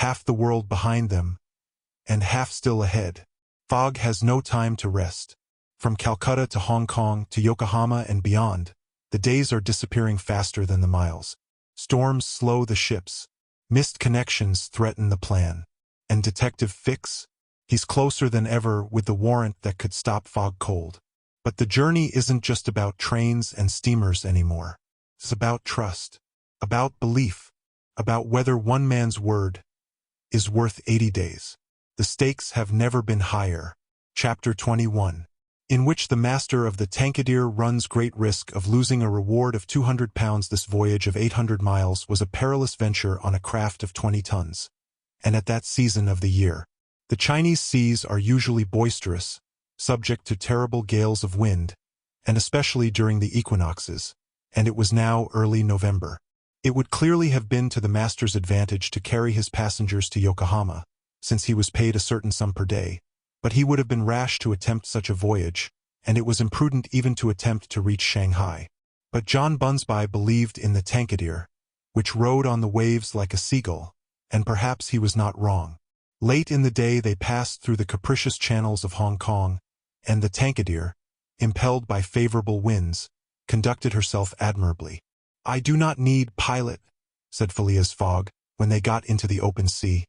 half the world behind them, and half still ahead. Fogg has no time to rest. From Calcutta to Hong Kong to Yokohama and beyond, the days are disappearing faster than the miles. Storms slow the ships. Missed connections threaten the plan. And Detective Fix? He's closer than ever with the warrant that could stop Fogg cold. But the journey isn't just about trains and steamers anymore. It's about trust, about belief, about whether one man's word is worth 80 days. The stakes have never been higher. Chapter 21, in which the master of the Tankadier runs great risk of losing a reward of £200. This voyage of 800 miles was a perilous venture on a craft of 20 tons. And at that season of the year, the Chinese seas are usually boisterous, subject to terrible gales of wind, and especially during the equinoxes, and it was now early November. It would clearly have been to the master's advantage to carry his passengers to Yokohama, since he was paid a certain sum per day, but he would have been rash to attempt such a voyage, and it was imprudent even to attempt to reach Shanghai. But John Bunsby believed in the Tankadier, which rode on the waves like a seagull, and perhaps he was not wrong. Late in the day they passed through the capricious channels of Hong Kong, and the Tankadier, impelled by favorable winds, conducted herself admirably. "I do not need, pilot," said Phileas Fogg, when they got into the open sea,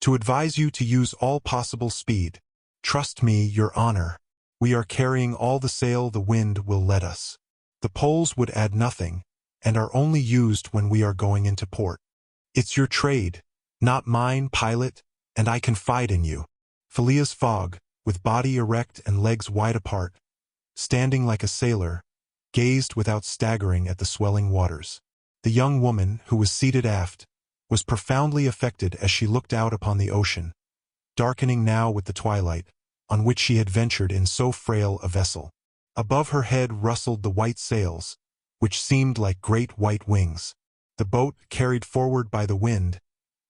"to advise you to use all possible speed. Trust me, your honor. We are carrying all the sail the wind will let us. The poles would add nothing, and are only used when we are going into port. It's your trade, not mine, pilot, and I confide in you." Phileas Fogg, with body erect and legs wide apart, standing like a sailor, gazed without staggering at the swelling waters. The young woman, who was seated aft, was profoundly affected as she looked out upon the ocean, darkening now with the twilight, on which she had ventured in so frail a vessel. Above her head rustled the white sails, which seemed like great white wings. The boat, carried forward by the wind,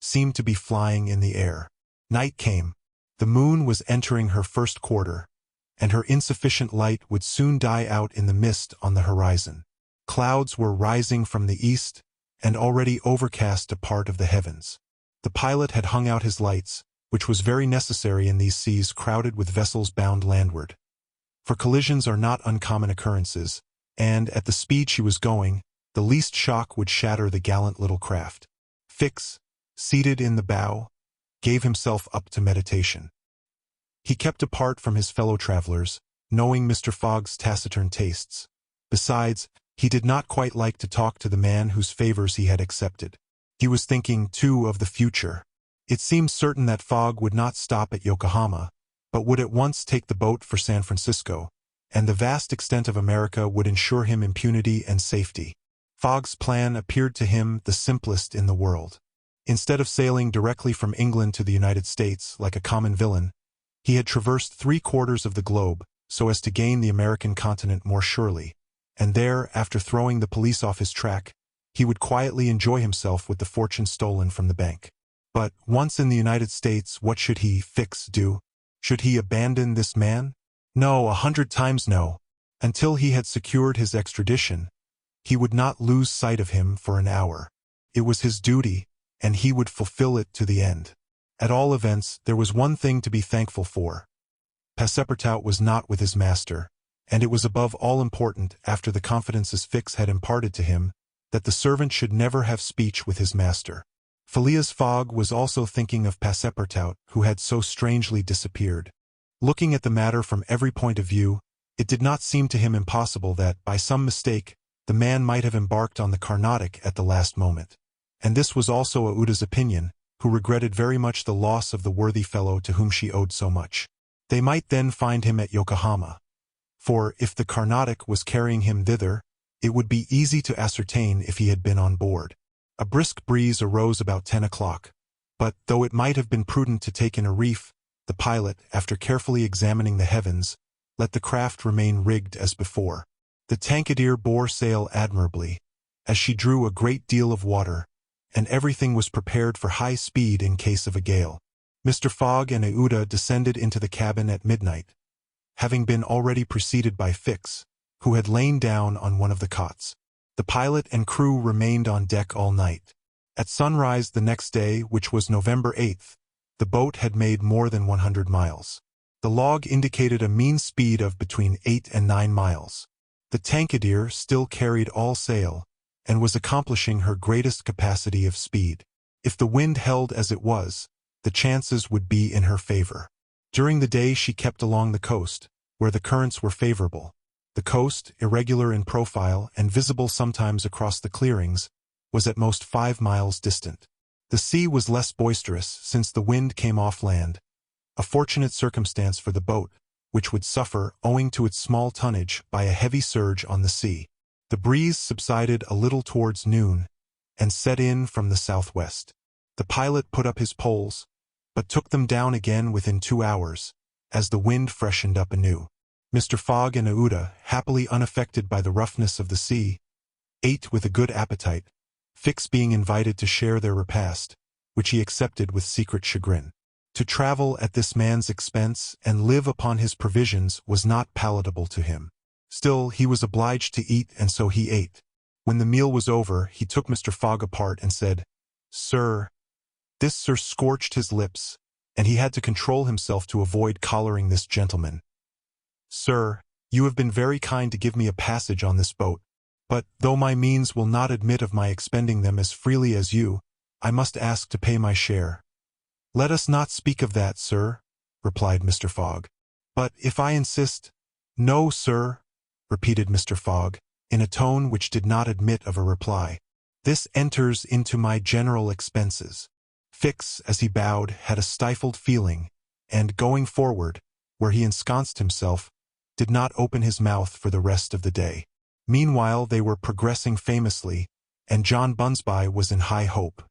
seemed to be flying in the air. Night came. The moon was entering her first quarter, and her insufficient light would soon die out in the mist on the horizon. Clouds were rising from the east, and already overcast a part of the heavens. The pilot had hung out his lights, which was very necessary in these seas crowded with vessels bound landward. For collisions are not uncommon occurrences, and, at the speed she was going, the least shock would shatter the gallant little craft. Fix, seated in the bow, gave himself up to meditation. He kept apart from his fellow travelers, knowing Mr. Fogg's taciturn tastes. Besides, he did not quite like to talk to the man whose favors he had accepted. He was thinking, too, of the future. It seemed certain that Fogg would not stop at Yokohama, but would at once take the boat for San Francisco, and the vast extent of America would ensure him impunity and safety. Fogg's plan appeared to him the simplest in the world. Instead of sailing directly from England to the United States like a common villain, he had traversed 3/4 of the globe so as to gain the American continent more surely, and there, after throwing the police off his track, he would quietly enjoy himself with the fortune stolen from the bank. But, once in the United States, what should he, Fix, do? Should he abandon this man? No, 100 times no. Until he had secured his extradition, he would not lose sight of him for an hour. It was his duty, and he would fulfill it to the end. At all events, there was one thing to be thankful for. Passepartout was not with his master, and it was above all important, after the confidences Fix had imparted to him, that the servant should never have speech with his master. Phileas Fogg was also thinking of Passepartout, who had so strangely disappeared. Looking at the matter from every point of view, it did not seem to him impossible that, by some mistake, the man might have embarked on the Carnatic at the last moment. And this was also Aouda's opinion, who regretted very much the loss of the worthy fellow to whom she owed so much. They might then find him at Yokohama. For, if the Carnatic was carrying him thither, it would be easy to ascertain if he had been on board. A brisk breeze arose about 10 o'clock, but, though it might have been prudent to take in a reef, the pilot, after carefully examining the heavens, let the craft remain rigged as before. The Tankadier bore sail admirably, as she drew a great deal of water, and everything was prepared for high speed in case of a gale. Mr. Fogg and Aouda descended into the cabin at midnight, having been already preceded by Fix, who had lain down on one of the cots. The pilot and crew remained on deck all night. At sunrise the next day, which was November 8th, the boat had made more than 100 miles. The log indicated a mean speed of between 8 and 9 miles. The Tankadere still carried all sail, and was accomplishing her greatest capacity of speed. If the wind held as it was, the chances would be in her favor. During the day she kept along the coast, where the currents were favorable. The coast, irregular in profile and visible sometimes across the clearings, was at most 5 miles distant. The sea was less boisterous since the wind came off land, a fortunate circumstance for the boat, which would suffer, owing to its small tonnage, by a heavy surge on the sea. The breeze subsided a little towards noon, and set in from the southwest. The pilot put up his poles, but took them down again within 2 hours, as the wind freshened up anew. Mr. Fogg and Aouda, happily unaffected by the roughness of the sea, ate with a good appetite, Fix being invited to share their repast, which he accepted with secret chagrin. To travel at this man's expense and live upon his provisions was not palatable to him. Still, he was obliged to eat, and so he ate. When the meal was over, he took Mr. Fogg apart and said, "Sir." This sir scorched his lips, and he had to control himself to avoid collaring this gentleman. "Sir, you have been very kind to give me a passage on this boat, but, though my means will not admit of my expending them as freely as you, I must ask to pay my share." "Let us not speak of that, sir," replied Mr. Fogg. "But if I insist—" "No, sir," repeated Mr. Fogg, in a tone which did not admit of a reply. "This enters into my general expenses." Fix, as he bowed, had a stifled feeling, and, going forward, where he ensconced himself, did not open his mouth for the rest of the day. Meanwhile they were progressing famously, and John Bunsby was in high hope.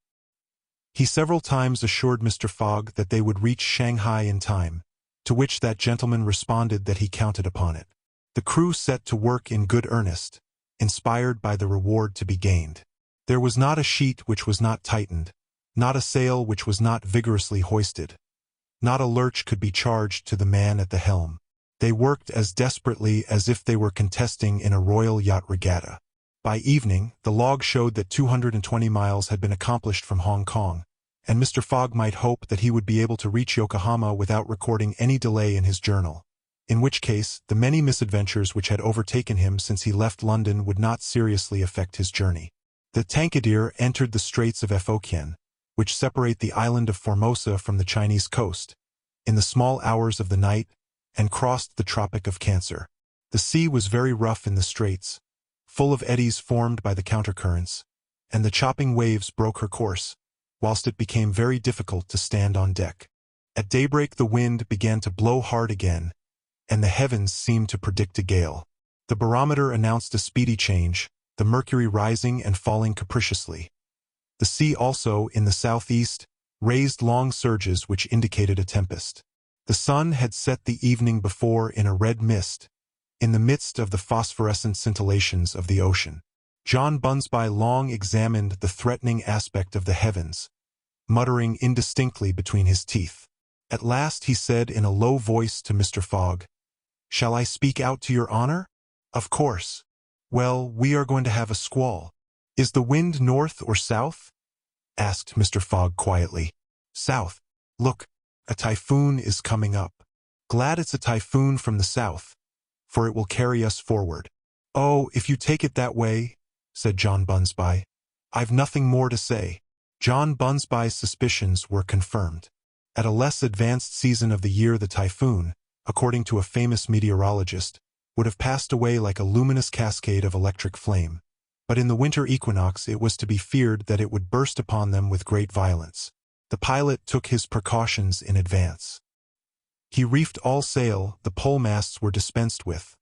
He several times assured Mr. Fogg that they would reach Shanghai in time, to which that gentleman responded that he counted upon it. The crew set to work in good earnest, inspired by the reward to be gained. There was not a sheet which was not tightened, not a sail which was not vigorously hoisted. Not a lurch could be charged to the man at the helm. They worked as desperately as if they were contesting in a royal yacht regatta. By evening, the log showed that 220 miles had been accomplished from Hong Kong, and Mr. Fogg might hope that he would be able to reach Yokohama without recording any delay in his journal, in which case the many misadventures which had overtaken him since he left London would not seriously affect his journey. The Tankadere entered the Straits of Fokien, which separate the island of Formosa from the Chinese coast, in the small hours of the night, and crossed the Tropic of Cancer. The sea was very rough in the straits, full of eddies formed by the countercurrents, and the chopping waves broke her course, whilst it became very difficult to stand on deck. At daybreak the wind began to blow hard again, and the heavens seemed to predict a gale. The barometer announced a speedy change, the mercury rising and falling capriciously. The sea also, in the southeast, raised long surges which indicated a tempest. The sun had set the evening before in a red mist, in the midst of the phosphorescent scintillations of the ocean. John Bunsby long examined the threatening aspect of the heavens, muttering indistinctly between his teeth. At last he said in a low voice to Mr. Fogg, "Shall I speak out to your honor?" "Of course." "Well, we are going to have a squall." "Is the wind north or south?" asked Mr. Fogg quietly. "South. Look, a typhoon is coming up." "Glad it's a typhoon from the south, for it will carry us forward." "Oh, if you take it that way," said John Bunsby, "I've nothing more to say." John Bunsby's suspicions were confirmed. At a less advanced season of the year the typhoon, according to a famous meteorologist, would have passed away like a luminous cascade of electric flame. But in the winter equinox it was to be feared that it would burst upon them with great violence. The pilot took his precautions in advance. He reefed all sail, the pole-masts were dispensed with.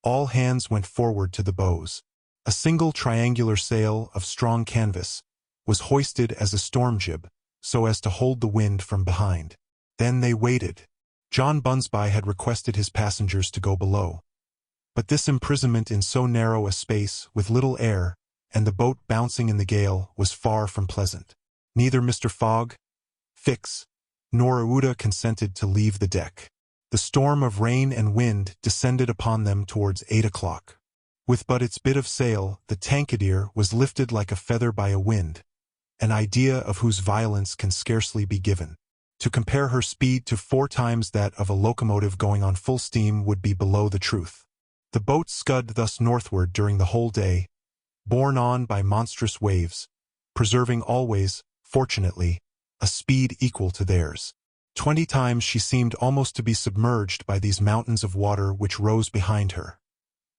All hands went forward to the bows. A single triangular sail of strong canvas was hoisted as a storm-jib, so as to hold the wind from behind. Then they waited. John Bunsby had requested his passengers to go below. But this imprisonment in so narrow a space, with little air, and the boat bouncing in the gale, was far from pleasant. Neither Mr. Fogg, Fix, nor Aouda consented to leave the deck. The storm of rain and wind descended upon them towards 8 o'clock. With but its bit of sail, the Tankadere was lifted like a feather by a wind, an idea of whose violence can scarcely be given. To compare her speed to 4 times that of a locomotive going on full steam would be below the truth. The boat scud thus northward during the whole day, borne on by monstrous waves, preserving always, fortunately, a speed equal to theirs. 20 times she seemed almost to be submerged by these mountains of water which rose behind her.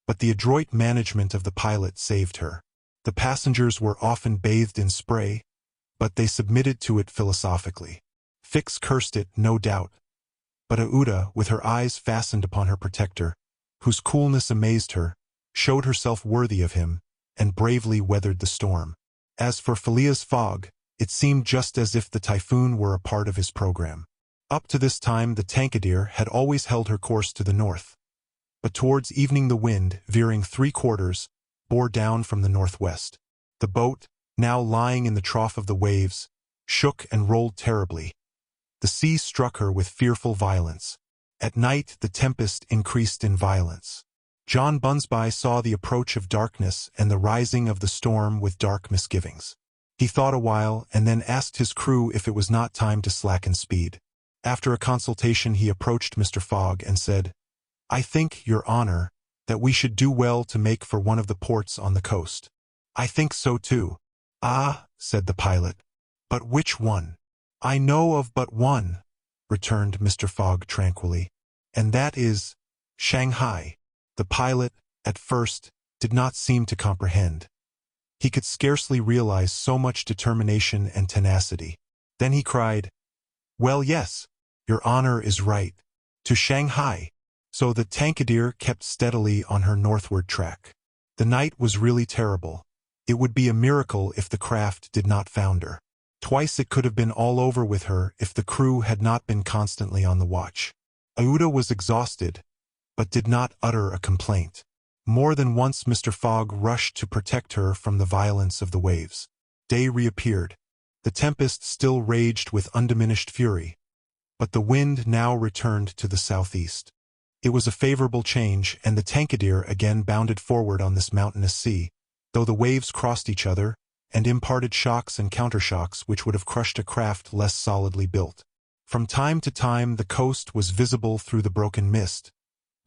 But the adroit management of the pilot saved her. The passengers were often bathed in spray, but they submitted to it philosophically. Fix cursed it, no doubt, but Aouda, with her eyes fastened upon her protector, whose coolness amazed her, showed herself worthy of him, and bravely weathered the storm. As for Phileas Fogg, it seemed just as if the typhoon were a part of his program. Up to this time the Tankadere had always held her course to the north, but towards evening the wind, veering 3/4, bore down from the northwest. The boat, now lying in the trough of the waves, shook and rolled terribly. The sea struck her with fearful violence. At night the tempest increased in violence. John Bunsby saw the approach of darkness and the rising of the storm with dark misgivings. He thought a while and then asked his crew if it was not time to slacken speed. After a consultation he approached Mr. Fogg and said, "I think, Your Honor, that we should do well to make for one of the ports on the coast." "I think so too." "Ah," said the pilot, "but which one?" "I know of but one," returned Mr. Fogg tranquilly, "and that is Shanghai." The pilot, at first, did not seem to comprehend. He could scarcely realize so much determination and tenacity. Then he cried, "Well, yes, Your Honor is right. To Shanghai." So the Tankadere kept steadily on her northward track. The night was really terrible. It would be a miracle if the craft did not founder. Twice it could have been all over with her if the crew had not been constantly on the watch. Aouda was exhausted, but did not utter a complaint. More than once Mr. Fogg rushed to protect her from the violence of the waves. Day reappeared. The tempest still raged with undiminished fury, but the wind now returned to the southeast. It was a favorable change, and the Tankadere again bounded forward on this mountainous sea, though the waves crossed each other and imparted shocks and countershocks which would have crushed a craft less solidly built. From time to time the coast was visible through the broken mist,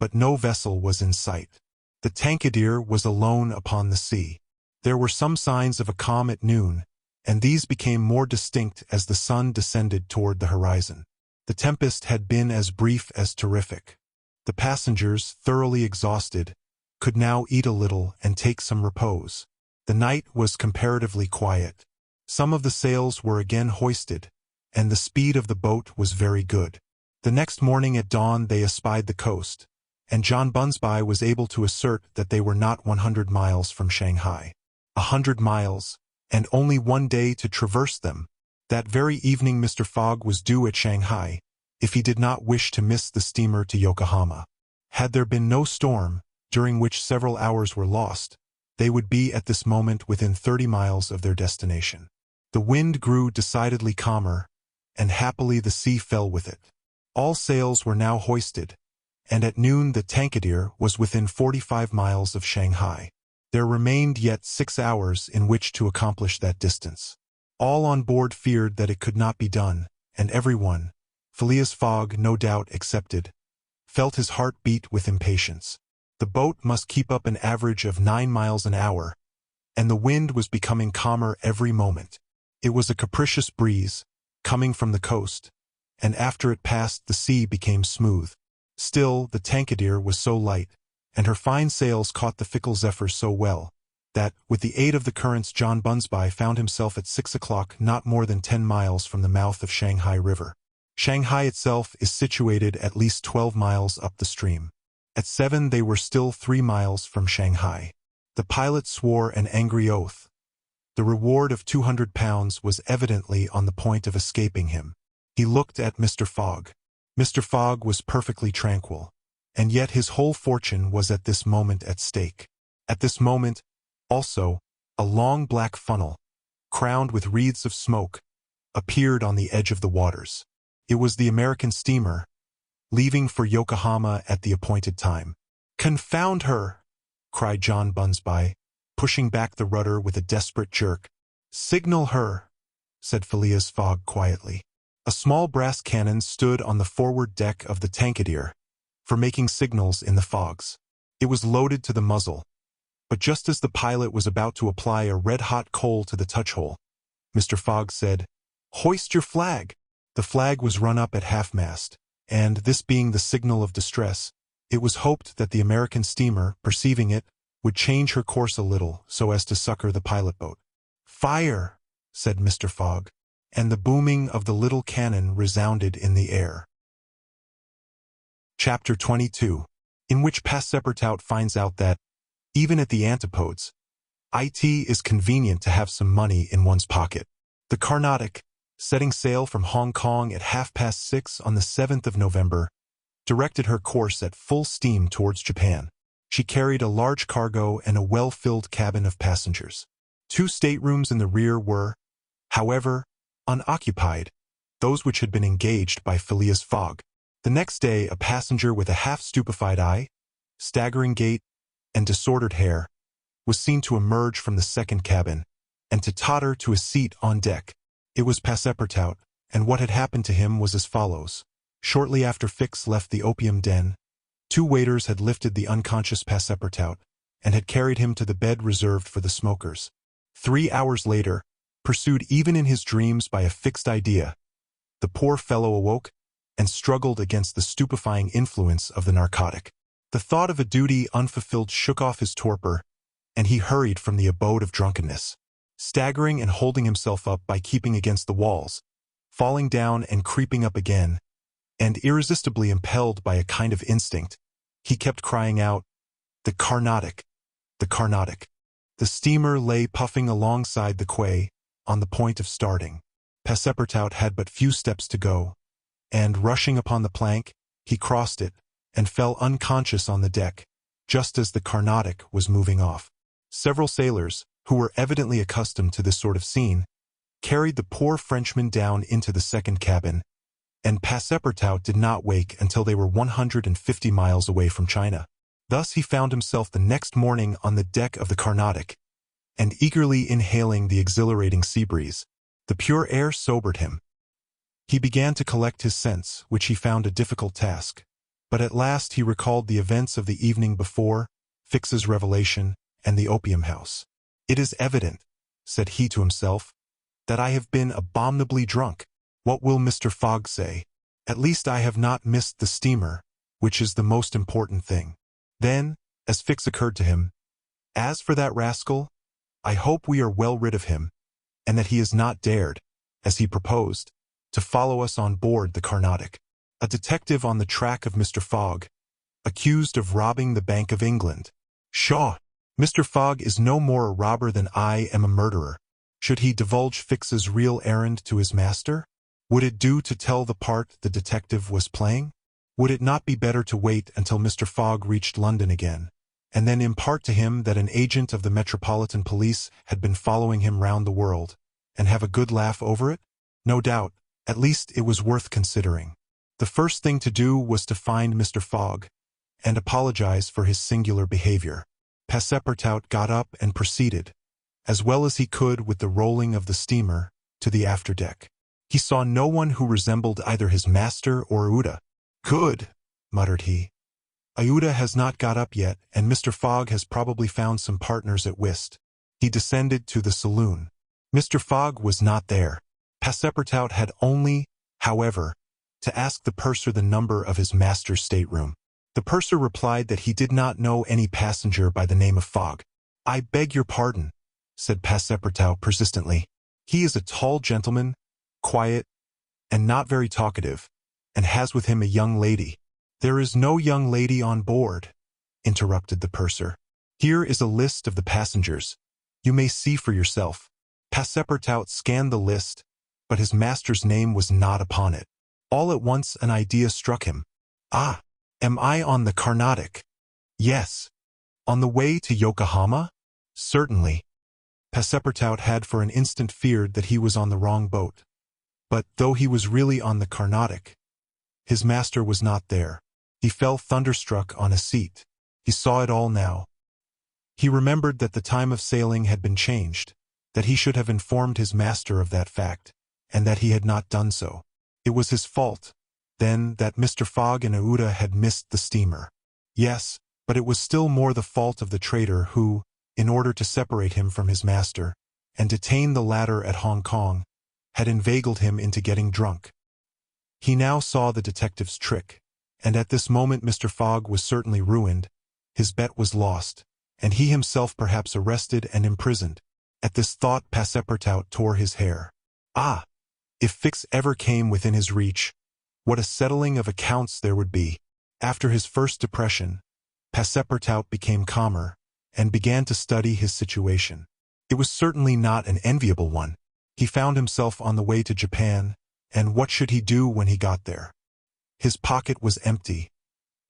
but no vessel was in sight. The Tankadere was alone upon the sea. There were some signs of a calm at noon, and these became more distinct as the sun descended toward the horizon. The tempest had been as brief as terrific. The passengers, thoroughly exhausted, could now eat a little and take some repose. The night was comparatively quiet. Some of the sails were again hoisted, and the speed of the boat was very good. The next morning at dawn they espied the coast, and John Bunsby was able to assert that they were not 100 miles from Shanghai. 100 miles, and only 1 day to traverse them. That very evening Mr. Fogg was due at Shanghai, if he did not wish to miss the steamer to Yokohama. Had there been no storm, during which several hours were lost, they would be at this moment within 30 miles of their destination. The wind grew decidedly calmer, and happily the sea fell with it. All sails were now hoisted, and at noon the Tankadere was within 45 miles of Shanghai. There remained yet 6 hours in which to accomplish that distance. All on board feared that it could not be done, and everyone, Phileas Fogg no doubt excepted, felt his heart beat with impatience. The boat must keep up an average of 9 miles an hour, and the wind was becoming calmer every moment. It was a capricious breeze, coming from the coast, and after it passed the sea became smooth. Still, the Tankadere was so light, and her fine sails caught the fickle zephyrs so well, that, with the aid of the currents, John Bunsby found himself at 6 o'clock not more than 10 miles from the mouth of Shanghai River. Shanghai itself is situated at least 12 miles up the stream. At 7 they were still 3 miles from Shanghai. The pilot swore an angry oath. The reward of £200 was evidently on the point of escaping him. He looked at Mr. Fogg. Mr. Fogg was perfectly tranquil, and yet his whole fortune was at this moment at stake. At this moment, also, a long black funnel, crowned with wreaths of smoke, appeared on the edge of the waters. It was the American steamer, leaving for Yokohama at the appointed time. "Confound her!" cried John Bunsby, pushing back the rudder with a desperate jerk. "Signal her!" said Phileas Fogg quietly. A small brass cannon stood on the forward deck of the Tankadier, for making signals in the fogs. It was loaded to the muzzle, but just as the pilot was about to apply a red-hot coal to the touch-hole, Mr. Fogg said, "Hoist your flag!" The flag was run up at half-mast, and, this being the signal of distress, it was hoped that the American steamer, perceiving it, would change her course a little so as to succor the pilot boat. "Fire!" said Mr. Fogg, and the booming of the little cannon resounded in the air. Chapter 22, in which Passepartout finds out that, even at the Antipodes, it is convenient to have some money in one's pocket. The Carnatic, setting sail from Hong Kong at 6:30 on the 7th of November, directed her course at full steam towards Japan. She carried a large cargo and a well-filled cabin of passengers. 2 staterooms in the rear were, however, unoccupied, those which had been engaged by Phileas Fogg. The next day, a passenger with a half-stupefied eye, staggering gait, and disordered hair, was seen to emerge from the second cabin, and to totter to a seat on deck. It was Passepartout, and what had happened to him was as follows. Shortly after Fix left the opium den, 2 waiters had lifted the unconscious Passepartout, and had carried him to the bed reserved for the smokers. 3 hours later, pursued even in his dreams by a fixed idea, the poor fellow awoke, and struggled against the stupefying influence of the narcotic. The thought of a duty unfulfilled shook off his torpor, and he hurried from the abode of drunkenness, staggering and holding himself up by keeping against the walls, falling down and creeping up again, and irresistibly impelled by a kind of instinct, he kept crying out, "The Carnatic! The Carnatic!" The steamer lay puffing alongside the quay, on the point of starting. Passepartout had but few steps to go, and, rushing upon the plank, he crossed it, and fell unconscious on the deck, just as the Carnatic was moving off. Several sailors, who were evidently accustomed to this sort of scene, carried the poor Frenchman down into the second cabin, and Passepartout did not wake until they were 150 miles away from China. Thus he found himself the next morning on the deck of the Carnatic, and eagerly inhaling the exhilarating sea breeze. The pure air sobered him. He began to collect his sense, which he found a difficult task, but at last he recalled the events of the evening before, Fix's revelation, and the opium house. "It is evident," said he to himself, "that I have been abominably drunk. What will Mr. Fogg say? At least I have not missed the steamer, which is the most important thing." Then, as Fix occurred to him, "As for that rascal, I hope we are well rid of him, and that he has not dared, as he proposed, to follow us on board the Carnatic. A detective on the track of Mr. Fogg, accused of robbing the Bank of England. Pshaw! Mr. Fogg is no more a robber than I am a murderer. Should he divulge Fix's real errand to his master? Would it do to tell the part the detective was playing? Would it not be better to wait until Mr. Fogg reached London again, and then impart to him that an agent of the Metropolitan Police had been following him round the world, and have a good laugh over it? No doubt, at least it was worth considering. The first thing to do was to find Mr. Fogg, and apologize for his singular behavior. Passepartout got up and proceeded, as well as he could with the rolling of the steamer, to the afterdeck. He saw no one who resembled either his master or Ouda. "Good," muttered he. "Ouda has not got up yet, and Mr. Fogg has probably found some partners at whist." He descended to the saloon. Mr. Fogg was not there. Passepartout had only, however, to ask the purser the number of his master's stateroom. The purser replied that he did not know any passenger by the name of Fogg. "I beg your pardon," said Passepartout persistently. "He is a tall gentleman, quiet, and not very talkative, and has with him a young lady." "There is no young lady on board," interrupted the purser. "Here is a list of the passengers. You may see for yourself." Passepartout scanned the list, but his master's name was not upon it. All at once an idea struck him. "Ah, am I on the Carnatic?" "Yes." "On the way to Yokohama?" "Certainly." Passepartout had for an instant feared that he was on the wrong boat. But, though he was really on the Carnatic, his master was not there. He fell thunderstruck on a seat. He saw it all now. He remembered that the time of sailing had been changed, that he should have informed his master of that fact, and that he had not done so. It was his fault, then, that Mr. Fogg and Aouda had missed the steamer. Yes, but it was still more the fault of the traitor who, in order to separate him from his master, and detain the latter at Hong Kong, had inveigled him into getting drunk. He now saw the detective's trick, and at this moment Mr. Fogg was certainly ruined, his bet was lost, and he himself perhaps arrested and imprisoned. At this thought Passepartout tore his hair. Ah! If Fix ever came within his reach, what a settling of accounts there would be. After his first depression, Passepartout became calmer, and began to study his situation. It was certainly not an enviable one. He found himself on the way to Japan, and what should he do when he got there? His pocket was empty.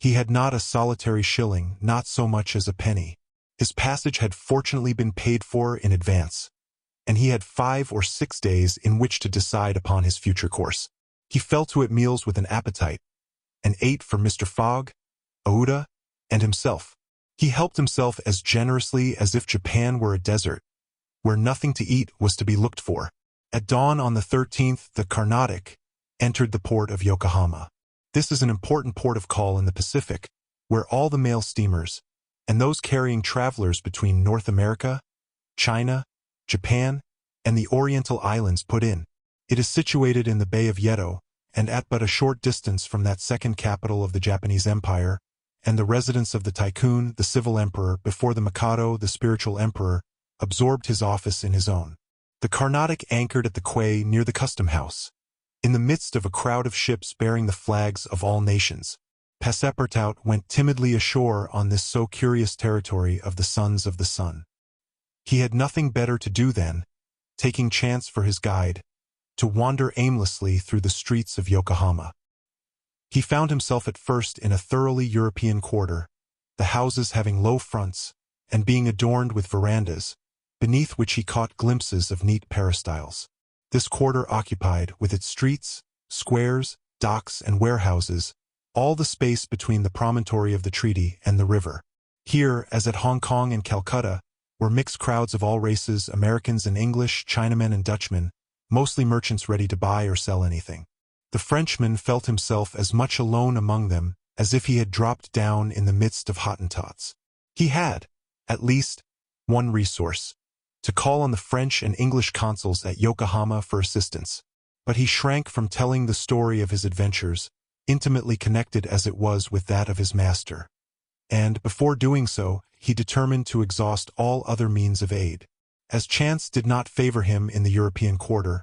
He had not a solitary shilling, not so much as a penny. His passage had fortunately been paid for in advance, and he had 5 or 6 days in which to decide upon his future course. He fell to at meals with an appetite, and ate for Mr. Fogg, Aouda, and himself. He helped himself as generously as if Japan were a desert, where nothing to eat was to be looked for. At dawn on the 13th, the Carnatic entered the port of Yokohama. This is an important port of call in the Pacific, where all the mail steamers, and those carrying travelers between North America, China, Japan, and the Oriental Islands put in. It is situated in the Bay of Yedo, and at but a short distance from that second capital of the Japanese Empire, and the residence of the Tycoon, the civil emperor, before the Mikado, the spiritual emperor, absorbed his office in his own. The Carnatic anchored at the quay near the custom house, in the midst of a crowd of ships bearing the flags of all nations. Passepartout went timidly ashore on this so curious territory of the Sons of the Sun. He had nothing better to do than, taking chance for his guide, to wander aimlessly through the streets of Yokohama. He found himself at first in a thoroughly European quarter, the houses having low fronts, and being adorned with verandas, beneath which he caught glimpses of neat peristyles. This quarter occupied, with its streets, squares, docks, and warehouses, all the space between the promontory of the treaty and the river. Here, as at Hong Kong and Calcutta, were mixed crowds of all races, Americans and English, Chinamen and Dutchmen, mostly merchants ready to buy or sell anything. The Frenchman felt himself as much alone among them as if he had dropped down in the midst of Hottentots. He had, at least, one resource, to call on the French and English consuls at Yokohama for assistance. But he shrank from telling the story of his adventures, intimately connected as it was with that of his master. And, before doing so, he determined to exhaust all other means of aid. As chance did not favor him in the European quarter,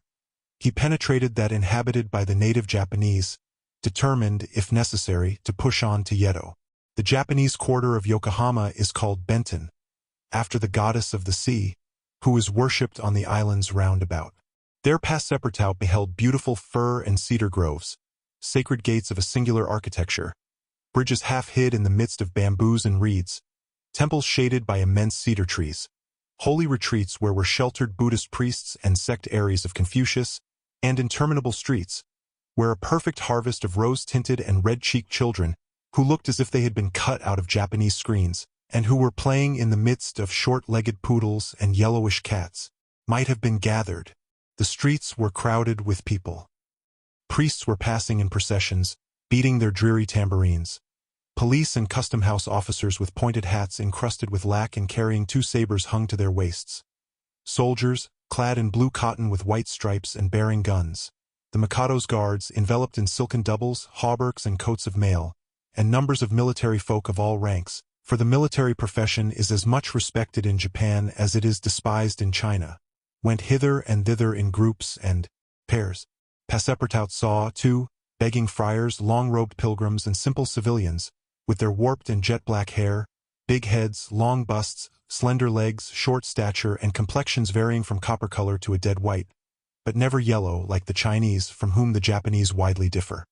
he penetrated that inhabited by the native Japanese, determined, if necessary, to push on to Yedo. The Japanese quarter of Yokohama is called Benten, after the goddess of the sea, who is worshipped on the islands round about. There Passepartout beheld beautiful fir and cedar groves, sacred gates of a singular architecture, bridges half hid in the midst of bamboos and reeds, temples shaded by immense cedar trees, holy retreats where were sheltered Buddhist priests and sectaries of Confucius, and interminable streets, where a perfect harvest of rose-tinted and red-cheeked children, who looked as if they had been cut out of Japanese screens, and who were playing in the midst of short-legged poodles and yellowish cats, might have been gathered. The streets were crowded with people. Priests were passing in processions, beating their dreary tambourines. Police and custom-house officers with pointed hats encrusted with lac and carrying 2 sabers hung to their waists. Soldiers, clad in blue cotton with white stripes and bearing guns. The Mikado's guards, enveloped in silken doubles, hauberks, and coats of mail, and numbers of military folk of all ranks, for the military profession is as much respected in Japan as it is despised in China, went hither and thither in groups and pairs. Passepartout saw, too, begging friars, long-robed pilgrims, and simple civilians, with their warped and jet-black hair, big heads, long busts, slender legs, short stature, and complexions varying from copper color to a dead white, but never yellow like the Chinese, from whom the Japanese widely differ.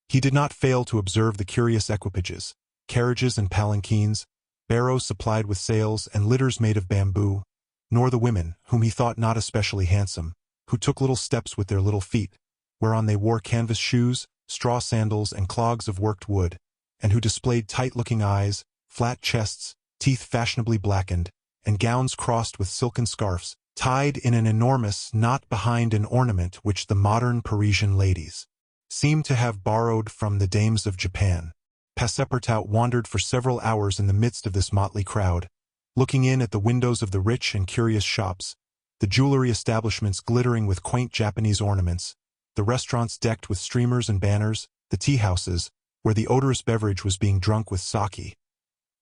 He did not fail to observe the curious equipages, carriages and palanquins, barrows supplied with sails and litters made of bamboo, nor the women, whom he thought not especially handsome, who took little steps with their little feet, whereon they wore canvas shoes, straw sandals, and clogs of worked wood, and who displayed tight-looking eyes, flat chests, teeth fashionably blackened, and gowns crossed with silken scarfs, tied in an enormous knot behind an ornament which the modern Parisian ladies seemed to have borrowed from the dames of Japan. Passepartout wandered for several hours in the midst of this motley crowd, looking in at the windows of the rich and curious shops, the jewelry establishments glittering with quaint Japanese ornaments, the restaurants decked with streamers and banners, the tea-houses, where the odorous beverage was being drunk with sake,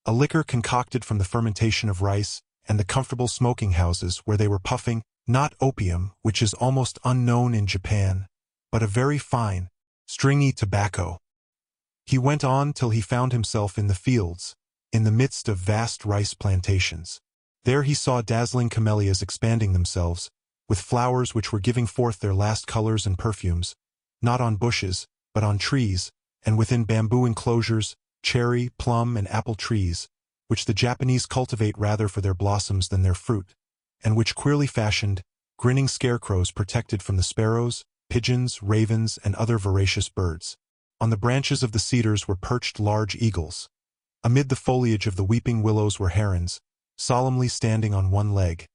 a liquor concocted from the fermentation of rice, and the comfortable smoking houses where they were puffing, not opium, which is almost unknown in Japan, but a very fine, stringy tobacco. He went on till he found himself in the fields, in the midst of vast rice plantations. There he saw dazzling camellias expanding themselves, with flowers which were giving forth their last colors and perfumes, not on bushes, but on trees, and within bamboo enclosures, cherry, plum, and apple trees, which the Japanese cultivate rather for their blossoms than their fruit, and which queerly fashioned, grinning scarecrows protected from the sparrows, pigeons, ravens, and other voracious birds. On the branches of the cedars were perched large eagles. Amid the foliage of the weeping willows were herons, solemnly standing on one leg,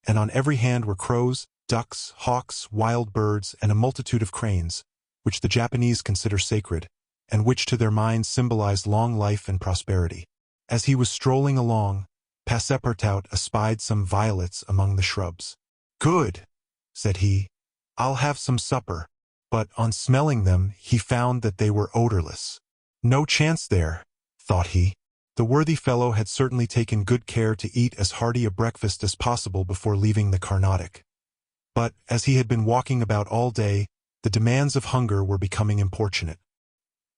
and on every hand were crows, ducks, hawks, wild birds, and a multitude of cranes, which the Japanese consider sacred, and which to their minds symbolize long life and prosperity. As he was strolling along, Passepartout espied some violets among the shrubs. "Good," said he, "I'll have some supper." But on smelling them, he found that they were odorless. No chance there, thought he. The worthy fellow had certainly taken good care to eat as hearty a breakfast as possible before leaving the Carnatic. But, as he had been walking about all day, the demands of hunger were becoming importunate.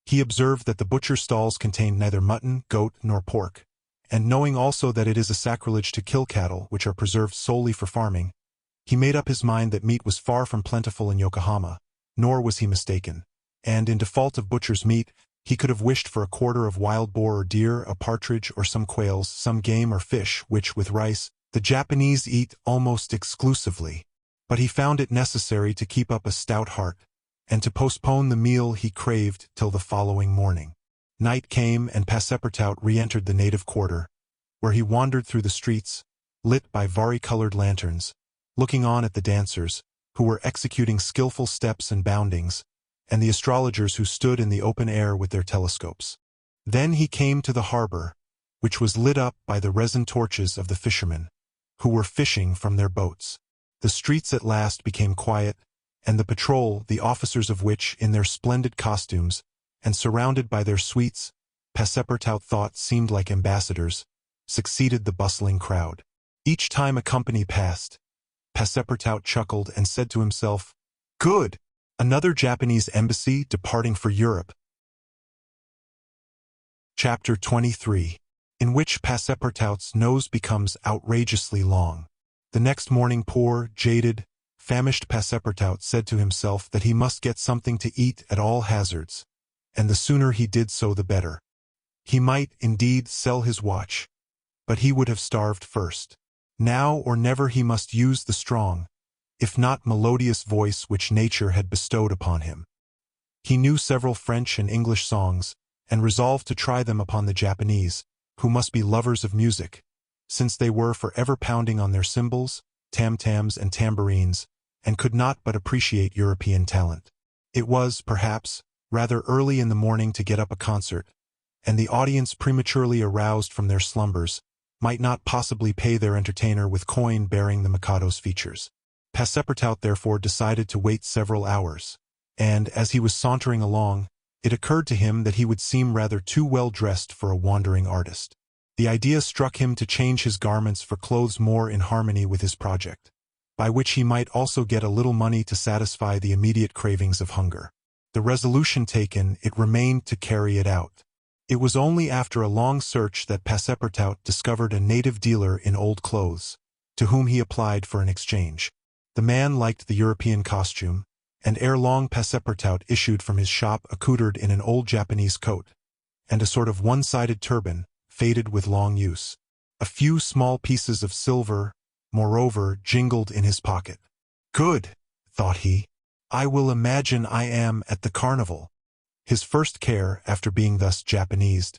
He observed that the butcher stalls contained neither mutton, goat, nor pork, and knowing also that it is a sacrilege to kill cattle which are preserved solely for farming, he made up his mind that meat was far from plentiful in Yokohama, nor was he mistaken, and in default of butcher's meat, he could have wished for a quarter of wild boar or deer, a partridge or some quails, some game or fish, which, with rice, the Japanese eat almost exclusively. But he found it necessary to keep up a stout heart, and to postpone the meal he craved till the following morning. Night came, and Passepartout re-entered the native quarter, where he wandered through the streets, lit by vari-colored lanterns, looking on at the dancers, who were executing skillful steps and boundings, and the astrologers who stood in the open air with their telescopes. Then he came to the harbor, which was lit up by the resin torches of the fishermen, who were fishing from their boats. The streets at last became quiet, and the patrol, the officers of which, in their splendid costumes, and surrounded by their suites, Passepartout thought seemed like ambassadors, succeeded the bustling crowd. Each time a company passed, Passepartout chuckled and said to himself, "Good! Another Japanese embassy departing for Europe." Chapter 23, in which Passepartout's nose becomes outrageously long. The next morning poor, jaded, famished Passepartout said to himself that he must get something to eat at all hazards, and the sooner he did so the better. He might, indeed, sell his watch, but he would have starved first. Now or never he must use the strong, if not melodious voice which nature had bestowed upon him. He knew several French and English songs, and resolved to try them upon the Japanese, who must be lovers of music, since they were forever pounding on their cymbals, tam-tams, and tambourines, and could not but appreciate European talent. It was, perhaps, rather early in the morning to get up a concert, and the audience, prematurely aroused from their slumbers, might not possibly pay their entertainer with coin bearing the Mikado's features. Passepartout therefore decided to wait several hours, and, as he was sauntering along, it occurred to him that he would seem rather too well dressed for a wandering artist. The idea struck him to change his garments for clothes more in harmony with his project, by which he might also get a little money to satisfy the immediate cravings of hunger. The resolution taken, it remained to carry it out. It was only after a long search that Passepartout discovered a native dealer in old clothes, to whom he applied for an exchange. The man liked the European costume, and ere long Passepartout issued from his shop accoutred in an old Japanese coat, and a sort of one-sided turban, faded with long use. A few small pieces of silver, moreover, jingled in his pocket. "Good," thought he, "I will imagine I am at the carnival." His first care, after being thus Japanesed,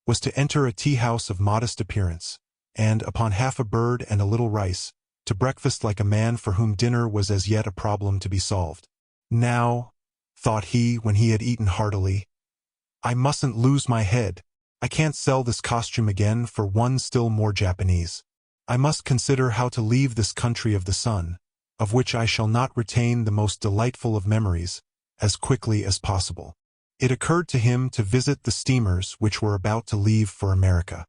was to enter a tea-house of modest appearance, and, upon half a bird and a little rice, to breakfast like a man for whom dinner was as yet a problem to be solved. Now, thought he when he had eaten heartily, I mustn't lose my head. I can't sell this costume again for one still more Japanese. I must consider how to leave this country of the sun, of which I shall not retain the most delightful of memories, as quickly as possible. It occurred to him to visit the steamers which were about to leave for America.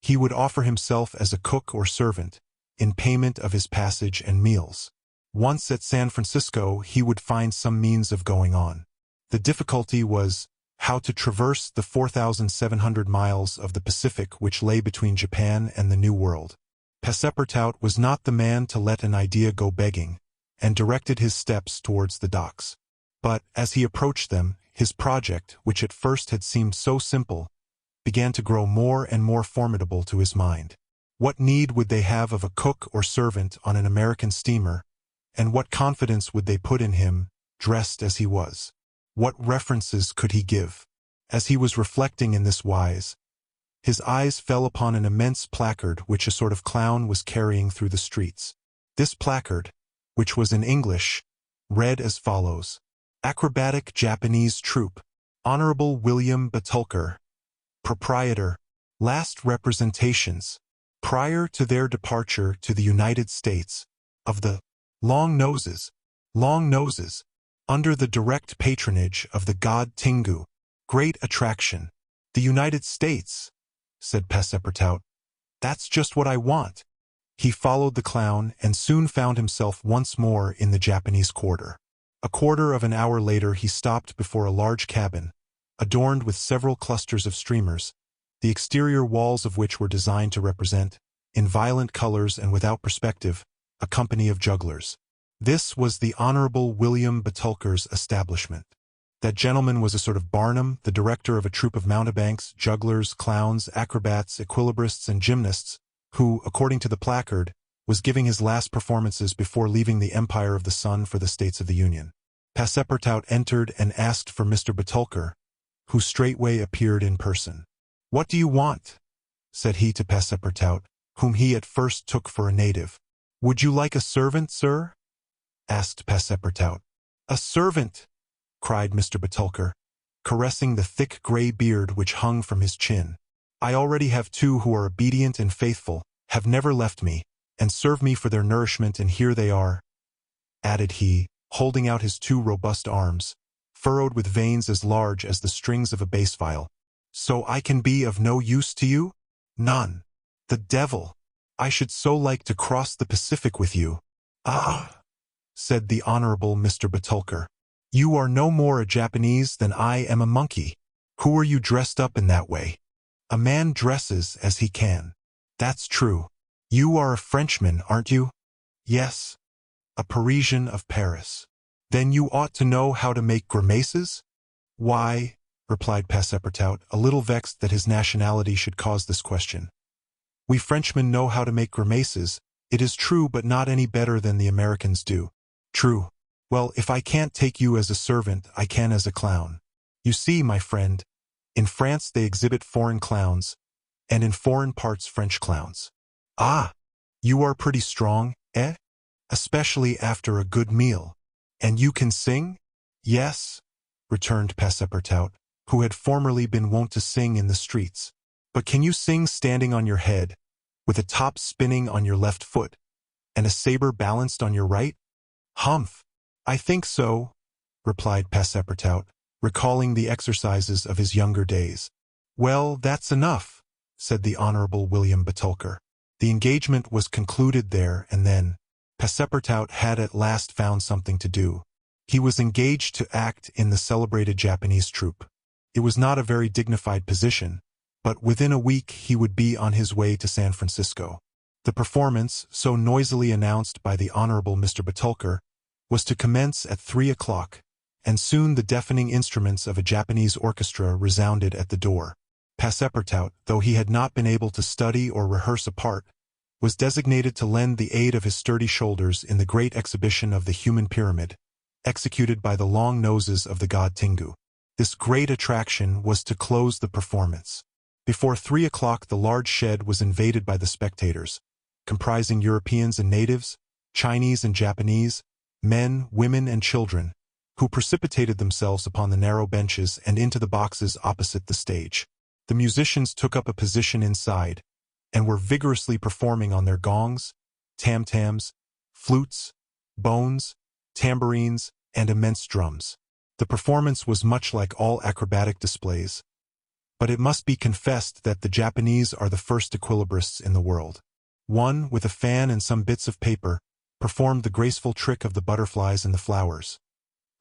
He would offer himself as a cook or servant, in payment of his passage and meals. Once at San Francisco, he would find some means of going on. The difficulty was how to traverse the 4,700 miles of the Pacific which lay between Japan and the New World. Passepartout was not the man to let an idea go begging, and directed his steps towards the docks. But, as he approached them, his project, which at first had seemed so simple, began to grow more and more formidable to his mind. What need would they have of a cook or servant on an American steamer, and what confidence would they put in him, dressed as he was? What references could he give? As he was reflecting in this wise, his eyes fell upon an immense placard which a sort of clown was carrying through the streets. This placard, which was in English, read as follows: Acrobatic Japanese Troupe, Honorable William Batulker, Proprietor, last representations, prior to their departure to the United States, of the Long Noses, under the direct patronage of the god Tingu. Great attraction. The United States, said Passepartout. That's just what I want. He followed the clown and soon found himself once more in the Japanese quarter. A quarter of an hour later he stopped before a large cabin, adorned with several clusters of streamers, the exterior walls of which were designed to represent, in violent colors and without perspective, a company of jugglers. This was the Honorable William Batulker's establishment. That gentleman was a sort of Barnum, the director of a troupe of mountebanks, jugglers, clowns, acrobats, equilibrists, and gymnasts, who, according to the placard, was giving his last performances before leaving the Empire of the Sun for the States of the Union. Passepartout entered and asked for Mr. Batulker, who straightway appeared in person. "What do you want?" said he to Passepartout, whom he at first took for a native. "Would you like a servant, sir?" asked Passepartout. "A servant!" cried Mr. Batulker, caressing the thick gray beard which hung from his chin. "I already have two who are obedient and faithful, have never left me, and serve me for their nourishment, and here they are," added he, holding out his two robust arms, furrowed with veins as large as the strings of a bass viol. "So I can be of no use to you?" "None." "The devil! I should so like to cross the Pacific with you." "Ah," said the Honorable Mr. Batulker, "you are no more a Japanese than I am a monkey. Who are you dressed up in that way?" "A man dresses as he can." "That's true. You are a Frenchman, aren't you?" "Yes, a Parisian of Paris." "Then you ought to know how to make grimaces?" "Why," replied Passepartout, a little vexed that his nationality should cause this question, "we Frenchmen know how to make grimaces, it is true, but not any better than the Americans do." "True. Well, if I can't take you as a servant, I can as a clown. You see, my friend, in France they exhibit foreign clowns, and in foreign parts French clowns." "Ah, you are pretty strong, eh? Especially after a good meal. And you can sing?" "Yes," returned Passepartout, who had formerly been wont to sing in the streets. "But can you sing standing on your head, with a top spinning on your left foot, and a saber balanced on your right?" "Humph! I think so," replied Passepartout, recalling the exercises of his younger days. "Well, that's enough," said the Honorable William Batulker. The engagement was concluded there and then. Passepartout had at last found something to do. He was engaged to act in the celebrated Japanese troupe. It was not a very dignified position, but within a week he would be on his way to San Francisco. The performance, so noisily announced by the Honorable Mr. Batulker, was to commence at 3 o'clock, and soon the deafening instruments of a Japanese orchestra resounded at the door. Passepartout, though he had not been able to study or rehearse a part, was designated to lend the aid of his sturdy shoulders in the great exhibition of the human pyramid, executed by the long noses of the god Tingu. This great attraction was to close the performance. Before 3 o'clock the large shed was invaded by the spectators, comprising Europeans and natives, Chinese and Japanese, men, women, and children, who precipitated themselves upon the narrow benches and into the boxes opposite the stage. The musicians took up a position inside and were vigorously performing on their gongs, tam-tams, flutes, bones, tambourines, and immense drums. The performance was much like all acrobatic displays, but it must be confessed that the Japanese are the first equilibrists in the world. One, with a fan and some bits of paper, performed the graceful trick of the butterflies and the flowers.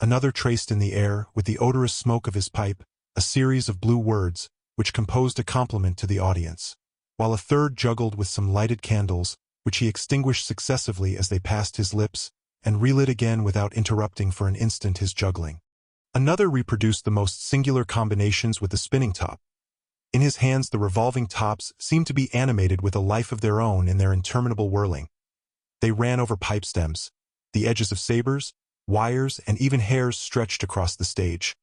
Another traced in the air, with the odorous smoke of his pipe, a series of blue words, which composed a compliment to the audience, while a third juggled with some lighted candles, which he extinguished successively as they passed his lips, and relit again without interrupting for an instant his juggling. Another reproduced the most singular combinations with the spinning top. In his hands the revolving tops seemed to be animated with a life of their own in their interminable whirling. They ran over pipe stems, the edges of sabers, wires, and even hairs stretched across the stage.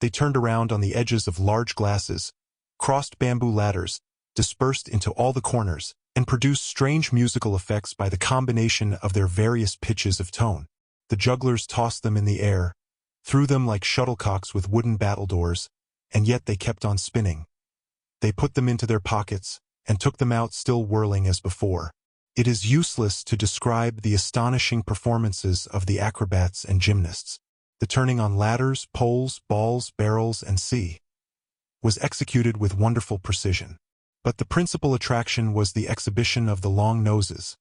They turned around on the edges of large glasses, crossed bamboo ladders, dispersed into all the corners, and produced strange musical effects by the combination of their various pitches of tone. The jugglers tossed them in the air, threw them like shuttlecocks with wooden battledores, and yet they kept on spinning. They put them into their pockets, and took them out still whirling as before. It is useless to describe the astonishing performances of the acrobats and gymnasts. The turning on ladders, poles, balls, barrels, and was executed with wonderful precision. But the principal attraction was the exhibition of the long noses,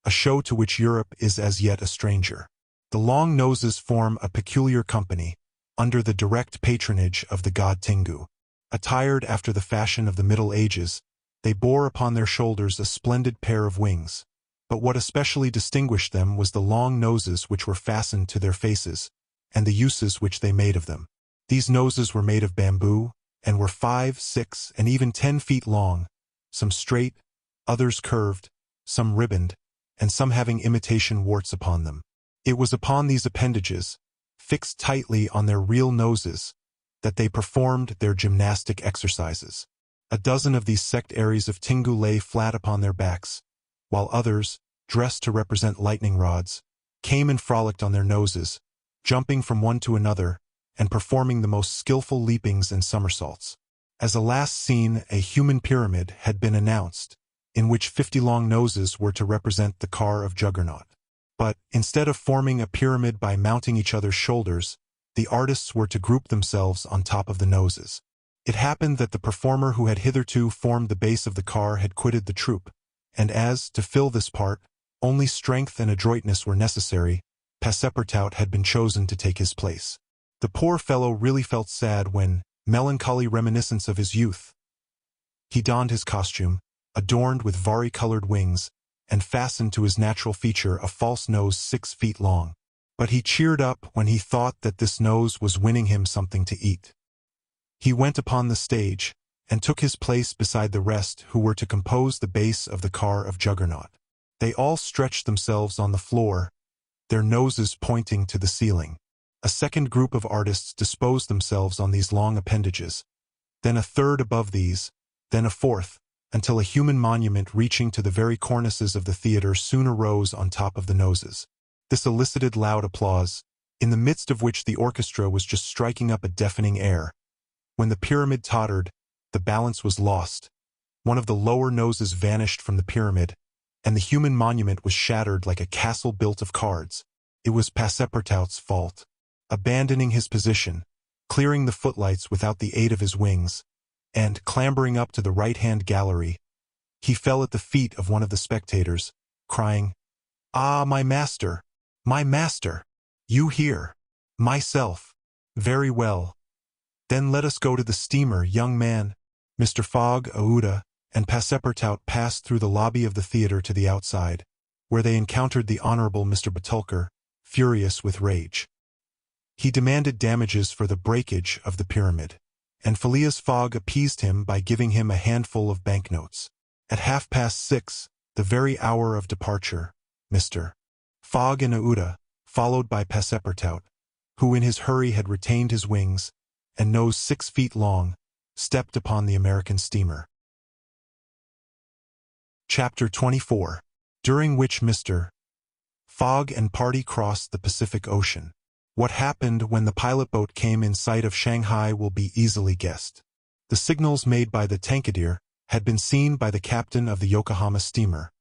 a show to which Europe is as yet a stranger. The long noses form a peculiar company, under the direct patronage of the god Tengu. Attired after the fashion of the Middle Ages, they bore upon their shoulders a splendid pair of wings. But what especially distinguished them was the long noses which were fastened to their faces, and the uses which they made of them. These noses were made of bamboo, and were 5, 6, and even 10 feet long, some straight, others curved, some ribboned, and some having imitation warts upon them. It was upon these appendages, fixed tightly on their real noses, that they performed their gymnastic exercises. A dozen of these sectaries of Tengu lay flat upon their backs, while others, dressed to represent lightning rods, came and frolicked on their noses, jumping from one to another, and performing the most skillful leapings and somersaults. As a last scene, a human pyramid had been announced, in which 50 long noses were to represent the car of Juggernaut. But, instead of forming a pyramid by mounting each other's shoulders, the artists were to group themselves on top of the noses. It happened that the performer who had hitherto formed the base of the car had quitted the troupe, and as, to fill this part, only strength and adroitness were necessary, Passepartout had been chosen to take his place. The poor fellow really felt sad when, melancholy reminiscence of his youth, he donned his costume, adorned with vari-colored wings, and fastened to his natural feature a false nose 6 feet long. But he cheered up when he thought that this nose was winning him something to eat. He went upon the stage, and took his place beside the rest who were to compose the base of the car of Juggernaut. They all stretched themselves on the floor, their noses pointing to the ceiling. A second group of artists disposed themselves on these long appendages, then a third above these, then a fourth, until a human monument reaching to the very cornices of the theater soon arose on top of the noses. This elicited loud applause, in the midst of which the orchestra was just striking up a deafening air. When the pyramid tottered, the balance was lost. One of the lower noses vanished from the pyramid, and the human monument was shattered like a castle built of cards. It was Passepartout's fault. Abandoning his position, clearing the footlights without the aid of his wings, and clambering up to the right-hand gallery, he fell at the feet of one of the spectators, crying, "Ah, my master! My master! You here! Myself! Very well. Then let us go to the steamer, young man." Mr. Fogg, Aouda, and Passepartout passed through the lobby of the theater to the outside, where they encountered the Honorable Mr. Batulcar, furious with rage. He demanded damages for the breakage of the pyramid, and Phileas Fogg appeased him by giving him a handful of banknotes. At 6:30, the very hour of departure, Mr. Fogg and Aouda, followed by Passepartout, who in his hurry had retained his wings, and nose 6 feet long, stepped upon the American steamer. Chapter 24. during which Mr. Fogg and party crossed the Pacific Ocean. What happened when the pilot boat came in sight of Shanghai will be easily guessed. The signals made by the tankadier had been seen by the captain of the Yokohama steamer,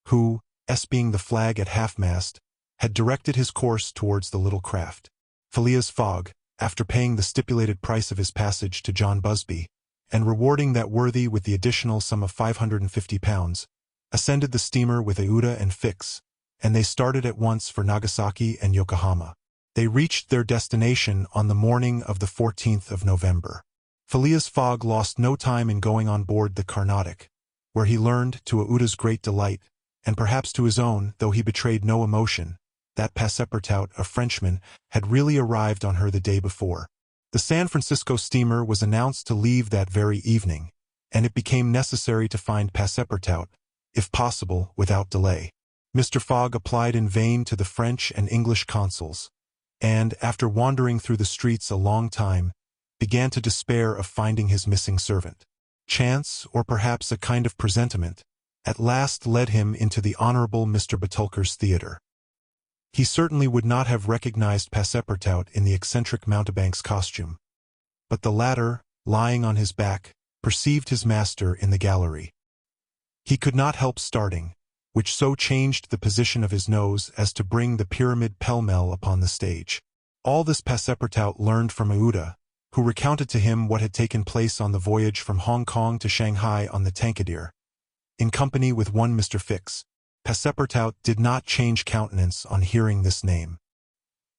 who, espying the flag at half-mast, had directed his course towards the little craft. Phileas Fogg, after paying the stipulated price of his passage to John Busby, and rewarding that worthy with the additional sum of £550, ascended the steamer with Aouda and Fix, and they started at once for Nagasaki and Yokohama. They reached their destination on the morning of the 14th of November. Phileas Fogg lost no time in going on board the Carnatic, where he learned, to Aouda's great delight, and perhaps to his own, though he betrayed no emotion, that Passepartout, a Frenchman, had really arrived on her the day before. The San Francisco steamer was announced to leave that very evening, and it became necessary to find Passepartout, if possible, without delay. Mr. Fogg applied in vain to the French and English consuls, and, after wandering through the streets a long time, began to despair of finding his missing servant. Chance, or perhaps a kind of presentiment, at last led him into the Honorable Mr. Batulcar's theatre. He certainly would not have recognized Passepartout in the eccentric mountebank's costume, but the latter, lying on his back, perceived his master in the gallery. He could not help starting, which so changed the position of his nose as to bring the pyramid pell-mell upon the stage. All this Passepartout learned from Aouda, who recounted to him what had taken place on the voyage from Hong Kong to Shanghai on the tankadier, in company with one Mr. Fix. Passepartout did not change countenance on hearing this name.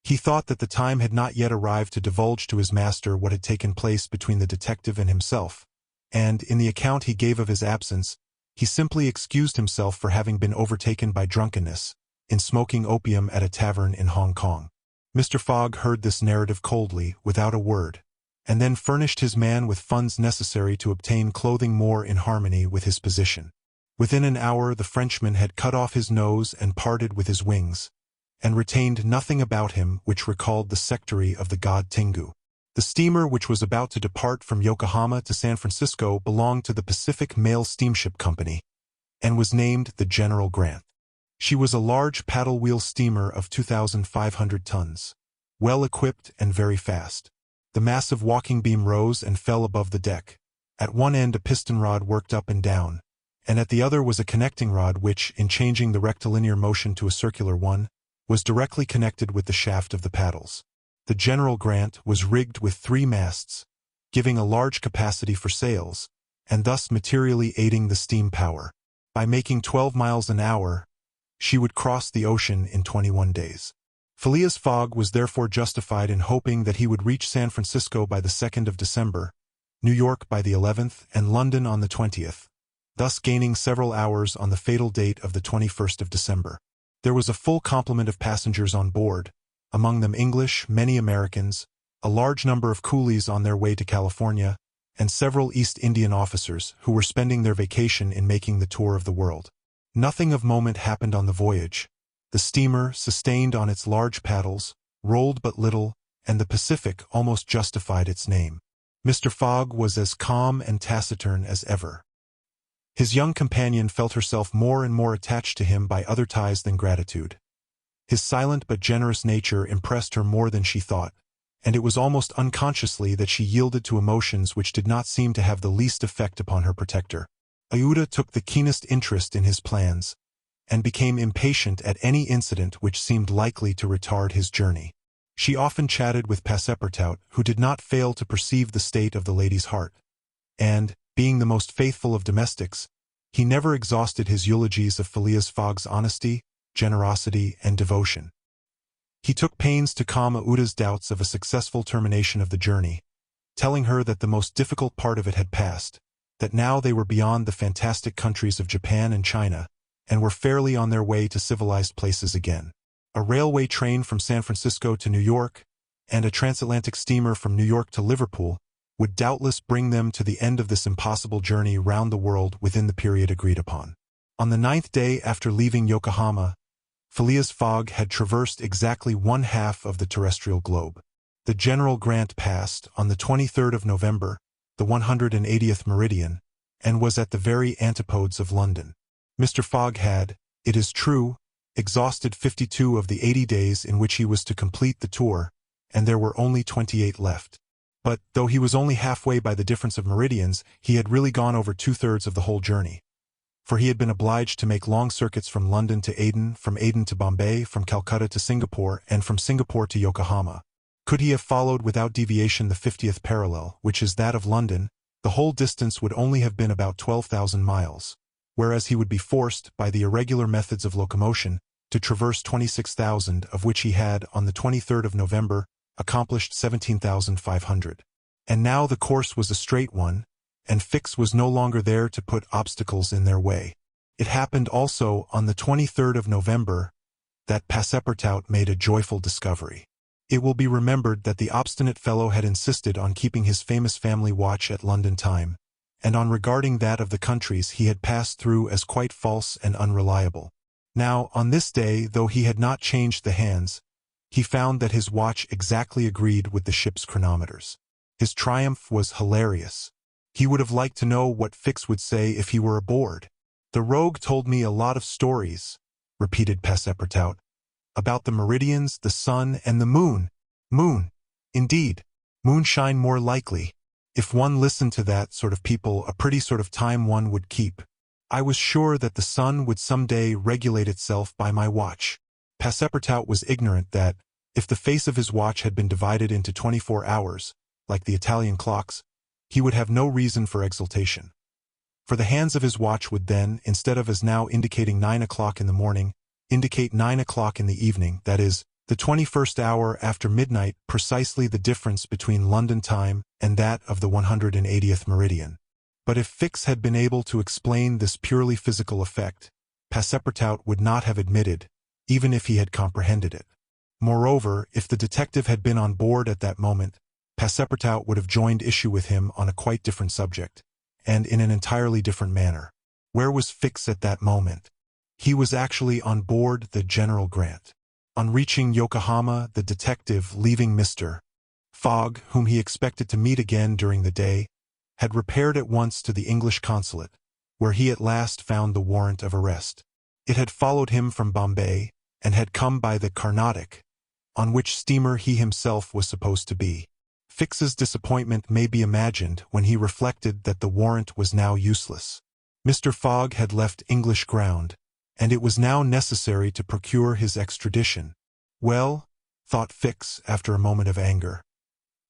He thought that the time had not yet arrived to divulge to his master what had taken place between the detective and himself, and, in the account he gave of his absence, he simply excused himself for having been overtaken by drunkenness, in smoking opium at a tavern in Hong Kong. Mr. Fogg heard this narrative coldly, without a word, and then furnished his man with funds necessary to obtain clothing more in harmony with his position. Within an hour the Frenchman had cut off his nose and parted with his wings, and retained nothing about him which recalled the sectary of the god Tengu. The steamer which was about to depart from Yokohama to San Francisco belonged to the Pacific Mail Steamship Company, and was named the General Grant. She was a large paddle-wheel steamer of 2,500 tons, well equipped and very fast. The massive walking beam rose and fell above the deck. At one end a piston rod worked up and down, and at the other was a connecting rod which, in changing the rectilinear motion to a circular one, was directly connected with the shaft of the paddles. The General Grant was rigged with 3 masts, giving a large capacity for sails, and thus materially aiding the steam power. By making 12 miles an hour, she would cross the ocean in 21 days. Phileas Fogg was therefore justified in hoping that he would reach San Francisco by the 2nd of December, New York by the 11th, and London on the 20th, thus gaining several hours on the fatal date of the 21st of December. There was a full complement of passengers on board, among them English, many Americans, a large number of coolies on their way to California, and several East Indian officers who were spending their vacation in making the tour of the world. Nothing of moment happened on the voyage. The steamer, sustained on its large paddles, rolled but little, and the Pacific almost justified its name. Mr. Fogg was as calm and taciturn as ever. His young companion felt herself more and more attached to him by other ties than gratitude. His silent but generous nature impressed her more than she thought, and it was almost unconsciously that she yielded to emotions which did not seem to have the least effect upon her protector. Aouda took the keenest interest in his plans, and became impatient at any incident which seemed likely to retard his journey. She often chatted with Passepartout, who did not fail to perceive the state of the lady's heart, and, being the most faithful of domestics, he never exhausted his eulogies of Phileas Fogg's honesty, generosity, and devotion. He took pains to calm Aouda's doubts of a successful termination of the journey, telling her that the most difficult part of it had passed, that now they were beyond the fantastic countries of Japan and China, and were fairly on their way to civilized places again. A railway train from San Francisco to New York, and a transatlantic steamer from New York to Liverpool, would doubtless bring them to the end of this impossible journey round the world within the period agreed upon. On the 9th day after leaving Yokohama, Phileas Fogg had traversed exactly 1/2 of the terrestrial globe. The General Grant passed, on the 23rd of November, the 180th meridian, and was at the very antipodes of London. Mr. Fogg had, It is true, exhausted 52 of the 80 days in which he was to complete the tour, and there were only 28 left. But, though he was only halfway by the difference of meridians, he had really gone over two-thirds of the whole journey. For he had been obliged to make long circuits from London to Aden, from Aden to Bombay, from Calcutta to Singapore, and from Singapore to Yokohama. Could he have followed without deviation the 50th parallel, which is that of London, the whole distance would only have been about 12,000 miles, whereas he would be forced, by the irregular methods of locomotion, to traverse 26,000, of which he had, on the 23rd of November, accomplished 17,500. And now the course was a straight one, and Fix was no longer there to put obstacles in their way. It happened also, on the 23rd of November, that Passepartout made a joyful discovery. It will be remembered that the obstinate fellow had insisted on keeping his famous family watch at London time, and on regarding that of the countries he had passed through as quite false and unreliable. Now, on this day, though he had not changed the hands, he found that his watch exactly agreed with the ship's chronometers. His triumph was hilarious. He would have liked to know what Fix would say if he were aboard. "The rogue told me a lot of stories," repeated Passepartout, "about the meridians, the sun, and the moon. Moon, indeed. Moonshine more likely. If one listened to that sort of people, a pretty sort of time one would keep. I was sure that the sun would some day regulate itself by my watch." Passepartout was ignorant that, if the face of his watch had been divided into 24 hours, like the Italian clocks, he would have no reason for exultation. For the hands of his watch would then, instead of as now indicating 9 o'clock in the morning, indicate 9 o'clock in the evening, that is, the 21st hour after midnight, precisely the difference between London time and that of the 180th meridian. But if Fix had been able to explain this purely physical effect, Passepartout would not have admitted, even if he had comprehended it. Moreover, if the detective had been on board at that moment, Passepartout would have joined issue with him on a quite different subject, and in an entirely different manner. Where was Fix at that moment? He was actually on board the General Grant. On reaching Yokohama, the detective, leaving Mr. Fogg, whom he expected to meet again during the day, had repaired at once to the English consulate, where he at last found the warrant of arrest. It had followed him from Bombay, and had come by the Carnatic, on which steamer he himself was supposed to be. Fix's disappointment may be imagined when he reflected that the warrant was now useless. Mr. Fogg had left English ground, and it was now necessary to procure his extradition. "Well," thought Fix after a moment of anger,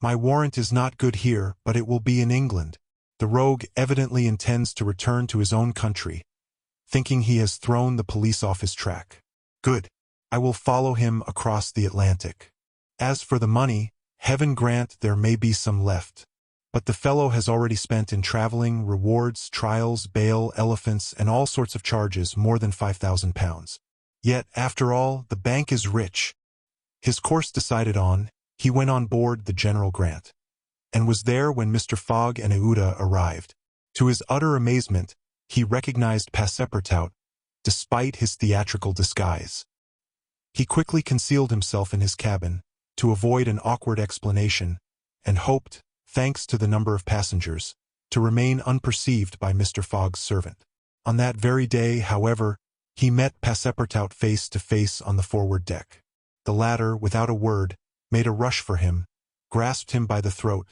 "my warrant is not good here, but it will be in England. The rogue evidently intends to return to his own country, thinking he has thrown the police off his track. Good. I will follow him across the Atlantic. As for the money, heaven grant there may be some left. But the fellow has already spent in traveling, rewards, trials, bail, elephants, and all sorts of charges more than £5,000. Yet, after all, the bank is rich." His course decided on, he went on board the General Grant, and was there when Mr. Fogg and Euda arrived. To his utter amazement, he recognized Passepartout, despite his theatrical disguise. He quickly concealed himself in his cabin, to avoid an awkward explanation, and hoped, thanks to the number of passengers, to remain unperceived by Mr. Fogg's servant. On that very day, however, he met Passepartout face to face on the forward deck. The latter, without a word, made a rush for him, grasped him by the throat,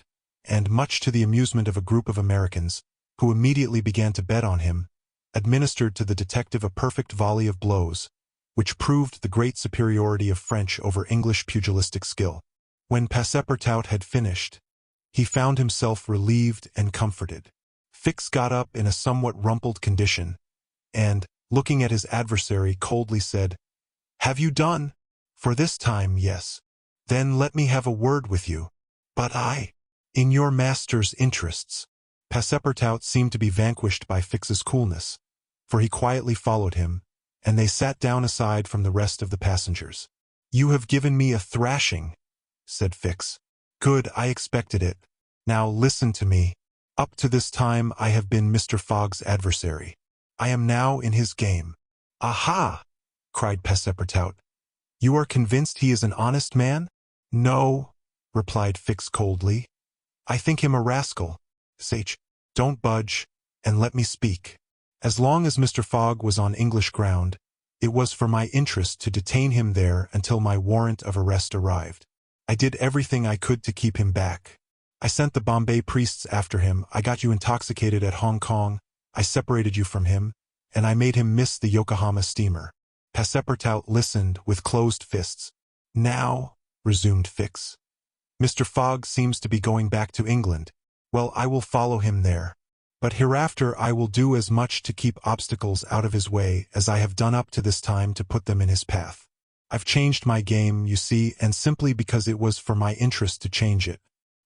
and, much to the amusement of a group of Americans, who immediately began to bet on him, administered to the detective a perfect volley of blows, which proved the great superiority of French over English pugilistic skill. When Passepartout had finished, he found himself relieved and comforted. Fix got up in a somewhat rumpled condition, and, looking at his adversary, coldly said, "Have you done?" "For this time, yes." "Then let me have a word with you." "But in your master's interests." Passepartout seemed to be vanquished by Fix's coolness, for he quietly followed him, and they sat down aside from the rest of the passengers. "You have given me a thrashing," said Fix. "Good, I expected it. Now listen to me. Up to this time I have been Mr. Fogg's adversary. I am now in his game." "Aha!" cried Passepartout. "You are convinced he is an honest man?" "No," replied Fix coldly. "I think him a rascal. Sach, don't budge, and let me speak." As long as Mr. Fogg was on English ground, It was for my interest to detain him there until my warrant of arrest arrived. I did everything I could to keep him back. I sent the Bombay priests after him, I got you intoxicated at Hong Kong, I separated you from him, and I made him miss the Yokohama steamer. Passepartout listened with closed fists. Now, resumed Fix, Mr. Fogg seems to be going back to England. Well, I will follow him there. But hereafter I will do as much to keep obstacles out of his way as I have done up to this time to put them in his path. I've changed my game, you see, and simply because it was for my interest to change it.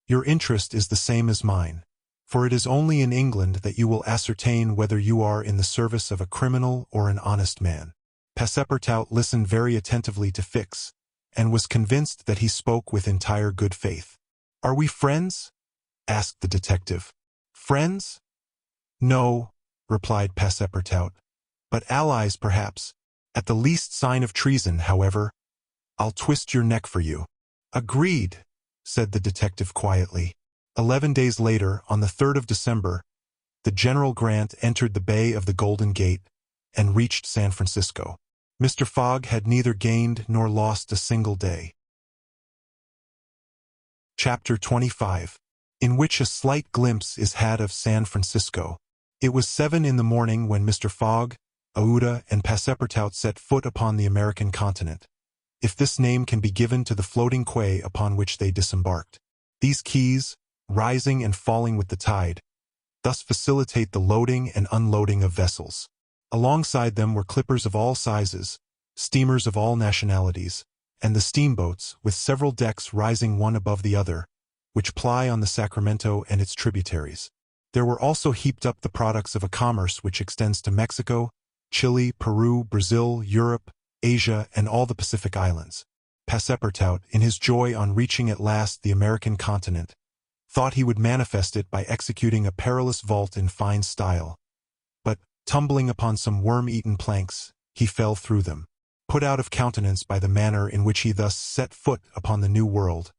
Your interest is the same as mine, for it is only in England that you will ascertain whether you are in the service of a criminal or an honest man. Passepartout listened very attentively to Fix, and was convinced that he spoke with entire good faith. "Are we friends?" asked the detective. "Friends? No," replied Passepartout, "but allies perhaps. At the least sign of treason, however, I'll twist your neck for you." "Agreed," said the detective quietly. 11 days later, on the 3rd of December, the General Grant entered the Bay of the Golden Gate and reached San Francisco. Mr. Fogg had neither gained nor lost a single day. Chapter 25, in which a slight glimpse is had of San Francisco. It was 7 in the morning when Mr. Fogg, Aouda, and Passepartout set foot upon the American continent, if this name can be given to the floating quay upon which they disembarked. These quays, rising and falling with the tide, thus facilitate the loading and unloading of vessels. Alongside them were clippers of all sizes, steamers of all nationalities, and the steamboats, with several decks rising one above the other, which ply on the Sacramento and its tributaries. There were also heaped up the products of a commerce which extends to Mexico, Chile, Peru, Brazil, Europe, Asia, and all the Pacific Islands. Passepartout, in his joy on reaching at last the American continent, thought he would manifest it by executing a perilous vault in fine style. But, tumbling upon some worm-eaten planks, he fell through them. Put out of countenance by the manner in which he thus set foot upon the New World,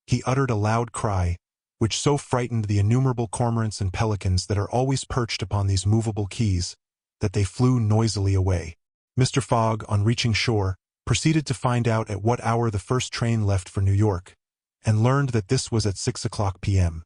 he uttered a loud cry, which so frightened the innumerable cormorants and pelicans that are always perched upon these movable quays, that they flew noisily away. Mr. Fogg, on reaching shore, proceeded to find out at what hour the first train left for New York, and learned that this was at 6 o'clock p.m.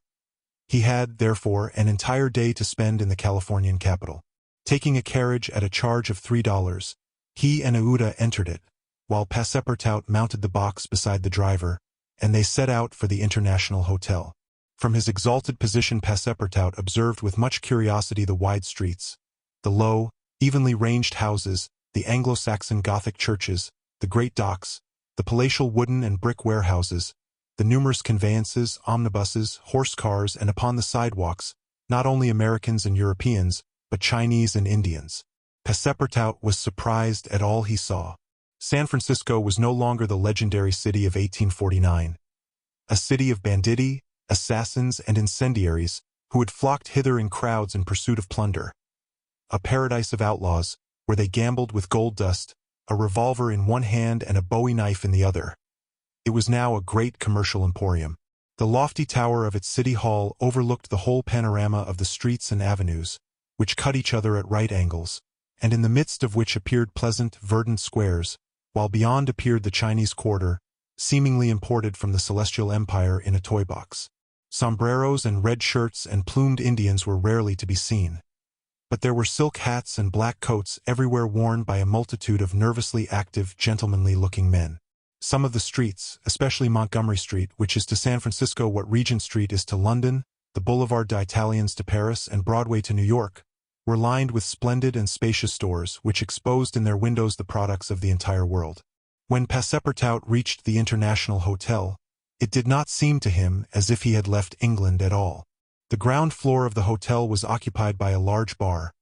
He had, therefore, an entire day to spend in the Californian capital. Taking a carriage at a charge of $3, he and Aouda entered it, while Passepartout mounted the box beside the driver, and they set out for the International Hotel. From his exalted position Passepartout observed with much curiosity the wide streets, the low, evenly ranged houses, the Anglo-Saxon Gothic churches, the great docks, the palatial wooden and brick warehouses, the numerous conveyances, omnibuses, horse cars, and upon the sidewalks, not only Americans and Europeans, but Chinese and Indians. Passepartout was surprised at all he saw. San Francisco was no longer the legendary city of 1849, a city of banditti, assassins, and incendiaries who had flocked hither in crowds in pursuit of plunder. A paradise of outlaws, where they gambled with gold dust, a revolver in one hand and a bowie knife in the other. It was now a great commercial emporium. The lofty tower of its city hall overlooked the whole panorama of the streets and avenues, which cut each other at right angles, and in the midst of which appeared pleasant, verdant squares, while beyond appeared the Chinese Quarter, seemingly imported from the Celestial Empire in a toy box. Sombreros and red shirts and plumed Indians were rarely to be seen, but there were silk hats and black coats everywhere worn by a multitude of nervously active, gentlemanly-looking men. Some of the streets, especially Montgomery Street, which is to San Francisco what Regent Street is to London, the Boulevard d'Italiens to Paris, and Broadway to New York, were lined with splendid and spacious stores which exposed in their windows the products of the entire world. When Passepartout reached the International Hotel, it did not seem to him as if he had left England at all. The ground floor of the hotel was occupied by a large bar,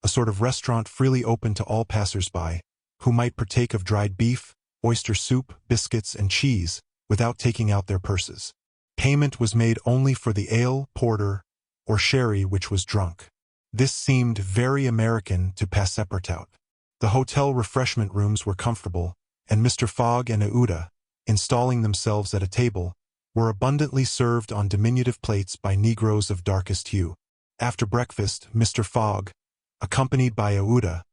a sort of restaurant freely open to all passers-by, who might partake of dried beef, oyster soup, biscuits, and cheese, without taking out their purses. Payment was made only for the ale, porter, or sherry which was drunk. This seemed very American to Passepartout. The hotel refreshment rooms were comfortable, and Mr. Fogg and Aouda, installing themselves at a table, were abundantly served on diminutive plates by Negroes of darkest hue. After breakfast, Mr. Fogg, accompanied by Aouda,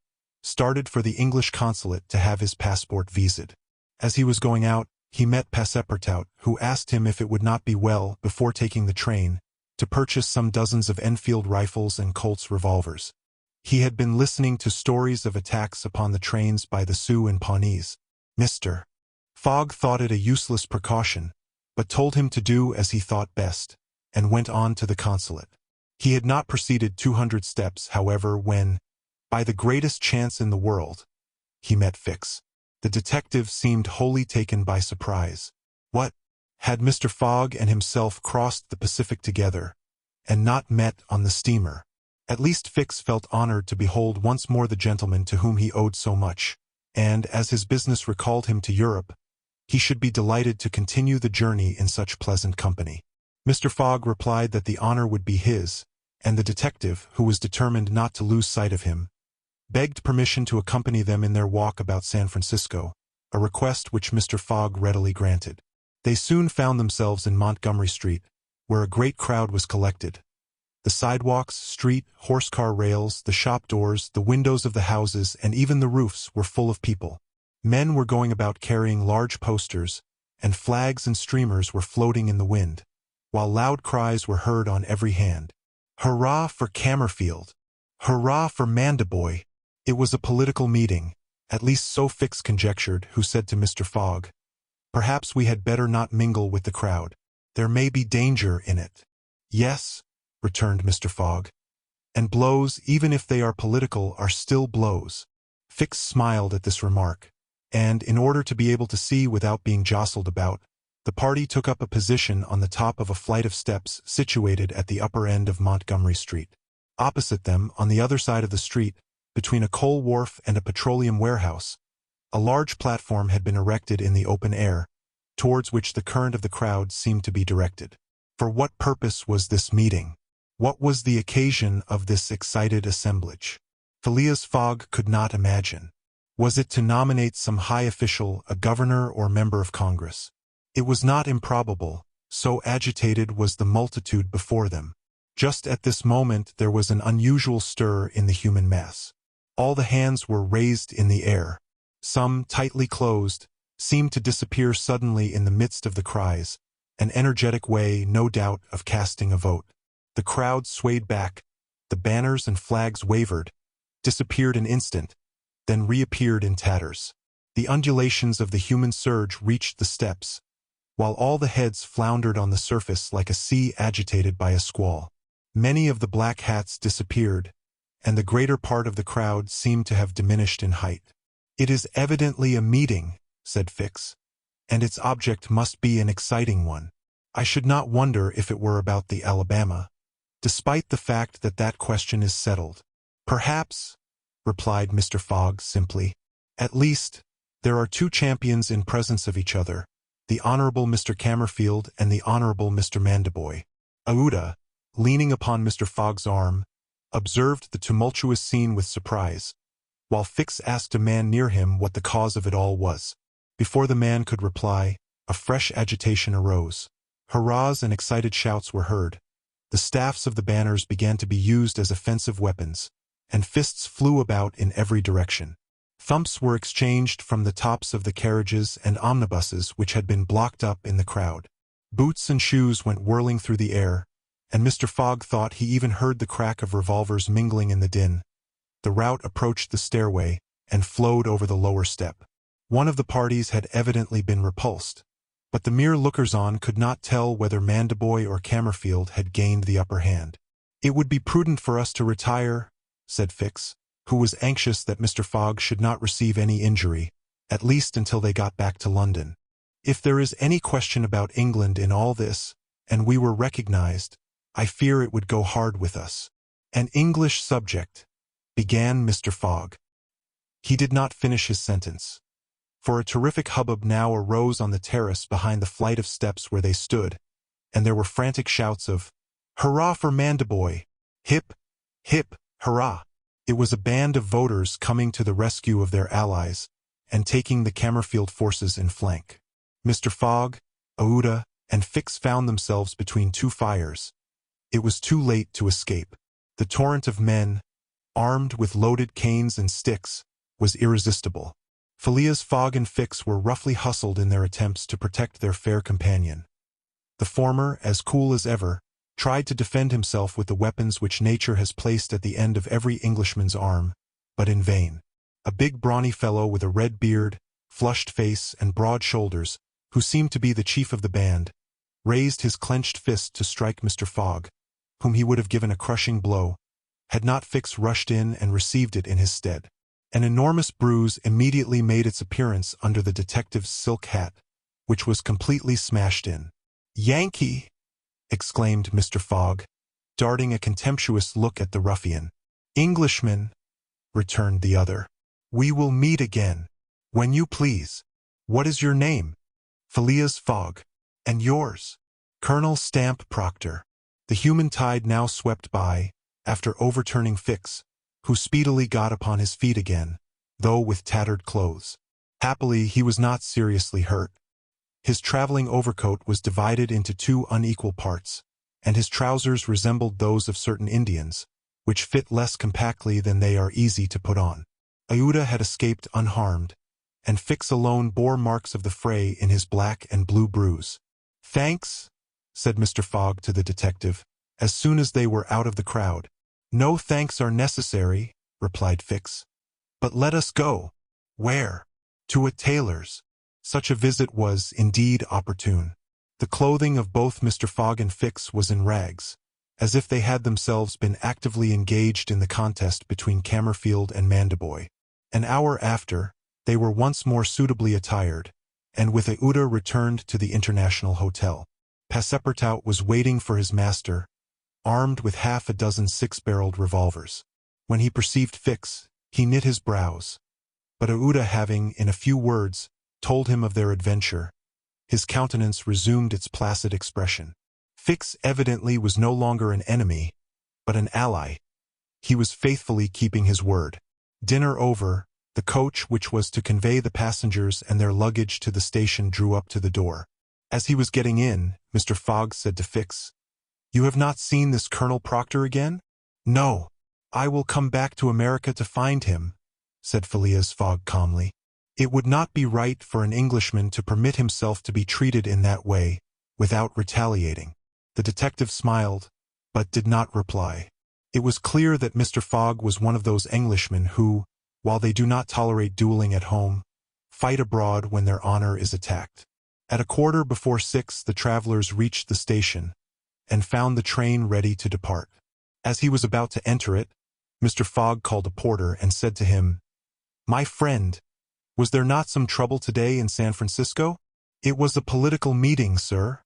started for the English consulate to have his passport visaed. As he was going out, he met Passepartout, who asked him if it would not be well, before taking the train, to purchase some dozens of Enfield rifles and Colt's revolvers. He had been listening to stories of attacks upon the trains by the Sioux and Pawnees. Mr. Fogg thought it a useless precaution, but told him to do as he thought best, and went on to the consulate. He had not proceeded 200 steps, however, when, by the greatest chance in the world, he met Fix. The detective seemed wholly taken by surprise. What? Had Mr. Fogg and himself crossed the Pacific together, and not met on the steamer? At least Fix felt honored to behold once more the gentleman to whom he owed so much, and, as his business recalled him to Europe, he should be delighted to continue the journey in such pleasant company. Mr. Fogg replied that the honor would be his, and the detective, who was determined not to lose sight of him, begged permission to accompany them in their walk about San Francisco, a request which Mr. Fogg readily granted. They soon found themselves in Montgomery Street, where a great crowd was collected. The sidewalks, street, horse-car rails, the shop doors, the windows of the houses, and even the roofs were full of people. Men were going about carrying large posters, and flags and streamers were floating in the wind, while loud cries were heard on every hand. Hurrah for Camerfield! Hurrah for Mandaboy! It was a political meeting, at least so Fix conjectured, who said to Mr. Fogg, "Perhaps we had better not mingle with the crowd. There may be danger in it." "Yes," returned Mr. Fogg, "and blows, even if they are political, are still blows." Fix smiled at this remark, and, in order to be able to see without being jostled about, the party took up a position on the top of a flight of steps situated at the upper end of Montgomery Street. Opposite them, on the other side of the street, between a coal wharf and a petroleum warehouse, a large platform had been erected in the open air, towards which the current of the crowd seemed to be directed. For what purpose was this meeting? What was the occasion of this excited assemblage? Phileas Fogg could not imagine. Was it to nominate some high official, a governor or member of Congress? It was not improbable, so agitated was the multitude before them. Just at this moment there was an unusual stir in the human mass. All the hands were raised in the air. Some, tightly closed, seemed to disappear suddenly in the midst of the cries, an energetic way, no doubt, of casting a vote. The crowd swayed back, the banners and flags wavered, disappeared an instant, then reappeared in tatters. The undulations of the human surge reached the steps, while all the heads floundered on the surface like a sea agitated by a squall. Many of the black hats disappeared, and the greater part of the crowd seemed to have diminished in height. "It is evidently a meeting," said Fix, "and its object must be an exciting one. I should not wonder if it were about the Alabama, despite the fact that that question is settled." "Perhaps," replied Mr. Fogg simply. "At least, there are two champions in presence of each other, the Honorable Mr. Camerfield and the Honorable Mr. Mandaboy." Aouda, leaning upon Mr. Fogg's arm, observed the tumultuous scene with surprise, while Fix asked a man near him what the cause of it all was. Before the man could reply, a fresh agitation arose. Hurrahs and excited shouts were heard. The staffs of the banners began to be used as offensive weapons, and fists flew about in every direction. Thumps were exchanged from the tops of the carriages and omnibuses which had been blocked up in the crowd. Boots and shoes went whirling through the air, and Mr. Fogg thought he even heard the crack of revolvers mingling in the din. The rout approached the stairway and flowed over the lower step. One of the parties had evidently been repulsed, but the mere lookers-on could not tell whether Mandaboy or Camerfield had gained the upper hand. "It would be prudent for us to retire," said Fix, who was anxious that Mr. Fogg should not receive any injury, at least until they got back to London. "If there is any question about England in all this, and we were recognized, I fear it would go hard with us." "An English subject," began Mr. Fogg. He did not finish his sentence, for a terrific hubbub now arose on the terrace behind the flight of steps where they stood, and there were frantic shouts of, "Hurrah for Mandaboy! Hip, hip, hurrah!" It was a band of voters coming to the rescue of their allies and taking the Camerfield forces in flank. Mr. Fogg, Aouda, and Fix found themselves between two fires. It was too late to escape. The torrent of men, armed with loaded canes and sticks, was irresistible. Phileas Fogg and Fix were roughly hustled in their attempts to protect their fair companion. The former, as cool as ever, tried to defend himself with the weapons which nature has placed at the end of every Englishman's arm, but in vain. A big brawny fellow with a red beard, flushed face, and broad shoulders, who seemed to be the chief of the band, raised his clenched fist to strike Mr. Fogg, whom he would have given a crushing blow, had not Fix rushed in and received it in his stead. An enormous bruise immediately made its appearance under the detective's silk hat, which was completely smashed in. "Yankee!" exclaimed Mr. Fogg, darting a contemptuous look at the ruffian. "Englishman," returned the other. "We will meet again, when you please. What is your name?" "Phileas Fogg." "And yours?" "Colonel Stamp Proctor." The human tide now swept by, after overturning Fix, who speedily got upon his feet again, though with tattered clothes. Happily, he was not seriously hurt. His traveling overcoat was divided into two unequal parts, and his trousers resembled those of certain Indians, which fit less compactly than they are easy to put on. Aouda had escaped unharmed, and Fix alone bore marks of the fray in his black and blue bruise. "Thanks," said Mr. Fogg to the detective, as soon as they were out of the crowd. "No thanks are necessary," replied Fix. "But let us go." "Where?" "To a tailor's." Such a visit was, indeed, opportune. The clothing of both Mr. Fogg and Fix was in rags, as if they had themselves been actively engaged in the contest between Camerfield and Mandaboy. An hour after, they were once more suitably attired, and with Aouda returned to the International Hotel. Passepartout was waiting for his master, armed with half a dozen six-barreled revolvers. When he perceived Fix, he knit his brows, but Aouda having, in a few words, told him of their adventure, his countenance resumed its placid expression. Fix evidently was no longer an enemy, but an ally. He was faithfully keeping his word. Dinner over, the coach which was to convey the passengers and their luggage to the station drew up to the door. As he was getting in, Mr. Fogg said to Fix, "You have not seen this Colonel Proctor again?" "No. I will come back to America to find him," said Phileas Fogg calmly. It would not be right for an Englishman to permit himself to be treated in that way, without retaliating. The detective smiled, but did not reply. It was clear that Mr. Fogg was one of those Englishmen who, while they do not tolerate dueling at home, fight abroad when their honor is attacked. At 6:15 the travelers reached the station, and found the train ready to depart. As he was about to enter it, Mr. Fogg called a porter and said to him, "My friend, was there not some trouble today in San Francisco?" "It was a political meeting, sir,"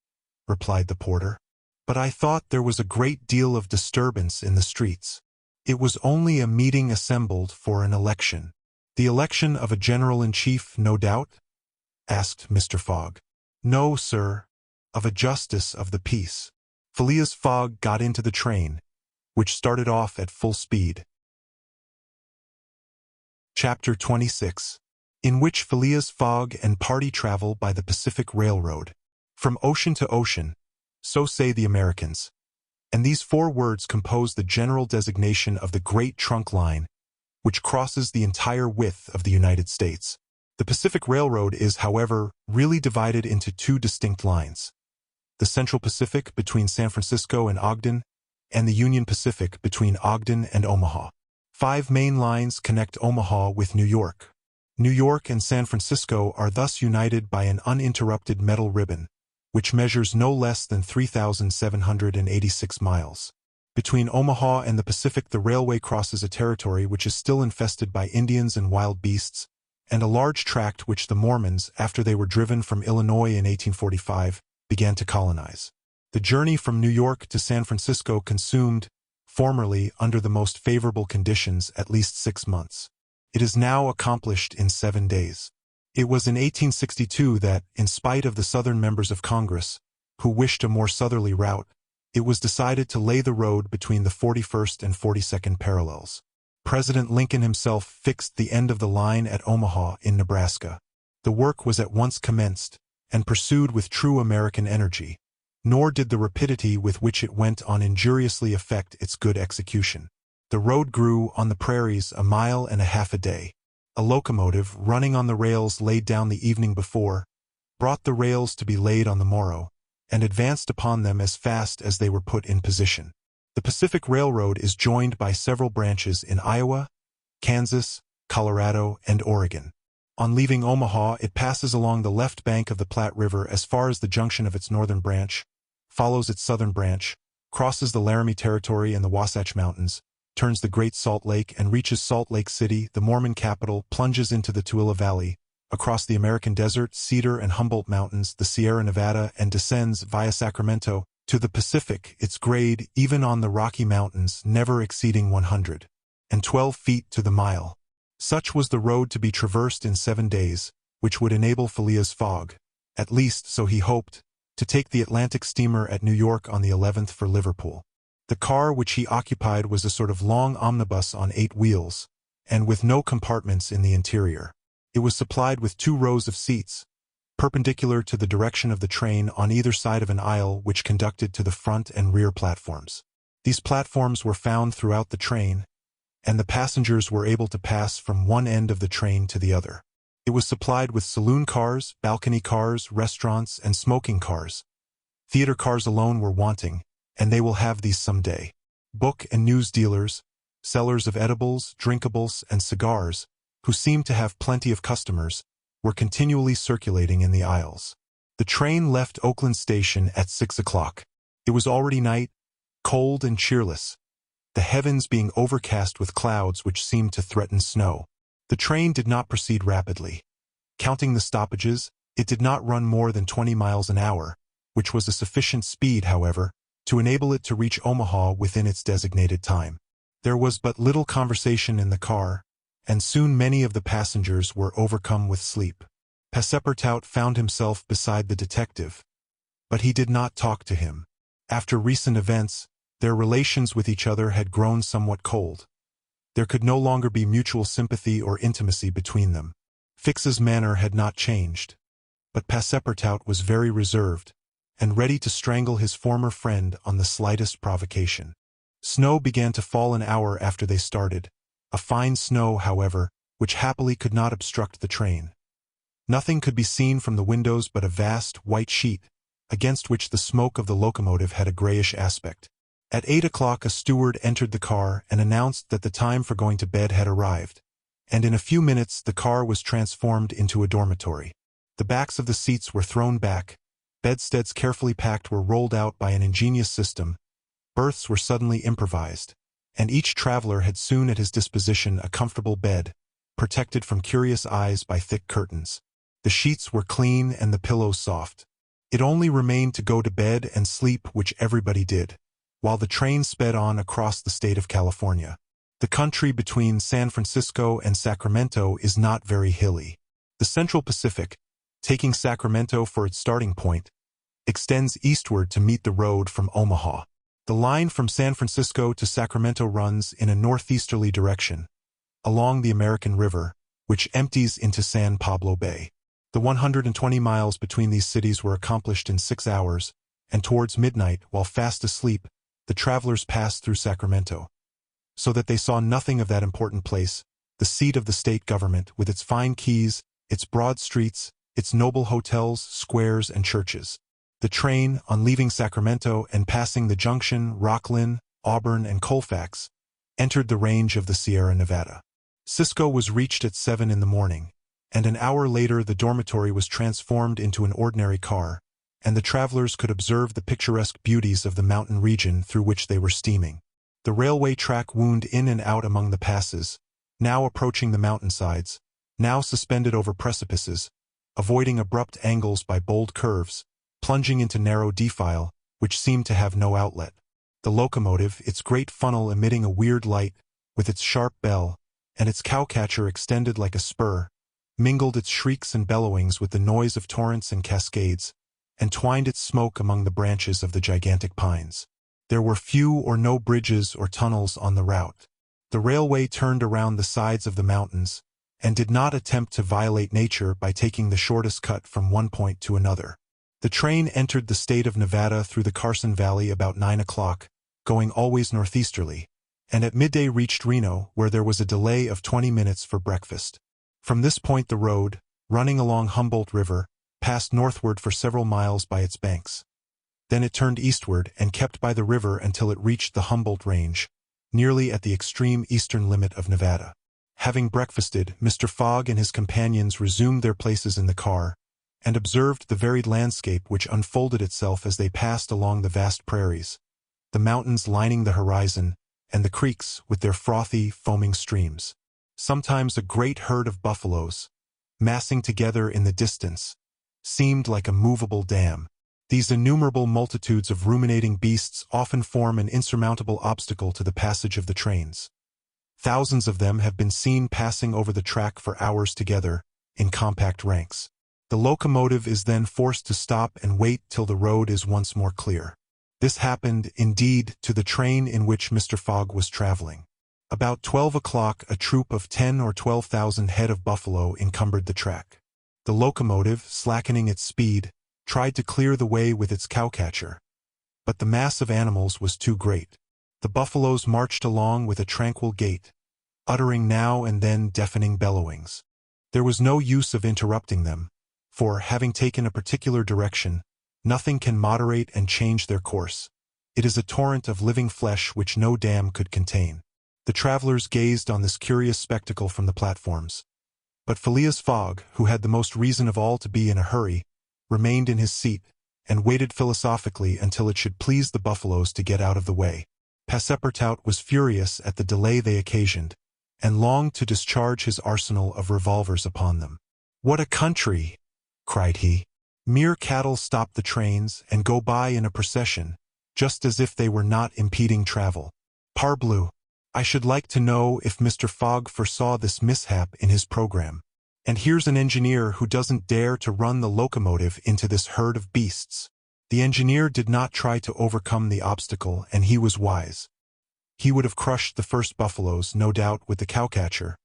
replied the porter. "But I thought there was a great deal of disturbance in the streets." "It was only a meeting assembled for an election." "The election of a general-in-chief, no doubt?" asked Mr. Fogg. "No, sir, of a justice of the peace." Phileas Fogg got into the train, which started off at full speed. Chapter 26, in which Phileas Fogg and party travel by the Pacific Railroad. From ocean to ocean, so say the Americans, and these four words compose the general designation of the Great Trunk Line, which crosses the entire width of the United States. The Pacific Railroad is, however, really divided into two distinct lines: the Central Pacific between San Francisco and Ogden, and the Union Pacific between Ogden and Omaha. 5 main lines connect Omaha with New York. New York and San Francisco are thus united by an uninterrupted metal ribbon, which measures no less than 3,786 miles. Between Omaha and the Pacific, the railway crosses a territory which is still infested by Indians and wild beasts, and a large tract which the Mormons, after they were driven from Illinois in 1845, began to colonize. The journey from New York to San Francisco consumed, formerly under the most favorable conditions, at least 6 months. It is now accomplished in 7 days. It was in 1862 that, in spite of the Southern members of Congress, who wished a more southerly route, it was decided to lay the road between the 41st and 42nd parallels. President Lincoln himself fixed the end of the line at Omaha in Nebraska. The work was at once commenced, and pursued with true American energy, nor did the rapidity with which it went on injuriously affect its good execution. The road grew on the prairies 1.5 miles a day. A locomotive, running on the rails laid down the evening before, brought the rails to be laid on the morrow, and advanced upon them as fast as they were put in position. The Pacific Railroad is joined by several branches in Iowa, Kansas, Colorado, and Oregon. On leaving Omaha, it passes along the left bank of the Platte River as far as the junction of its northern branch, follows its southern branch, crosses the Laramie Territory and the Wasatch Mountains, turns the Great Salt Lake and reaches Salt Lake City, the Mormon capital, plunges into the Tooele Valley, across the American Desert, Cedar and Humboldt Mountains, the Sierra Nevada, and descends via Sacramento to the Pacific, its grade, even on the Rocky Mountains, never exceeding 112 feet to the mile. Such was the road to be traversed in 7 days, which would enable Phileas Fogg, at least so he hoped, to take the Atlantic steamer at New York on the 11th for Liverpool. The car which he occupied was a sort of long omnibus on 8 wheels, and with no compartments in the interior. It was supplied with 2 rows of seats, perpendicular to the direction of the train on either side of an aisle which conducted to the front and rear platforms. These platforms were found throughout the train, and the passengers were able to pass from one end of the train to the other. It was supplied with saloon cars, balcony cars, restaurants, and smoking cars. Theater cars alone were wanting, and they will have these someday. Book and news dealers, sellers of edibles, drinkables, and cigars, who seemed to have plenty of customers, were continually circulating in the aisles. The train left Oakland Station at 6 o'clock. It was already night, cold and cheerless, the heavens being overcast with clouds which seemed to threaten snow. The train did not proceed rapidly. Counting the stoppages, it did not run more than 20 miles an hour, which was a sufficient speed, however, to enable it to reach Omaha within its designated time. There was but little conversation in the car, and soon many of the passengers were overcome with sleep. Passepartout found himself beside the detective, but he did not talk to him. After recent events, their relations with each other had grown somewhat cold. There could no longer be mutual sympathy or intimacy between them. Fix's manner had not changed, but Passepartout was very reserved, and ready to strangle his former friend on the slightest provocation. Snow began to fall an hour after they started, a fine snow, however, which happily could not obstruct the train. Nothing could be seen from the windows but a vast, white sheet, against which the smoke of the locomotive had a grayish aspect. At 8 o'clock a steward entered the car and announced that the time for going to bed had arrived, and in a few minutes the car was transformed into a dormitory. The backs of the seats were thrown back, bedsteads carefully packed were rolled out by an ingenious system, berths were suddenly improvised, and each traveler had soon at his disposition a comfortable bed, protected from curious eyes by thick curtains. The sheets were clean and the pillows soft. It only remained to go to bed and sleep, which everybody did, while the train sped on across the state of California. The country between San Francisco and Sacramento is not very hilly. The Central Pacific, taking Sacramento for its starting point, extends eastward to meet the road from Omaha. The line from San Francisco to Sacramento runs in a northeasterly direction, along the American River, which empties into San Pablo Bay. The 120 miles between these cities were accomplished in 6 hours, and towards midnight, while fast asleep, the travelers passed through Sacramento, so that they saw nothing of that important place, the seat of the state government, with its fine quays, its broad streets, its noble hotels, squares, and churches. The train, on leaving Sacramento and passing the Junction, Rocklin, Auburn, and Colfax, entered the range of the Sierra Nevada. Cisco was reached at 7 in the morning, and an hour later the dormitory was transformed into an ordinary car, and the travelers could observe the picturesque beauties of the mountain region through which they were steaming. The railway track wound in and out among the passes, now approaching the mountainsides, now suspended over precipices, avoiding abrupt angles by bold curves, plunging into narrow defile, which seemed to have no outlet. The locomotive, its great funnel emitting a weird light, with its sharp bell, and its cowcatcher extended like a spur, mingled its shrieks and bellowings with the noise of torrents and cascades, and twined its smoke among the branches of the gigantic pines. There were few or no bridges or tunnels on the route. The railway turned around the sides of the mountains, and did not attempt to violate nature by taking the shortest cut from one point to another. The train entered the state of Nevada through the Carson Valley about 9 o'clock, going always northeasterly, and at midday reached Reno, where there was a delay of 20 minutes for breakfast. From this point the road, running along Humboldt River, passed northward for several miles by its banks. Then it turned eastward and kept by the river until it reached the Humboldt Range, nearly at the extreme eastern limit of Nevada. Having breakfasted, Mr. Fogg and his companions resumed their places in the car, and observed the varied landscape which unfolded itself as they passed along the vast prairies, the mountains lining the horizon, and the creeks with their frothy, foaming streams. Sometimes a great herd of buffaloes, massing together in the distance, seemed like a movable dam. These innumerable multitudes of ruminating beasts often form an insurmountable obstacle to the passage of the trains. Thousands of them have been seen passing over the track for hours together, in compact ranks. The locomotive is then forced to stop and wait till the road is once more clear. This happened, indeed, to the train in which Mr. Fogg was traveling. About 12 o'clock a troop of 10 or 12,000 head of buffalo encumbered the track. The locomotive, slackening its speed, tried to clear the way with its cowcatcher, but the mass of animals was too great. The buffaloes marched along with a tranquil gait, uttering now and then deafening bellowings. There was no use of interrupting them, for, having taken a particular direction, nothing can moderate and change their course. It is a torrent of living flesh which no dam could contain. The travelers gazed on this curious spectacle from the platforms. But Phileas Fogg, who had the most reason of all to be in a hurry, remained in his seat, and waited philosophically until it should please the buffaloes to get out of the way. Passepartout was furious at the delay they occasioned, and longed to discharge his arsenal of revolvers upon them. "What a country!" cried he. "Mere cattle stop the trains and go by in a procession, just as if they were not impeding travel. Parbleu! I should like to know if Mr. Fogg foresaw this mishap in his program. And here's an engineer who doesn't dare to run the locomotive into this herd of beasts." The engineer did not try to overcome the obstacle, and he was wise. He would have crushed the first buffaloes, no doubt, with the cowcatcher.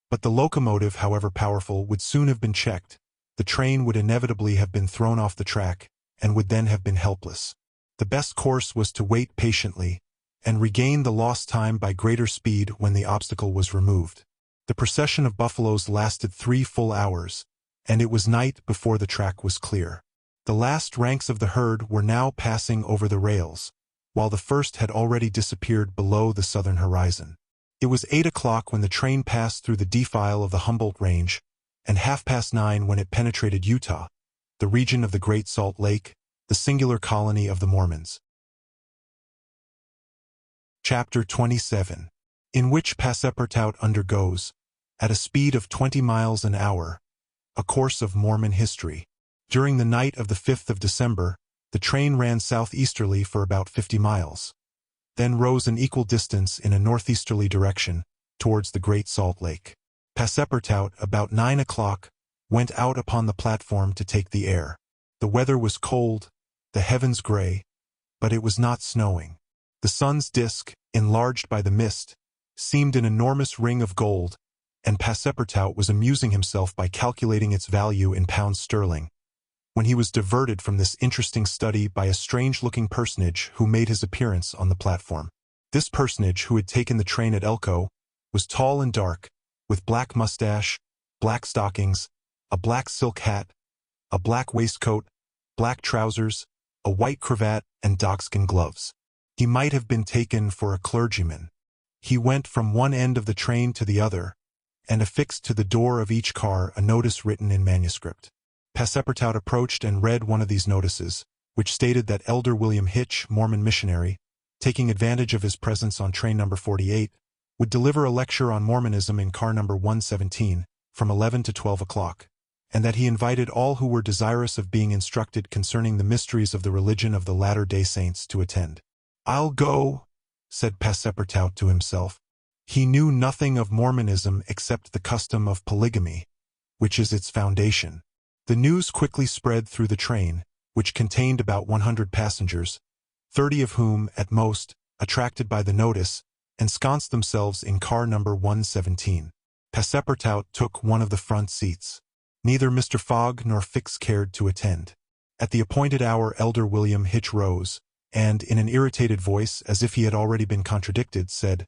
But the locomotive, however powerful, would soon have been checked. The train would inevitably have been thrown off the track, and would then have been helpless. The best course was to wait patiently, and regain the lost time by greater speed when the obstacle was removed. The procession of buffaloes lasted 3 full hours, and it was night before the track was clear. The last ranks of the herd were now passing over the rails, while the first had already disappeared below the southern horizon. It was 8 o'clock when the train passed through the defile of the Humboldt Range, and 9:30 when it penetrated Utah, the region of the Great Salt Lake, the singular colony of the Mormons. Chapter 27, in which Passepartout undergoes, at a speed of 20 miles an hour, a course of Mormon history. During the night of the 5th of December, the train ran southeasterly for about 50 miles, then rose an equal distance in a northeasterly direction, towards the Great Salt Lake. Passepartout, about 9 o'clock, went out upon the platform to take the air. The weather was cold, the heavens gray, but it was not snowing. The sun's disk, enlarged by the mist, seemed an enormous ring of gold, and Passepartout was amusing himself by calculating its value in pounds sterling, when he was diverted from this interesting study by a strange-looking personage who made his appearance on the platform. This personage, who had taken the train at Elko, was tall and dark, with black mustache, black stockings, a black silk hat, a black waistcoat, black trousers, a white cravat, and dogskin gloves. He might have been taken for a clergyman. He went from one end of the train to the other, and affixed to the door of each car a notice written in manuscript. Passepartout approached and read one of these notices, which stated that Elder William Hitch, Mormon missionary, taking advantage of his presence on train number 48, would deliver a lecture on Mormonism in car number 117, from 11 to 12 o'clock, and that he invited all who were desirous of being instructed concerning the mysteries of the religion of the Latter-day Saints to attend. "I'll go," said Passepartout to himself. He knew nothing of Mormonism except the custom of polygamy, which is its foundation. The news quickly spread through the train, which contained about 100 passengers, 30 of whom, at most, attracted by the notice, ensconced themselves in car number 117. Passepartout took one of the front seats. Neither Mr. Fogg nor Fix cared to attend. At the appointed hour Elder William Hitch rose, and, in an irritated voice, as if he had already been contradicted, said,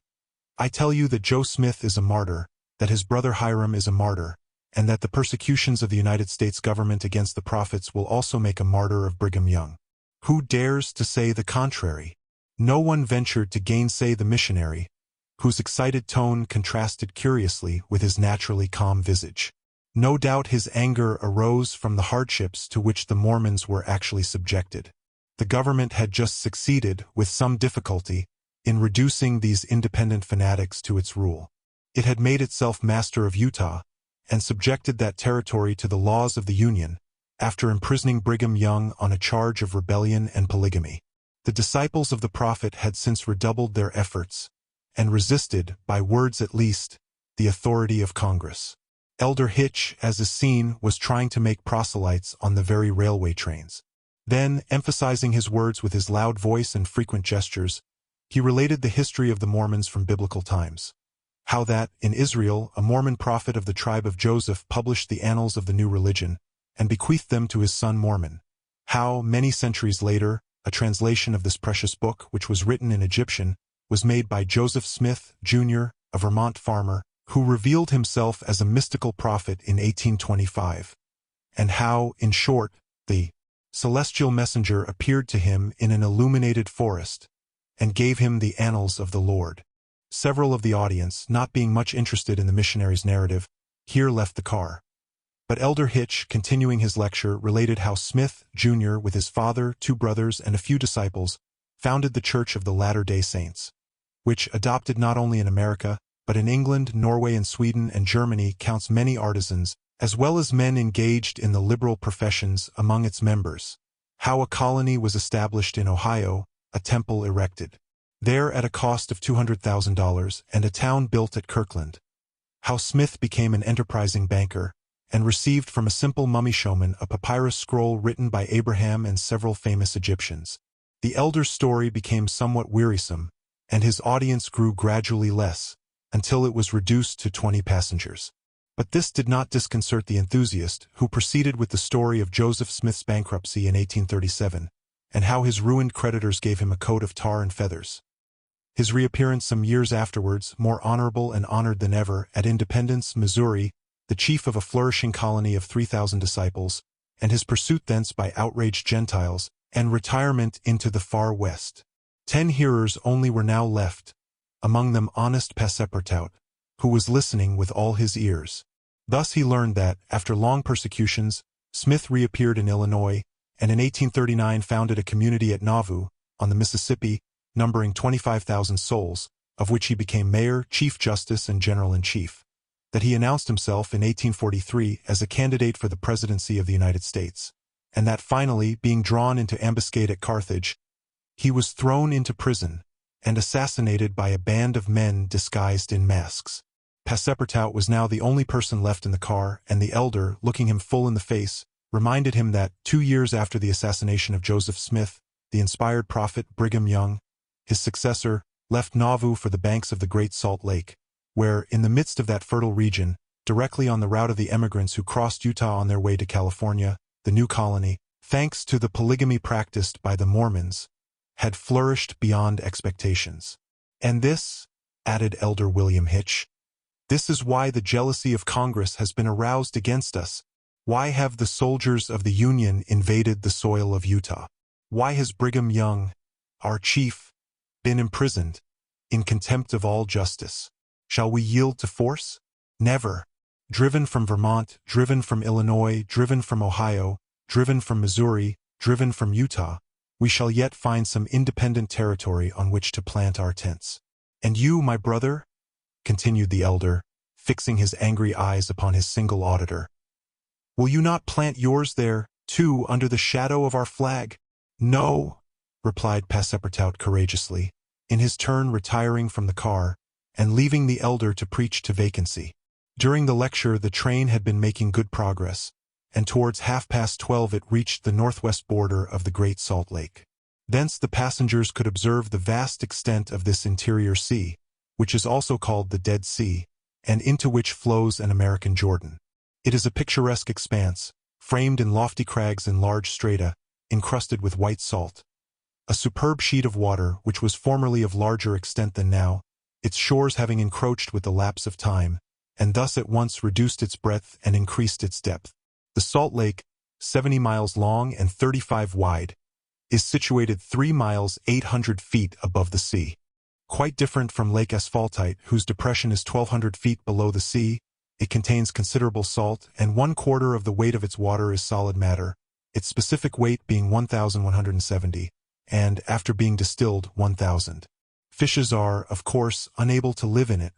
"I tell you that Joe Smith is a martyr, that his brother Hiram is a martyr, and that the persecutions of the United States government against the prophets will also make a martyr of Brigham Young. Who dares to say the contrary? No one ventured to gainsay the missionary, whose excited tone contrasted curiously with his naturally calm visage. No doubt his anger arose from the hardships to which the Mormons were actually subjected. The government had just succeeded, with some difficulty, in reducing these independent fanatics to its rule. It had made itself master of Utah, and subjected that territory to the laws of the Union, after imprisoning Brigham Young on a charge of rebellion and polygamy. The disciples of the prophet had since redoubled their efforts, and resisted, by words at least, the authority of Congress. Elder Hitch, as is seen, was trying to make proselytes on the very railway trains. Then, emphasizing his words with his loud voice and frequent gestures, he related the history of the Mormons from biblical times. How that, in Israel, a Mormon prophet of the tribe of Joseph published the annals of the new religion, and bequeathed them to his son Mormon. How, many centuries later, a translation of this precious book, which was written in Egyptian, was made by Joseph Smith, Jr., a Vermont farmer, who revealed himself as a mystical prophet in 1825. And how, in short, the celestial messenger appeared to him in an illuminated forest, and gave him the annals of the Lord. Several of the audience, not being much interested in the missionary's narrative, here left the car. But Elder Hitch, continuing his lecture, related how Smith, Jr., with his father, 2 brothers, and a few disciples, founded the Church of the Latter-day Saints, which, adopted not only in America, but in England, Norway, and Sweden and Germany, counts many artisans, as well as men engaged in the liberal professions among its members. How a colony was established in Ohio, a temple erected there at a cost of $200,000, and a town built at Kirkland. How Smith became an enterprising banker, and received from a simple mummy showman a papyrus scroll written by Abraham and several famous Egyptians. The elder's story became somewhat wearisome, and his audience grew gradually less, until it was reduced to 20 passengers. But this did not disconcert the enthusiast, who proceeded with the story of Joseph Smith's bankruptcy in 1837, and how his ruined creditors gave him a coat of tar and feathers. His reappearance some years afterwards, more honorable and honored than ever, at Independence, Missouri, the chief of a flourishing colony of 3,000 disciples, and his pursuit thence by outraged Gentiles, and retirement into the far west. 10 hearers only were now left, among them honest Passepartout, who was listening with all his ears. Thus he learned that, after long persecutions, Smith reappeared in Illinois, and in 1839 founded a community at Nauvoo, on the Mississippi, numbering 25,000 souls, of which he became mayor, chief justice, and general-in-chief. That he announced himself in 1843 as a candidate for the presidency of the United States, and that finally, being drawn into ambuscade at Carthage, he was thrown into prison and assassinated by a band of men disguised in masks. Passepartout was now the only person left in the car, and the elder, looking him full in the face, reminded him that, 2 years after the assassination of Joseph Smith, the inspired prophet Brigham Young, his successor, left Nauvoo for the banks of the Great Salt Lake, where, in the midst of that fertile region, directly on the route of the emigrants who crossed Utah on their way to California, the new colony, thanks to the polygamy practiced by the Mormons, had flourished beyond expectations. And this, added Elder William Hitch, this is why the jealousy of Congress has been aroused against us. Why have the soldiers of the Union invaded the soil of Utah? Why has Brigham Young, our chief, been imprisoned, in contempt of all justice? Shall we yield to force? Never. Driven from Vermont, driven from Illinois, driven from Ohio, driven from Missouri, driven from Utah, we shall yet find some independent territory on which to plant our tents. And you, my brother, continued the elder, fixing his angry eyes upon his single auditor, will you not plant yours there, too, under the shadow of our flag? No, replied Passepartout courageously, in his turn retiring from the car, and leaving the elder to preach to vacancy. During the lecture the train had been making good progress, and towards 12:30 it reached the northwest border of the Great Salt Lake. Thence the passengers could observe the vast extent of this interior sea, which is also called the Dead Sea, and into which flows an American Jordan. It is a picturesque expanse, framed in lofty crags and large strata, encrusted with white salt. A superb sheet of water which was formerly of larger extent than now, its shores having encroached with the lapse of time, and thus at once reduced its breadth and increased its depth. The Salt Lake, 70 miles long and 35 wide, is situated 3 miles 800 feet above the sea. Quite different from Lake Asphaltite, whose depression is 1,200 feet below the sea, it contains considerable salt, and 1/4 of the weight of its water is solid matter, its specific weight being 1,170, and, after being distilled, 1,000. Fishes are, of course, unable to live in it,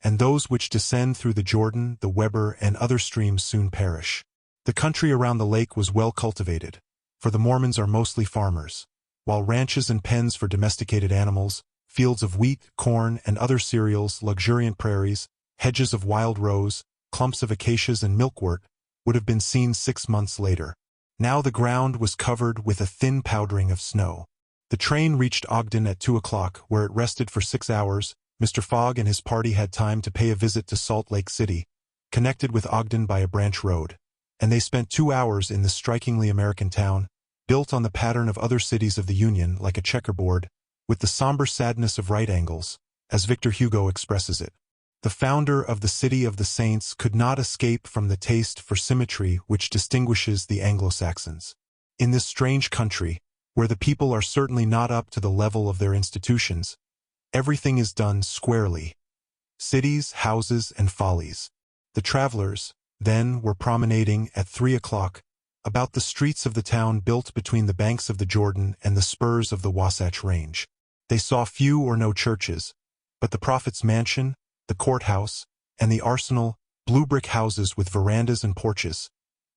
and those which descend through the Jordan, the Weber, and other streams soon perish. The country around the lake was well cultivated, for the Mormons are mostly farmers, while ranches and pens for domesticated animals, fields of wheat, corn, and other cereals, luxuriant prairies, hedges of wild rose, clumps of acacias and milkwort would have been seen 6 months later. Now the ground was covered with a thin powdering of snow. The train reached Ogden at 2 o'clock, where it rested for 6 hours. Mr. Fogg and his party had time to pay a visit to Salt Lake City, connected with Ogden by a branch road, and they spent 2 hours in this strikingly American town, built on the pattern of other cities of the Union like a checkerboard, with the somber sadness of right angles, as Victor Hugo expresses it. The founder of the City of the Saints could not escape from the taste for symmetry which distinguishes the Anglo-Saxons. In this strange country, where the people are certainly not up to the level of their institutions, everything is done squarely. Cities, houses, and follies. The travelers, then, were promenading at 3 o'clock about the streets of the town built between the banks of the Jordan and the spurs of the Wasatch Range. They saw few or no churches, but the prophet's mansion, the courthouse, and the arsenal, blue brick houses with verandas and porches,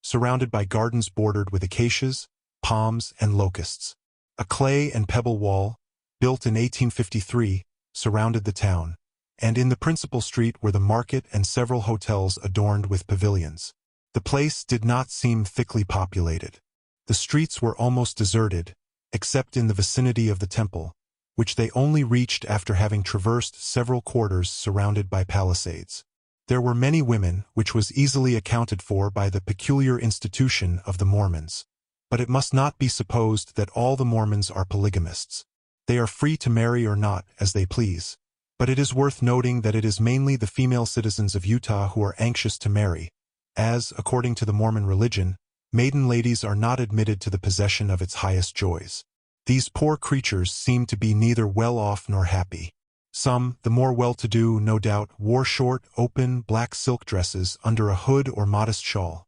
surrounded by gardens bordered with acacias, palms, and locusts. A clay and pebble wall, built in 1853, surrounded the town, and in the principal street were the market and several hotels adorned with pavilions. The place did not seem thickly populated. The streets were almost deserted, except in the vicinity of the temple, which they only reached after having traversed several quarters surrounded by palisades. There were many women, which was easily accounted for by the peculiar institution of the Mormons. But it must not be supposed that all the Mormons are polygamists. They are free to marry or not, as they please. But it is worth noting that it is mainly the female citizens of Utah who are anxious to marry, as, according to the Mormon religion, maiden ladies are not admitted to the possession of its highest joys. These poor creatures seem to be neither well off nor happy. Some, the more well-to-do, no doubt, wore short, open, black silk dresses under a hood or modest shawl.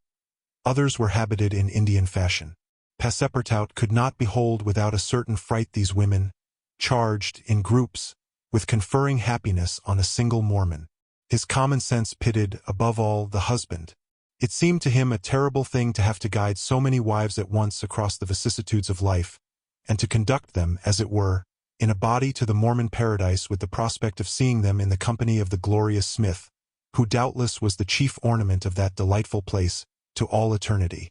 Others were habited in Indian fashion. Passepartout could not behold without a certain fright these women, charged, in groups, with conferring happiness on a single Mormon. His common sense pitted, above all, the husband. It seemed to him a terrible thing to have to guide so many wives at once across the vicissitudes of life, and to conduct them, as it were, in a body to the Mormon paradise with the prospect of seeing them in the company of the glorious Smith, who doubtless was the chief ornament of that delightful place, to all eternity.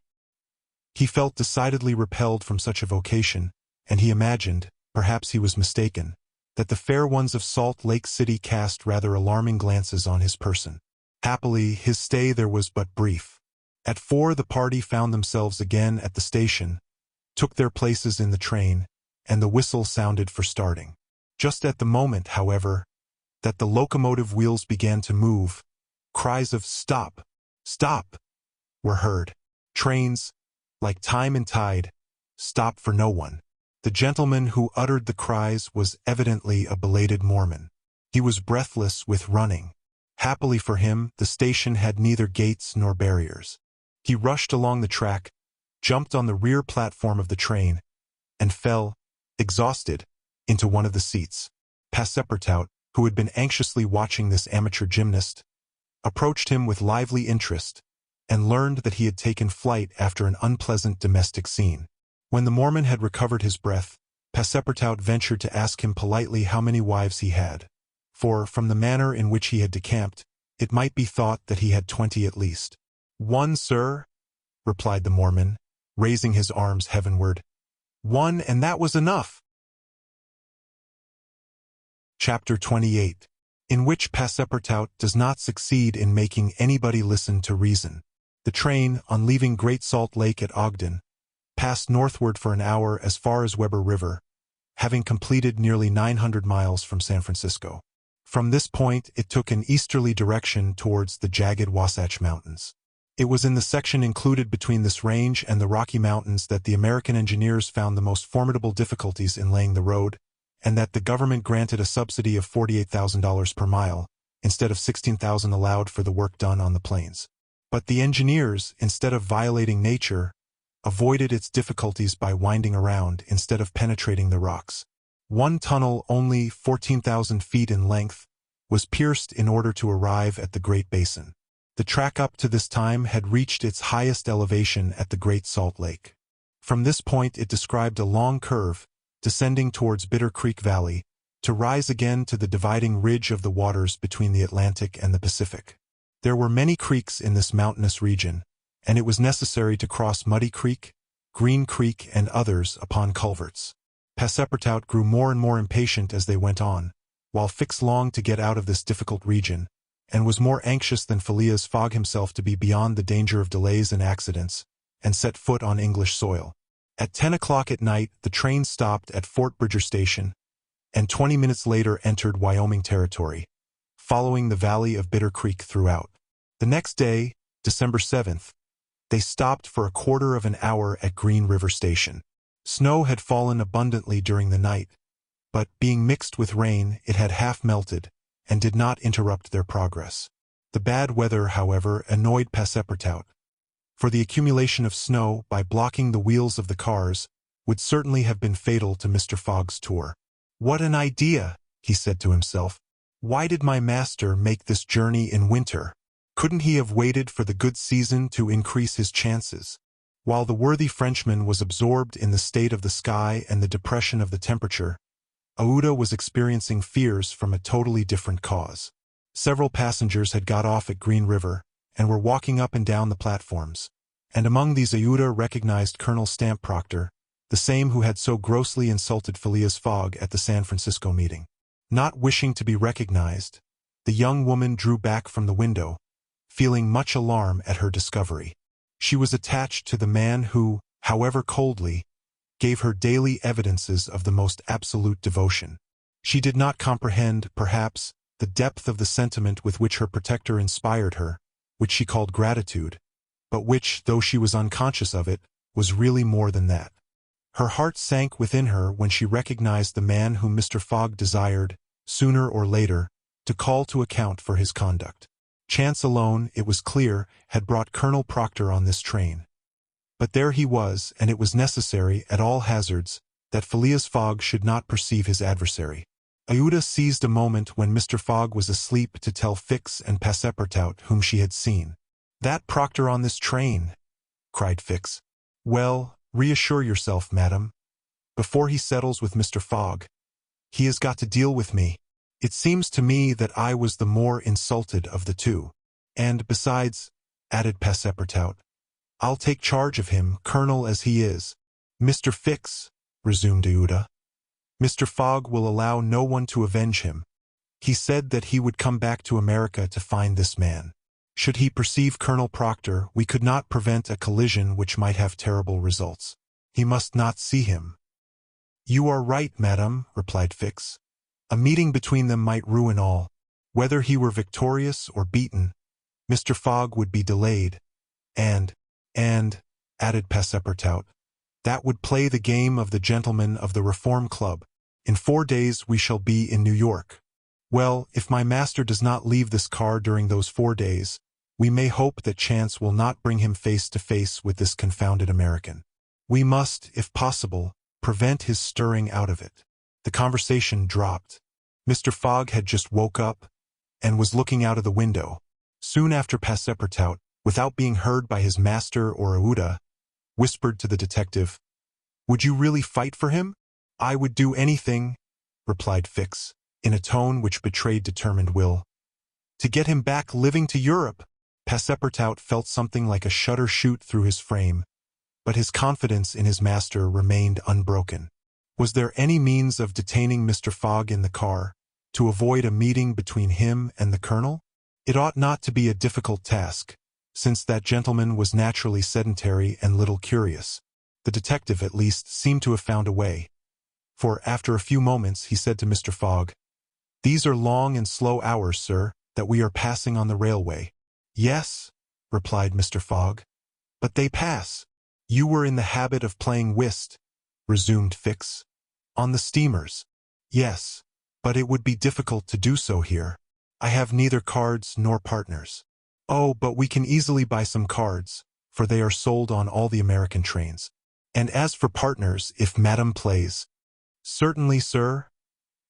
He felt decidedly repelled from such a vocation, and he imagined, perhaps he was mistaken, that the fair ones of Salt Lake City cast rather alarming glances on his person. Happily, his stay there was but brief. At 4 the party found themselves again at the station, took their places in the train, and the whistle sounded for starting. Just at the moment, however, that the locomotive wheels began to move, cries of "Stop! Stop!" were heard. Trains, like time and tide, stop for no one. The gentleman who uttered the cries was evidently a belated Mormon. He was breathless with running. Happily for him, the station had neither gates nor barriers. He rushed along the track, jumped on the rear platform of the train, and fell, exhausted, into one of the seats. Passepartout, who had been anxiously watching this amateur gymnast, approached him with lively interest, and learned that he had taken flight after an unpleasant domestic scene. When the Mormon had recovered his breath, Passepartout ventured to ask him politely how many wives he had, for, from the manner in which he had decamped, it might be thought that he had 20 at least. "One, sir," replied the Mormon, raising his arms heavenward. "One, and that was enough." Chapter 28, in which Passepartout does not succeed in making anybody listen to reason. The train, on leaving Great Salt Lake at Ogden, passed northward for an hour as far as Weber River, having completed nearly 900 miles from San Francisco. From this point, it took an easterly direction towards the jagged Wasatch Mountains. It was in the section included between this range and the Rocky Mountains that the American engineers found the most formidable difficulties in laying the road, and that the government granted a subsidy of $48,000 per mile, instead of $16,000 allowed for the work done on the plains. But the engineers, instead of violating nature, avoided its difficulties by winding around instead of penetrating the rocks. One tunnel, only 14,000 feet in length, was pierced in order to arrive at the Great Basin. The track up to this time had reached its highest elevation at the Great Salt Lake. From this point it described a long curve, descending towards Bitter Creek Valley, to rise again to the dividing ridge of the waters between the Atlantic and the Pacific. There were many creeks in this mountainous region, and it was necessary to cross Muddy Creek, Green Creek, and others upon culverts. Passepartout grew more and more impatient as they went on, while Fix longed to get out of this difficult region, and was more anxious than Phileas Fogg himself to be beyond the danger of delays and accidents, and set foot on English soil. At 10 o'clock at night, the train stopped at Fort Bridger Station, and 20 minutes later entered Wyoming territory, following the valley of Bitter Creek throughout. The next day, December 7th, they stopped for a quarter of an hour at Green River Station. Snow had fallen abundantly during the night, but, being mixed with rain, it had half melted, and did not interrupt their progress. The bad weather, however, annoyed Passepartout, for the accumulation of snow, by blocking the wheels of the cars, would certainly have been fatal to Mr. Fogg's tour. "What an idea," he said to himself. "Why did my master make this journey in winter? Couldn't he have waited for the good season to increase his chances?" While the worthy Frenchman was absorbed in the state of the sky and the depression of the temperature, Aouda was experiencing fears from a totally different cause. Several passengers had got off at Green River and were walking up and down the platforms, and among these Aouda recognized Colonel Stamp Proctor, the same who had so grossly insulted Phileas Fogg at the San Francisco meeting. Not wishing to be recognized, the young woman drew back from the window, feeling much alarm at her discovery. She was attached to the man who, however coldly, gave her daily evidences of the most absolute devotion. She did not comprehend, perhaps, the depth of the sentiment with which her protector inspired her, which she called gratitude, but which, though she was unconscious of it, was really more than that. Her heart sank within her when she recognized the man whom Mr. Fogg desired, sooner or later, to call to account for his conduct. Chance alone, it was clear, had brought Colonel Proctor on this train. But there he was, and it was necessary, at all hazards, that Phileas Fogg should not perceive his adversary. Aouda seized a moment when Mr. Fogg was asleep to tell Fix and Passepartout whom she had seen. "That Proctor on this train!" cried Fix. "Well, reassure yourself, madam. Before he settles with Mr. Fogg, he has got to deal with me. It seems to me that I was the more insulted of the two. And, besides," added Passepartout, "I'll take charge of him, colonel as he is." "Mr. Fix," resumed Aouda, "Mr. Fogg will allow no one to avenge him. He said that he would come back to America to find this man. Should he perceive Colonel Proctor, we could not prevent a collision which might have terrible results. He must not see him." "You are right, madam," replied Fix. "A meeting between them might ruin all. Whether he were victorious or beaten, Mr. Fogg would be delayed, and, added Passepartout, that would play the game of the gentlemen of the Reform Club. In 4 days we shall be in New York. Well, if my master does not leave this car during those 4 days, we may hope that chance will not bring him face to face with this confounded American. We must, if possible, prevent his stirring out of it." The conversation dropped. Mr. Fogg had just woke up, and was looking out of the window. Soon after, Passepartout, without being heard by his master or Aouda, whispered to the detective, "Would you really fight for him?" "I would do anything," replied Fix, in a tone which betrayed determined will. "To get him back living to Europe." Passepartout felt something like a shudder shoot through his frame, but his confidence in his master remained unbroken. Was there any means of detaining Mr. Fogg in the car, to avoid a meeting between him and the colonel? It ought not to be a difficult task, since that gentleman was naturally sedentary and little curious. The detective, at least, seemed to have found a way, for after a few moments he said to Mr. Fogg, These are long and slow hours, sir, that we are passing on the railway. Yes, replied Mr. Fogg, but they pass. You were in the habit of playing whist, resumed Fix. On the steamers. Yes, but it would be difficult to do so here. I have neither cards nor partners. Oh, but we can easily buy some cards, for they are sold on all the American trains. And as for partners, if Madam plays. Certainly, sir,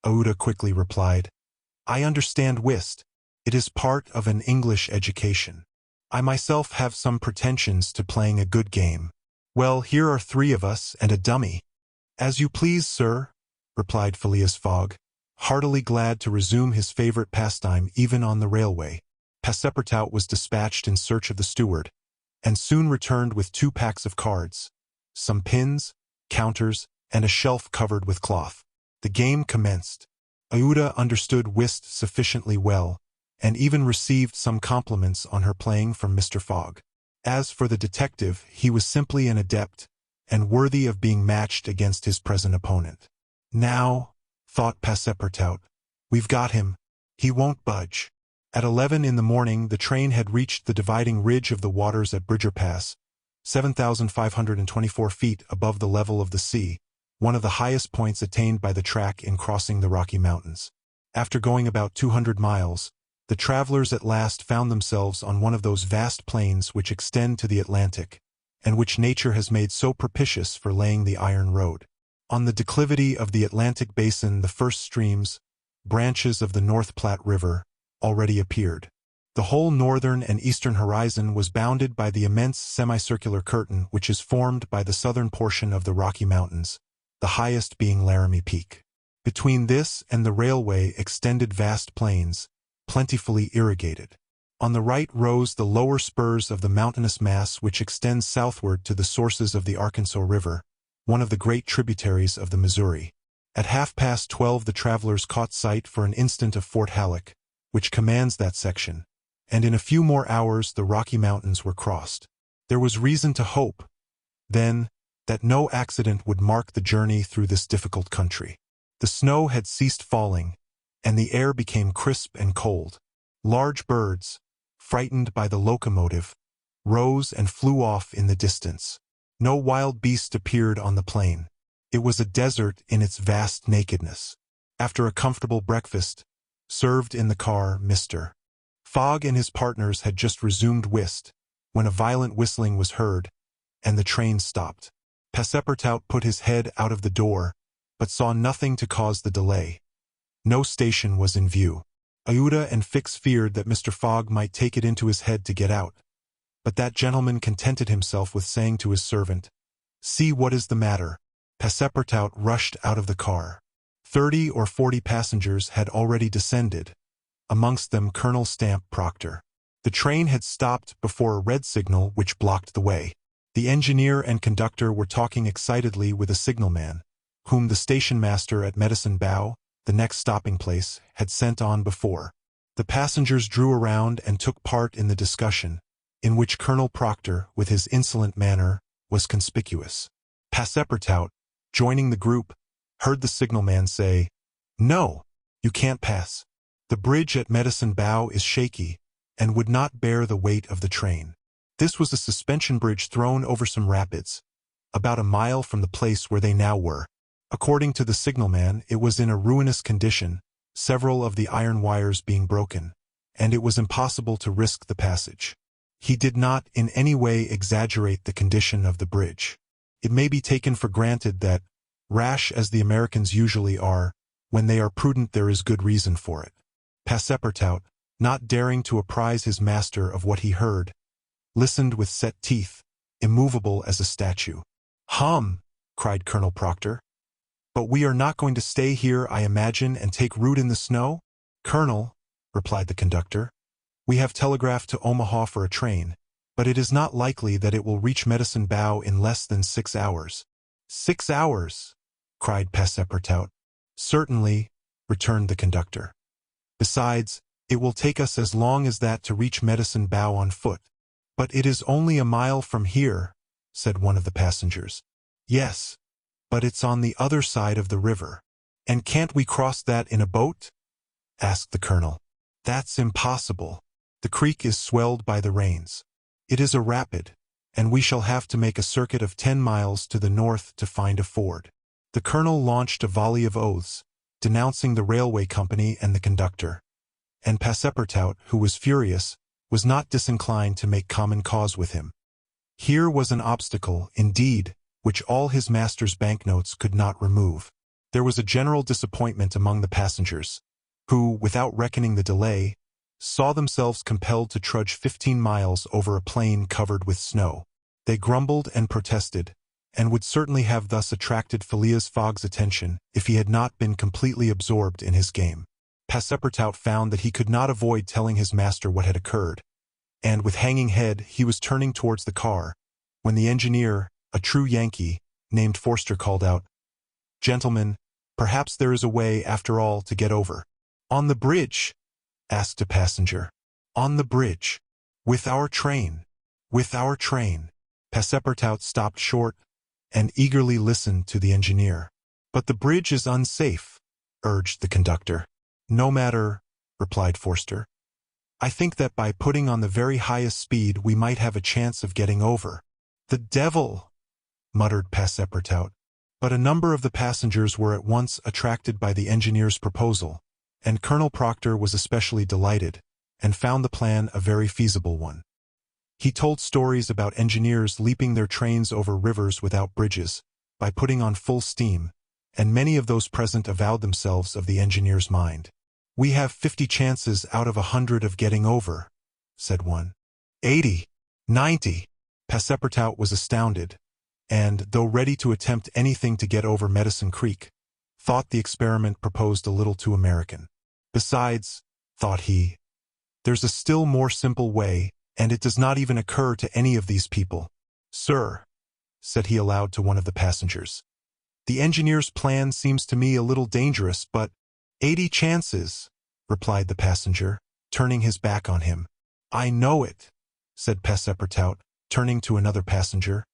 Aouda quickly replied. I understand whist. It is part of an English education. I myself have some pretensions to playing a good game. Well, here are 3 of us and a dummy. As you please, sir, replied Phileas Fogg, heartily glad to resume his favorite pastime even on the railway. Passepartout was dispatched in search of the steward, and soon returned with 2 packs of cards, some pins, counters, and a shelf covered with cloth. The game commenced. Aouda understood whist sufficiently well, and even received some compliments on her playing from Mr. Fogg. As for the detective, he was simply an adept, and worthy of being matched against his present opponent. Now, thought Passepartout, we've got him. He won't budge. At 11 in the morning the train had reached the dividing ridge of the waters at Bridger Pass, 7,524 feet above the level of the sea, one of the highest points attained by the track in crossing the Rocky Mountains. After going about 200 miles, the travelers at last found themselves on one of those vast plains which extend to the Atlantic, and which nature has made so propitious for laying the iron road. On the declivity of the Atlantic basin the first streams, branches of the North Platte River, already appeared. The whole northern and eastern horizon was bounded by the immense semicircular curtain which is formed by the southern portion of the Rocky Mountains, the highest being Laramie Peak. Between this and the railway extended vast plains, plentifully irrigated. On the right rose the lower spurs of the mountainous mass which extends southward to the sources of the Arkansas River, one of the great tributaries of the Missouri. At 12:30 the travelers caught sight for an instant of Fort Halleck, which commands that section, and in a few more hours the Rocky Mountains were crossed. There was reason to hope, then, that no accident would mark the journey through this difficult country. The snow had ceased falling, and the air became crisp and cold. Large birds, frightened by the locomotive, rose and flew off in the distance. No wild beast appeared on the plain. It was a desert in its vast nakedness. After a comfortable breakfast, served in the car, Mr. Fogg and his partners had just resumed whist, when a violent whistling was heard, and the train stopped. Passepartout put his head out of the door, but saw nothing to cause the delay. No station was in view. Aouda and Fix feared that Mr. Fogg might take it into his head to get out, but that gentleman contented himself with saying to his servant, "See what is the matter." Passepartout rushed out of the car. 30 or 40 passengers had already descended, amongst them Colonel Stamp Proctor. The train had stopped before a red signal which blocked the way. The engineer and conductor were talking excitedly with a signalman, whom the station master at Medicine Bow, the next stopping place, had sent on before. The passengers drew around and took part in the discussion, in which Colonel Proctor, with his insolent manner, was conspicuous. Passepartout, joining the group, heard the signalman say, "No, you can't pass. The bridge at Medicine Bow is shaky, and would not bear the weight of the train." This was a suspension bridge thrown over some rapids, about a mile from the place where they now were. According to the signalman, it was in a ruinous condition, several of the iron wires being broken, and it was impossible to risk the passage. He did not in any way exaggerate the condition of the bridge. It may be taken for granted that, rash as the Americans usually are, when they are prudent there is good reason for it. Passepartout, not daring to apprise his master of what he heard, listened with set teeth, immovable as a statue. "Hum!" cried Colonel Proctor. "But we are not going to stay here, I imagine, and take root in the snow?" "Colonel," replied the conductor, "we have telegraphed to Omaha for a train, but it is not likely that it will reach Medicine Bow in less than 6 hours." "6 hours!" cried Passepartout. "Certainly," returned the conductor. "Besides, it will take us as long as that to reach Medicine Bow on foot." "But it is only a mile from here," said one of the passengers. "Yes, but it's on the other side of the river." "And can't we cross that in a boat?" asked the colonel. That's impossible. The creek is swelled by the rains. It is a rapid, and we shall have to make a circuit of 10 miles to the north to find a ford. The colonel launched a volley of oaths, denouncing the railway company and the conductor. And Passepartout, who was furious, was not disinclined to make common cause with him. Here was an obstacle, indeed, which all his master's banknotes could not remove. There was a general disappointment among the passengers, who, without reckoning the delay, saw themselves compelled to trudge 15 miles over a plain covered with snow. They grumbled and protested, and would certainly have thus attracted Phileas Fogg's attention if he had not been completely absorbed in his game. Passepartout found that he could not avoid telling his master what had occurred, and with hanging head he was turning towards the car, when the engineer, a true Yankee, named Forster, called out, "Gentlemen, perhaps there is a way, after all, to get over." "On the bridge?" asked a passenger. "On the bridge. With our train. With our train." Passepartout stopped short and eagerly listened to the engineer. "But the bridge is unsafe," urged the conductor. "No matter," replied Forster. "I think that by putting on the very highest speed we might have a chance of getting over." "The devil!" muttered Passepartout. But a number of the passengers were at once attracted by the engineer's proposal, and Colonel Proctor was especially delighted, and found the plan a very feasible one. He told stories about engineers leaping their trains over rivers without bridges, by putting on full steam, and many of those present avowed themselves of the engineer's mind. "We have 50 chances out of 100 of getting over," said one. 80, 90. Passepartout was astounded, and, though ready to attempt anything to get over Medicine Creek, thought the experiment proposed a little too American. "Besides," thought he, "there's a still more simple way, and it does not even occur to any of these people." "Sir," said he aloud to one of the passengers, "the engineer's plan seems to me a little dangerous, but—" 80 chances, replied the passenger, turning his back on him. "I know it," said Passepartout, turning to another passenger.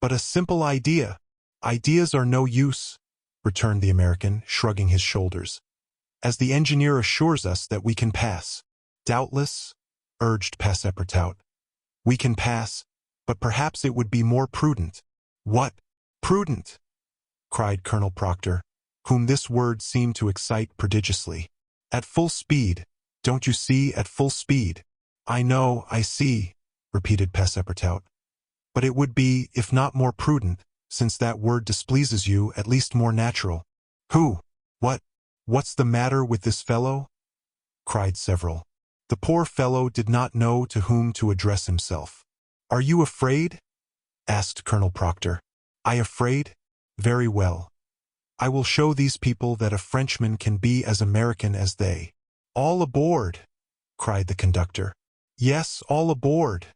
"But a simple idea." "Ideas are no use," returned the American, shrugging his shoulders, "as the engineer assures us that we can pass." "Doubtless," urged Passepartout, "we can pass, but perhaps it would be more prudent." "What? Prudent?" cried Colonel Proctor, whom this word seemed to excite prodigiously. "At full speed, don't you see, at full speed." "I know, I see," repeated Passepartout. "But it would be, if not more prudent, since that word displeases you, at least more natural." "Who? What's the matter with this fellow?" cried several. The poor fellow did not know to whom to address himself. "Are you afraid?" asked Colonel Proctor. "I afraid? Very well. I will show these people that a Frenchman can be as American as they." "All aboard!" cried the conductor. "Yes, all aboard,"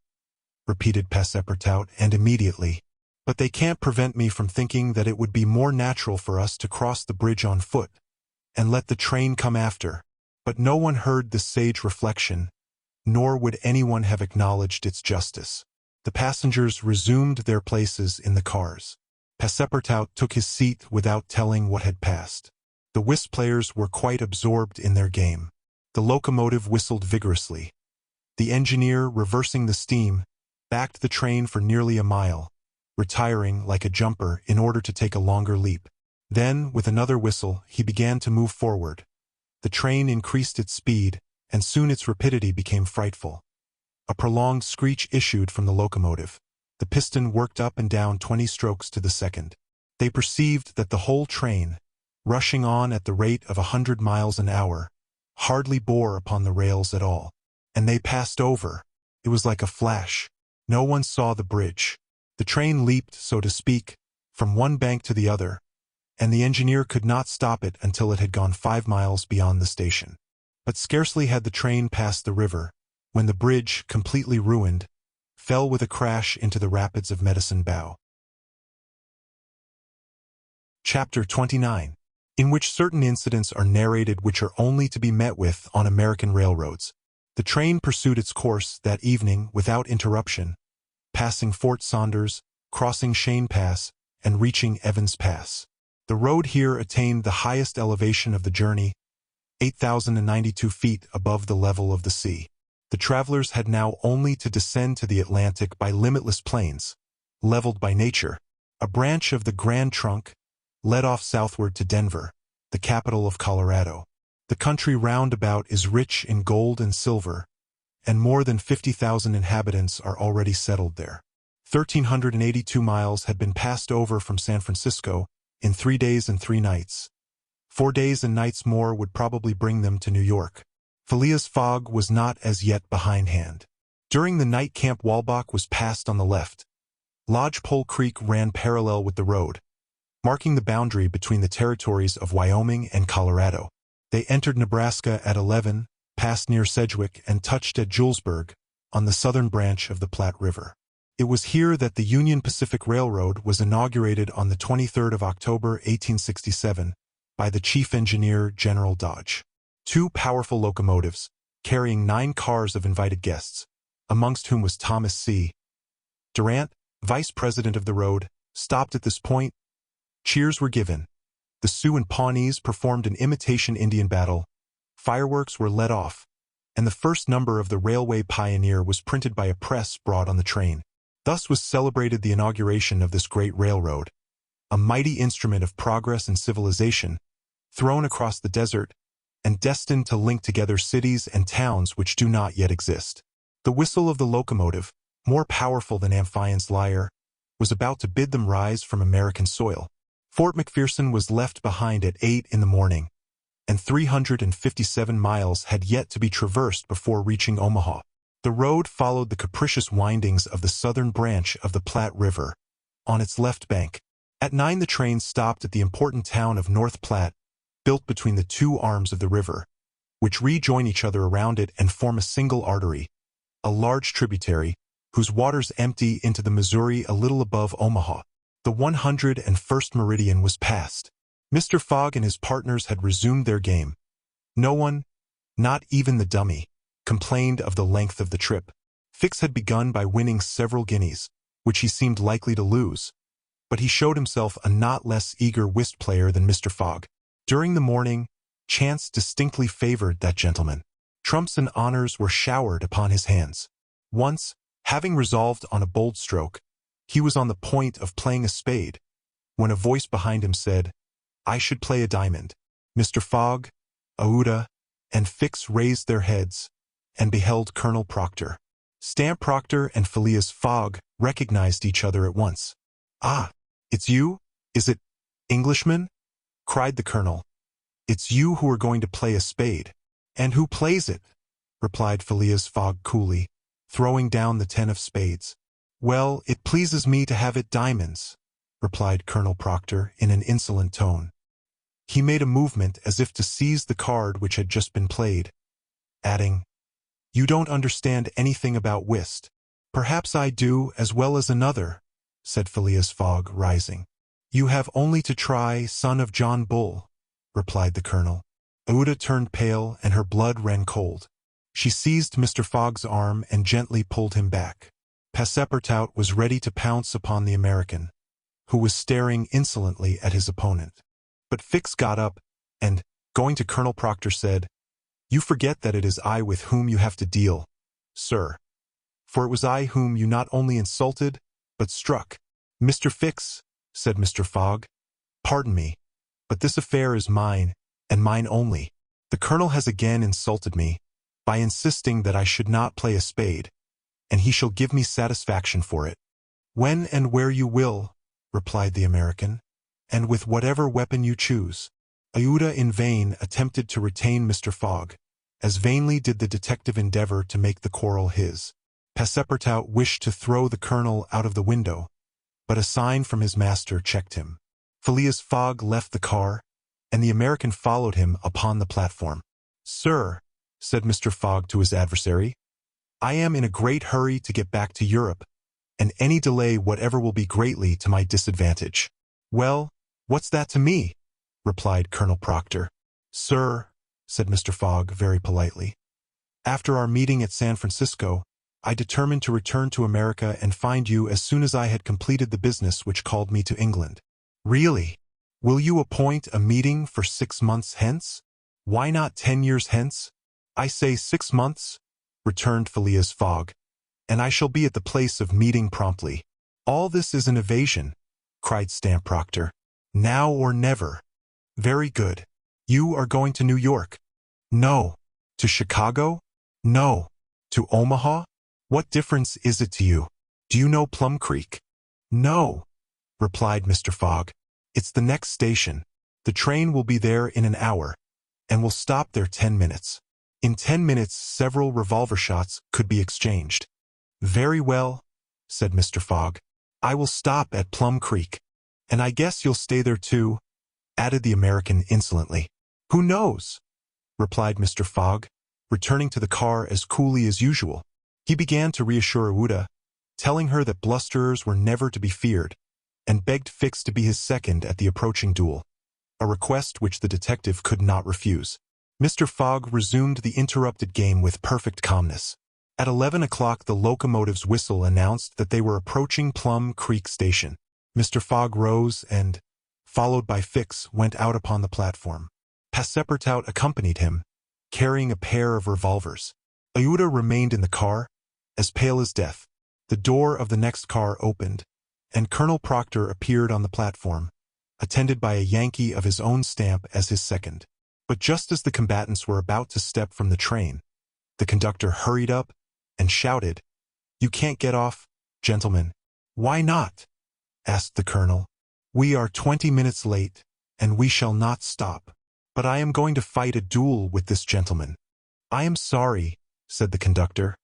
repeated Passepartout, and immediately. "But they can't prevent me from thinking that it would be more natural for us to cross the bridge on foot, and let the train come after." But no one heard this sage reflection, nor would anyone have acknowledged its justice. The passengers resumed their places in the cars. Passepartout took his seat without telling what had passed. The whist players were quite absorbed in their game. The locomotive whistled vigorously. The engineer, reversing the steam, backed the train for nearly a mile, retiring like a jumper in order to take a longer leap. Then, with another whistle, he began to move forward. The train increased its speed, and soon its rapidity became frightful. A prolonged screech issued from the locomotive. The piston worked up and down 20 strokes to the second. They perceived that the whole train, rushing on at the rate of 100 miles an hour, hardly bore upon the rails at all. And they passed over. It was like a flash. No one saw the bridge. The train leaped, so to speak, from one bank to the other, and the engineer could not stop it until it had gone 5 miles beyond the station. But scarcely had the train passed the river, when the bridge, completely ruined, fell with a crash into the rapids of Medicine Bow. Chapter 29, in which certain incidents are narrated which are only to be met with on American railroads. The train pursued its course that evening without interruption, passing Fort Saunders, crossing Cheyenne Pass, and reaching Evans Pass. The road here attained the highest elevation of the journey, 8,092 feet above the level of the sea. The travelers had now only to descend to the Atlantic by limitless plains, leveled by nature. A branch of the Grand Trunk led off southward to Denver, the capital of Colorado. The country round about is rich in gold and silver, and more than 50,000 inhabitants are already settled there. 1,382 miles had been passed over from San Francisco in 3 days and 3 nights. 4 days and nights more would probably bring them to New York. Phileas Fogg was not as yet behindhand. During the night Camp Walbach was passed on the left. Lodgepole Creek ran parallel with the road, marking the boundary between the territories of Wyoming and Colorado. They entered Nebraska at 11, passed near Sedgwick, and touched at Julesburg, on the southern branch of the Platte River. It was here that the Union Pacific Railroad was inaugurated on the 23rd of October, 1867, by the chief engineer, General Dodge. 2 powerful locomotives, carrying 9 cars of invited guests, amongst whom was Thomas C. Durant, vice president of the road, stopped at this point. Cheers were given. The Sioux and Pawnees performed an imitation Indian battle. Fireworks were let off, and the first number of the Railway Pioneer was printed by a press brought on the train. Thus was celebrated the inauguration of this great railroad, a mighty instrument of progress and civilization, thrown across the desert, and destined to link together cities and towns which do not yet exist. The whistle of the locomotive, more powerful than Amphion's lyre, was about to bid them rise from American soil. Fort McPherson was left behind at 8 in the morning, and 357 miles had yet to be traversed before reaching Omaha. The road followed the capricious windings of the southern branch of the Platte River, on its left bank. At 9 the train stopped at the important town of North Platte, built between the 2 arms of the river, which rejoin each other around it and form a single artery, a large tributary, whose waters empty into the Missouri a little above Omaha. The 101st meridian was passed. Mr. Fogg and his partners had resumed their game. No one, not even the dummy, complained of the length of the trip. Fix had begun by winning several guineas, which he seemed likely to lose, but he showed himself a not less eager whist player than Mr. Fogg. During the morning, chance distinctly favored that gentleman. Trumps and honors were showered upon his hands. Once, having resolved on a bold stroke, he was on the point of playing a spade, when a voice behind him said, "I should play a diamond." Mr. Fogg, Aouda, and Fix raised their heads, and beheld Colonel Proctor. Stamp Proctor and Phileas Fogg recognized each other at once. "Ah, it's you? Is it, Englishman?" cried the colonel. "It's you who are going to play a spade." "And who plays it?" replied Phileas Fogg coolly, throwing down the 10 of spades. "Well, it pleases me to have it diamonds," replied Colonel Proctor in an insolent tone. He made a movement as if to seize the card which had just been played, adding, "You don't understand anything about whist." "Perhaps I do as well as another," said Phileas Fogg, rising. "You have only to try, son of John Bull," replied the colonel. Aouda turned pale and her blood ran cold. She seized Mr. Fogg's arm and gently pulled him back. Passepartout was ready to pounce upon the American, who was staring insolently at his opponent. But Fix got up and, going to Colonel Proctor, said, "You forget that it is I with whom you have to deal, sir. For it was I whom you not only insulted, but struck." "Mr. Fix," said Mr. Fogg, "pardon me, but this affair is mine, and mine only. The colonel has again insulted me, by insisting that I should not play a spade, and he shall give me satisfaction for it." "When and where you will," replied the American, "and with whatever weapon you choose." Aouda in vain attempted to retain Mr. Fogg, as vainly did the detective endeavor to make the quarrel his. Passepartout wished to throw the colonel out of the window, but a sign from his master checked him. Phileas Fogg left the car, and the American followed him upon the platform. "Sir," said Mr. Fogg to his adversary, "I am in a great hurry to get back to Europe, and any delay whatever will be greatly to my disadvantage." "Well, what's that to me?" replied Colonel Proctor. "Sir," said Mr. Fogg very politely, "after our meeting at San Francisco, I determined to return to America and find you as soon as I had completed the business which called me to England." "Really? Will you appoint a meeting for 6 months hence?" Why not 10 years hence? I say 6 months, returned Phileas Fogg, and I shall be at the place of meeting promptly. All this is an evasion, cried Stamp Proctor. Now or never. Very good. You are going to New York? No. To Chicago? No. To Omaha? What difference is it to you? Do you know Plum Creek? No, replied Mr. Fogg. It's the next station. The train will be there in an hour, and will stop there 10 minutes. In 10 minutes, several revolver shots could be exchanged. Very well, said Mr. Fogg. I will stop at Plum Creek. And I guess you'll stay there too, added the American insolently. Who knows? Replied Mr. Fogg, returning to the car as coolly as usual. He began to reassure Uda, telling her that blusterers were never to be feared, and begged Fix to be his second at the approaching duel, a request which the detective could not refuse. Mr. Fogg resumed the interrupted game with perfect calmness. At 11 o'clock the locomotive's whistle announced that they were approaching Plum Creek Station. Mr. Fogg rose and, followed by Fix, went out upon the platform. Passepartout accompanied him, carrying a pair of revolvers. Aouda remained in the car, as pale as death. The door of the next car opened, and Colonel Proctor appeared on the platform, attended by a Yankee of his own stamp as his second. But just as the combatants were about to step from the train, the conductor hurried up and shouted, "You can't get off, gentlemen." "Why not?" asked the colonel. "We are 20 minutes late, and we shall not stop. But I am going to fight a duel with this gentleman." "I am sorry," said the conductor,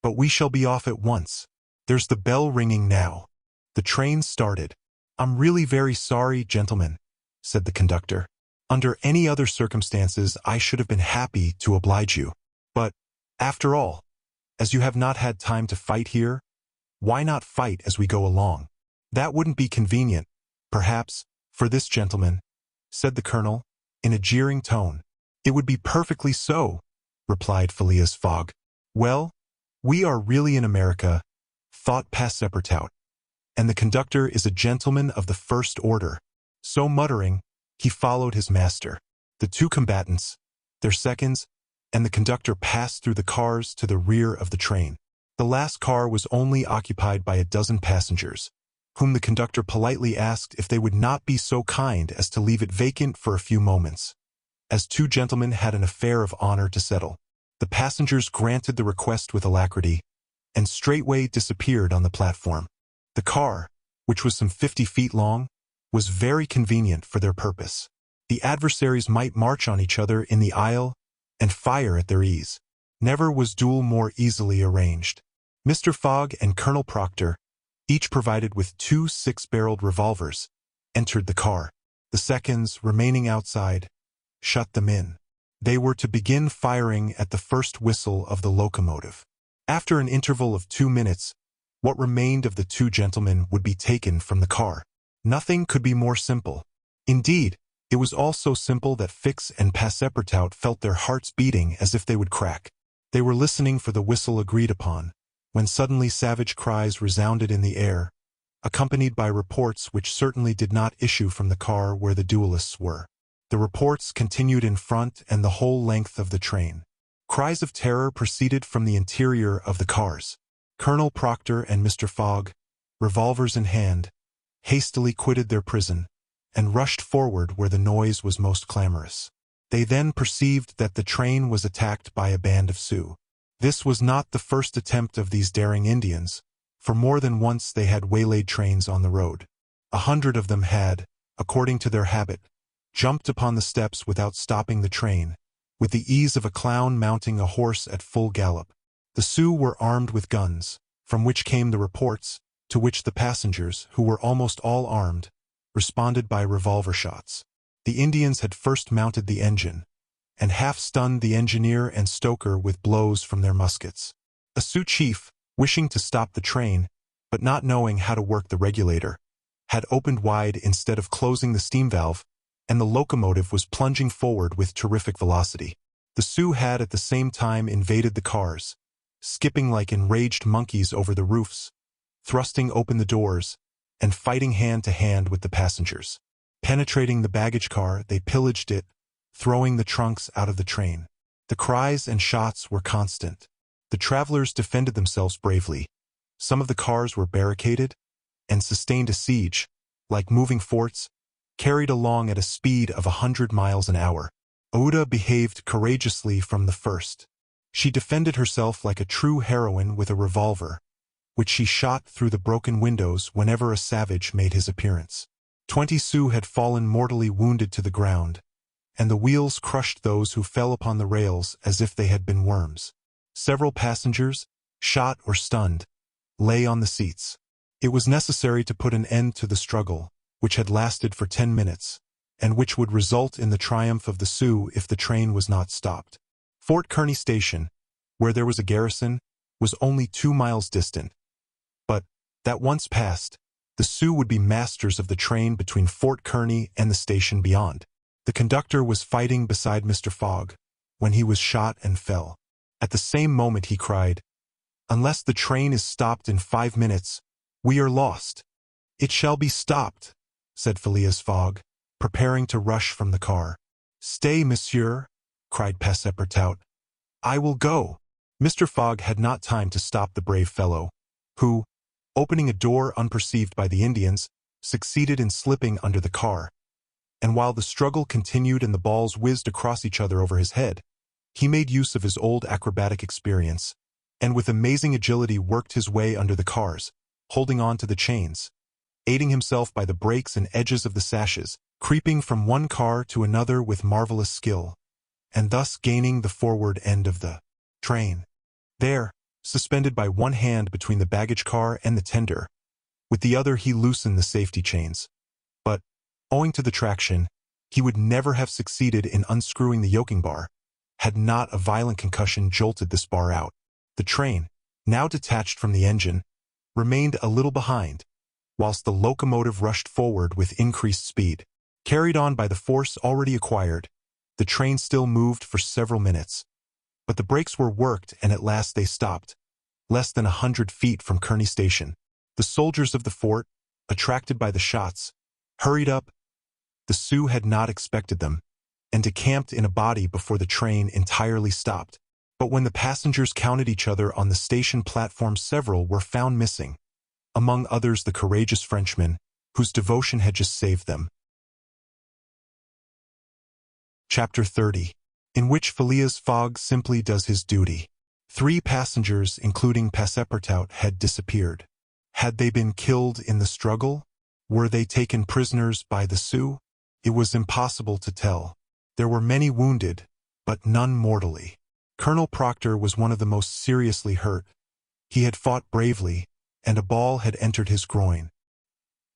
"but we shall be off at once. There's the bell ringing now." The train started. "I'm really very sorry, gentlemen," said the conductor. "Under any other circumstances I should have been happy to oblige you. But, after all, as you have not had time to fight here, why not fight as we go along? That wouldn't be convenient, perhaps, for this gentleman," said the colonel, in a jeering tone. "It would be perfectly so," replied Phileas Fogg. "Well, we are really in America," thought Passepartout, "and the conductor is a gentleman of the first order." So muttering, he followed his master. The two combatants, their seconds, and the conductor passed through the cars to the rear of the train. The last car was only occupied by a dozen passengers, whom the conductor politely asked if they would not be so kind as to leave it vacant for a few moments, as two gentlemen had an affair of honor to settle. The passengers granted the request with alacrity, and straightway disappeared on the platform. The car, which was some 50 feet long, was very convenient for their purpose. The adversaries might march on each other in the aisle and fire at their ease. Never was duel more easily arranged. Mr. Fogg and Colonel Proctor, each provided with 2 six-barreled revolvers, entered the car. The seconds, remaining outside, shut them in. They were to begin firing at the first whistle of the locomotive. After an interval of 2 minutes, what remained of the two gentlemen would be taken from the car. Nothing could be more simple. Indeed, it was all so simple that Fix and Passepartout felt their hearts beating as if they would crack. They were listening for the whistle agreed upon, when suddenly savage cries resounded in the air, accompanied by reports which certainly did not issue from the car where the duelists were. The reports continued in front and the whole length of the train. Cries of terror proceeded from the interior of the cars. Colonel Proctor and Mr. Fogg, revolvers in hand, hastily quitted their prison, and rushed forward where the noise was most clamorous. They then perceived that the train was attacked by a band of Sioux. This was not the first attempt of these daring Indians, for more than once they had waylaid trains on the road. 100 of them had, according to their habit, jumped upon the steps without stopping the train, with the ease of a clown mounting a horse at full gallop. The Sioux were armed with guns, from which came the reports, to which the passengers, who were almost all armed, responded by revolver shots. The Indians had first mounted the engine, and half-stunned the engineer and stoker with blows from their muskets. A Sioux chief, wishing to stop the train, but not knowing how to work the regulator, had opened wide instead of closing the steam valve, and the locomotive was plunging forward with terrific velocity. The Sioux had at the same time invaded the cars, skipping like enraged monkeys over the roofs, thrusting open the doors, and fighting hand to hand with the passengers. Penetrating the baggage car, they pillaged it, throwing the trunks out of the train. The cries and shots were constant. The travelers defended themselves bravely. Some of the cars were barricaded and sustained a siege, like moving forts, carried along at a speed of 100 miles an hour. Ouda behaved courageously from the first. She defended herself like a true heroine with a revolver, which she shot through the broken windows whenever a savage made his appearance. 20 Sioux had fallen mortally wounded to the ground, and the wheels crushed those who fell upon the rails as if they had been worms. Several passengers, shot or stunned, lay on the seats. It was necessary to put an end to the struggle, which had lasted for 10 minutes, and which would result in the triumph of the Sioux if the train was not stopped. Fort Kearny Station, where there was a garrison, was only 2 miles distant. But, that once passed, the Sioux would be masters of the train between Fort Kearny and the station beyond. The conductor was fighting beside Mr. Fogg when he was shot and fell. At the same moment he cried, "Unless the train is stopped in 5 minutes, we are lost." "It shall be stopped," said Phileas Fogg, preparing to rush from the car. "Stay, monsieur," cried Passepartout. "I will go." Mr. Fogg had not time to stop the brave fellow, who, opening a door unperceived by the Indians, succeeded in slipping under the car. And while the struggle continued and the balls whizzed across each other over his head, he made use of his old acrobatic experience, and with amazing agility worked his way under the cars, holding on to the chains, aiding himself by the brakes and edges of the sashes, creeping from one car to another with marvelous skill, and thus gaining the forward end of the train. There, suspended by one hand between the baggage car and the tender, with the other he loosened the safety chains. But, owing to the traction, he would never have succeeded in unscrewing the yoking bar, had not a violent concussion jolted this bar out. The train, now detached from the engine, remained a little behind, whilst the locomotive rushed forward with increased speed. Carried on by the force already acquired, the train still moved for several minutes. But the brakes were worked and at last they stopped, less than 100 feet from Kearny Station. The soldiers of the fort, attracted by the shots, hurried up. The Sioux had not expected them, and decamped in a body before the train entirely stopped. But when the passengers counted each other on the station platform, several were found missing, among others the courageous Frenchman, whose devotion had just saved them. Chapter 30, in which Phileas Fogg simply does his duty. 3 passengers, including Passepartout, had disappeared. Had they been killed in the struggle? Were they taken prisoners by the Sioux? It was impossible to tell. There were many wounded, but none mortally. Colonel Proctor was one of the most seriously hurt. He had fought bravely, and a ball had entered his groin.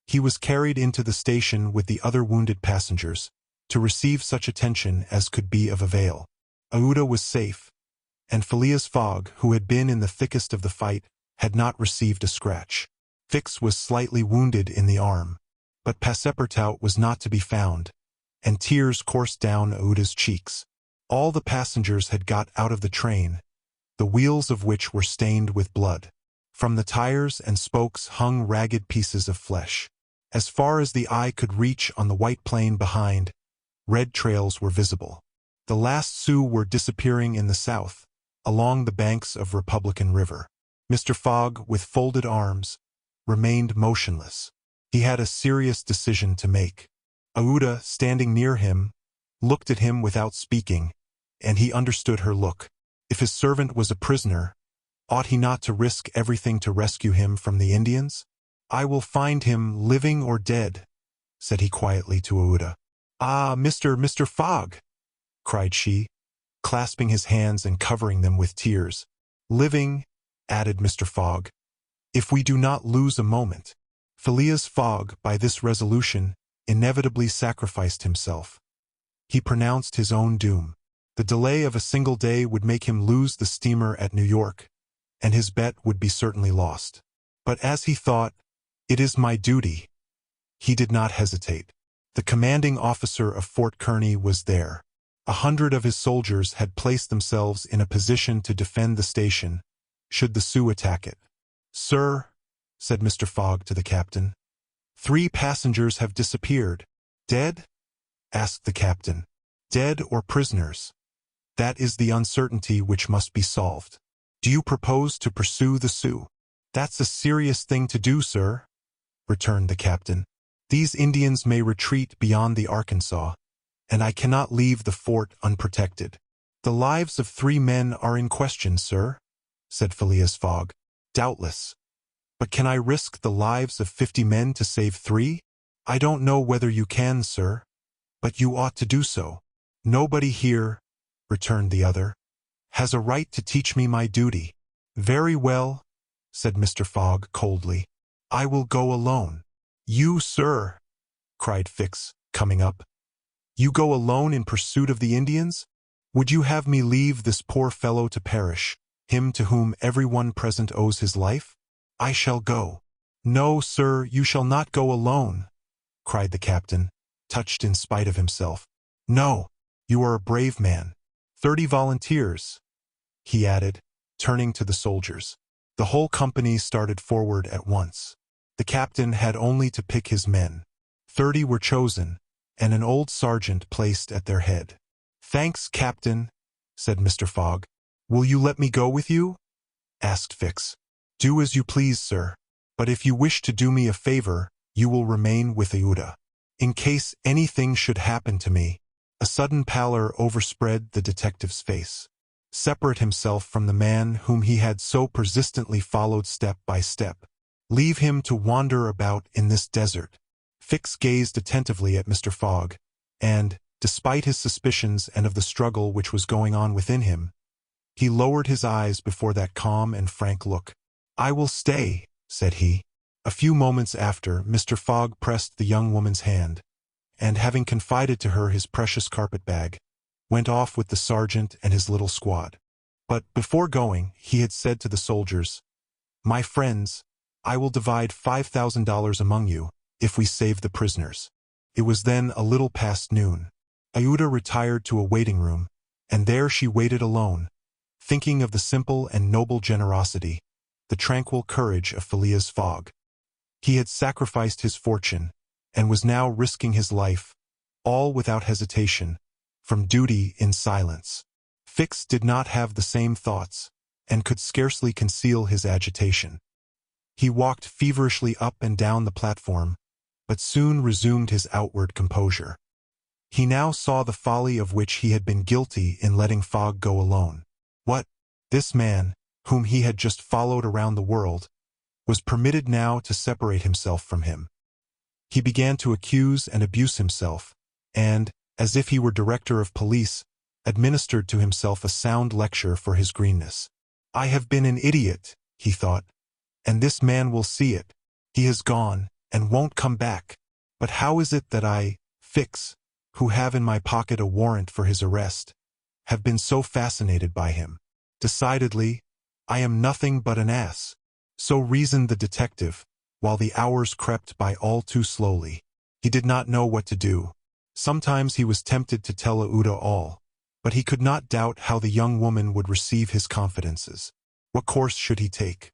He was carried into the station with the other wounded passengers, to receive such attention as could be of avail. Ouda was safe, and Phileas Fogg, who had been in the thickest of the fight, had not received a scratch. Fix was slightly wounded in the arm, but Passepartout was not to be found, and tears coursed down Ouda's cheeks. All the passengers had got out of the train, the wheels of which were stained with blood. From the tires and spokes hung ragged pieces of flesh. As far as the eye could reach on the white plain behind, red trails were visible. The last Sioux were disappearing in the south, along the banks of Republican River. Mr. Fogg, with folded arms, remained motionless. He had a serious decision to make. Ouda, standing near him, looked at him without speaking, and he understood her look. If his servant was a prisoner, ought he not to risk everything to rescue him from the Indians? "I will find him, living or dead," said he quietly to Ouda. "Ah, Mr. Fogg!" cried she, clasping his hands and covering them with tears. "Living," added Mr. Fogg, "if we do not lose a moment." Phileas Fogg, by this resolution, inevitably sacrificed himself. He pronounced his own doom. The delay of a single day would make him lose the steamer at New York, and his bet would be certainly lost. But as he thought, "It is my duty," he did not hesitate. The commanding officer of Fort Kearny was there. 100 of his soldiers had placed themselves in a position to defend the station, should the Sioux attack it. "Sir," said Mr. Fogg to the captain, "3 passengers have disappeared." "Dead?" asked the captain. Dead or prisoners? That is the uncertainty which must be solved. Do you propose to pursue the Sioux? That's a serious thing to do, sir, returned the captain. These Indians may retreat beyond the Arkansas, and I cannot leave the fort unprotected. The lives of 3 men are in question, sir, said Phileas Fogg. Doubtless. But can I risk the lives of 50 men to save 3? I don't know whether you can, sir, but you ought to do so. Nobody here, returned the other, has a right to teach me my duty. Very well, said Mr. Fogg coldly. I will go alone. You, sir, cried Fix, coming up. You go alone in pursuit of the Indians? Would you have me leave this poor fellow to perish, him to whom everyone present owes his life? I shall go. No, sir, you shall not go alone, cried the captain, touched in spite of himself. No, you are a brave man. 30 volunteers, he added, turning to the soldiers. The whole company started forward at once. The captain had only to pick his men. 30 were chosen, and an old sergeant placed at their head. Thanks, Captain, said Mr. Fogg. Will you let me go with you? Asked Fix. Do as you please, sir. But if you wish to do me a favor, you will remain with Aouda. In case anything should happen to me. A sudden pallor overspread the detective's face. Separate himself from the man whom he had so persistently followed step by step. Leave him to wander about in this desert. Fix gazed attentively at Mr. Fogg, and, despite his suspicions and of the struggle which was going on within him, he lowered his eyes before that calm and frank look. I will stay, said he. A few moments after, Mr. Fogg pressed the young woman's hand, and having confided to her his precious carpet-bag, went off with the sergeant and his little squad. But before going, he had said to the soldiers, My friends, I will divide $5,000 among you, if we save the prisoners. It was then a little past noon. Aouda retired to a waiting room, and there she waited alone, thinking of the simple and noble generosity, the tranquil courage of Phileas Fogg. He had sacrificed his fortune, and was now risking his life, all without hesitation, from duty in silence. Fix did not have the same thoughts, and could scarcely conceal his agitation. He walked feverishly up and down the platform, but soon resumed his outward composure. He now saw the folly of which he had been guilty in letting Fogg go alone. What? This man, whom he had just followed around the world, was permitted now to separate himself from him. He began to accuse and abuse himself, and, as if he were director of police, administered to himself a sound lecture for his greenness. I have been an idiot, he thought, and this man will see it. He has gone, and won't come back. But how is it that I, Fix, who have in my pocket a warrant for his arrest, have been so fascinated by him? Decidedly, I am nothing but an ass. So reasoned the detective, while the hours crept by all too slowly. He did not know what to do. Sometimes he was tempted to tell Aouda all, but he could not doubt how the young woman would receive his confidences. What course should he take?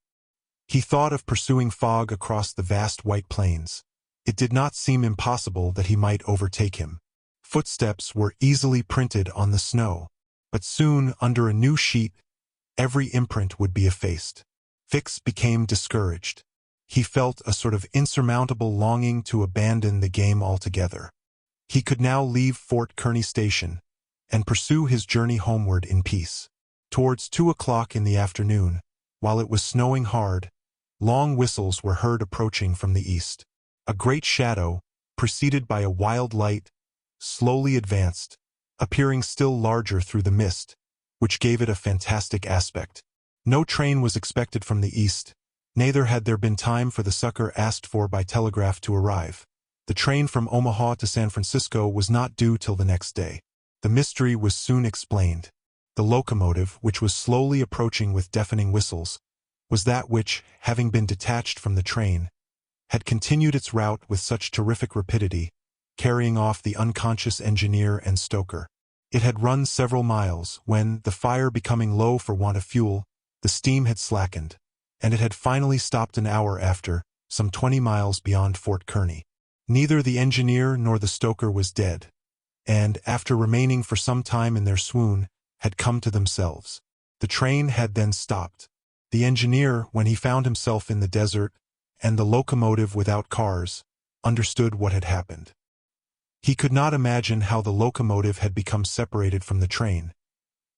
He thought of pursuing Fogg across the vast white plains. It did not seem impossible that he might overtake him. Footsteps were easily printed on the snow, but soon, under a new sheet, every imprint would be effaced. Fix became discouraged. He felt a sort of insurmountable longing to abandon the game altogether. He could now leave Fort Kearny Station and pursue his journey homeward in peace. Towards 2 o'clock in the afternoon, while it was snowing hard, long whistles were heard approaching from the east. A great shadow, preceded by a wild light, slowly advanced, appearing still larger through the mist, which gave it a fantastic aspect. No train was expected from the east, neither had there been time for the succor asked for by telegraph to arrive. The train from Omaha to San Francisco was not due till the next day. The mystery was soon explained. The locomotive, which was slowly approaching with deafening whistles, was that which, having been detached from the train, had continued its route with such terrific rapidity, carrying off the unconscious engineer and stoker. It had run several miles, when, the fire becoming low for want of fuel, the steam had slackened, and it had finally stopped an hour after, some 20 miles beyond Fort Kearny. Neither the engineer nor the stoker was dead, and, after remaining for some time in their swoon, had come to themselves. The train had then stopped. The engineer, when he found himself in the desert, and the locomotive without cars, understood what had happened. He could not imagine how the locomotive had become separated from the train,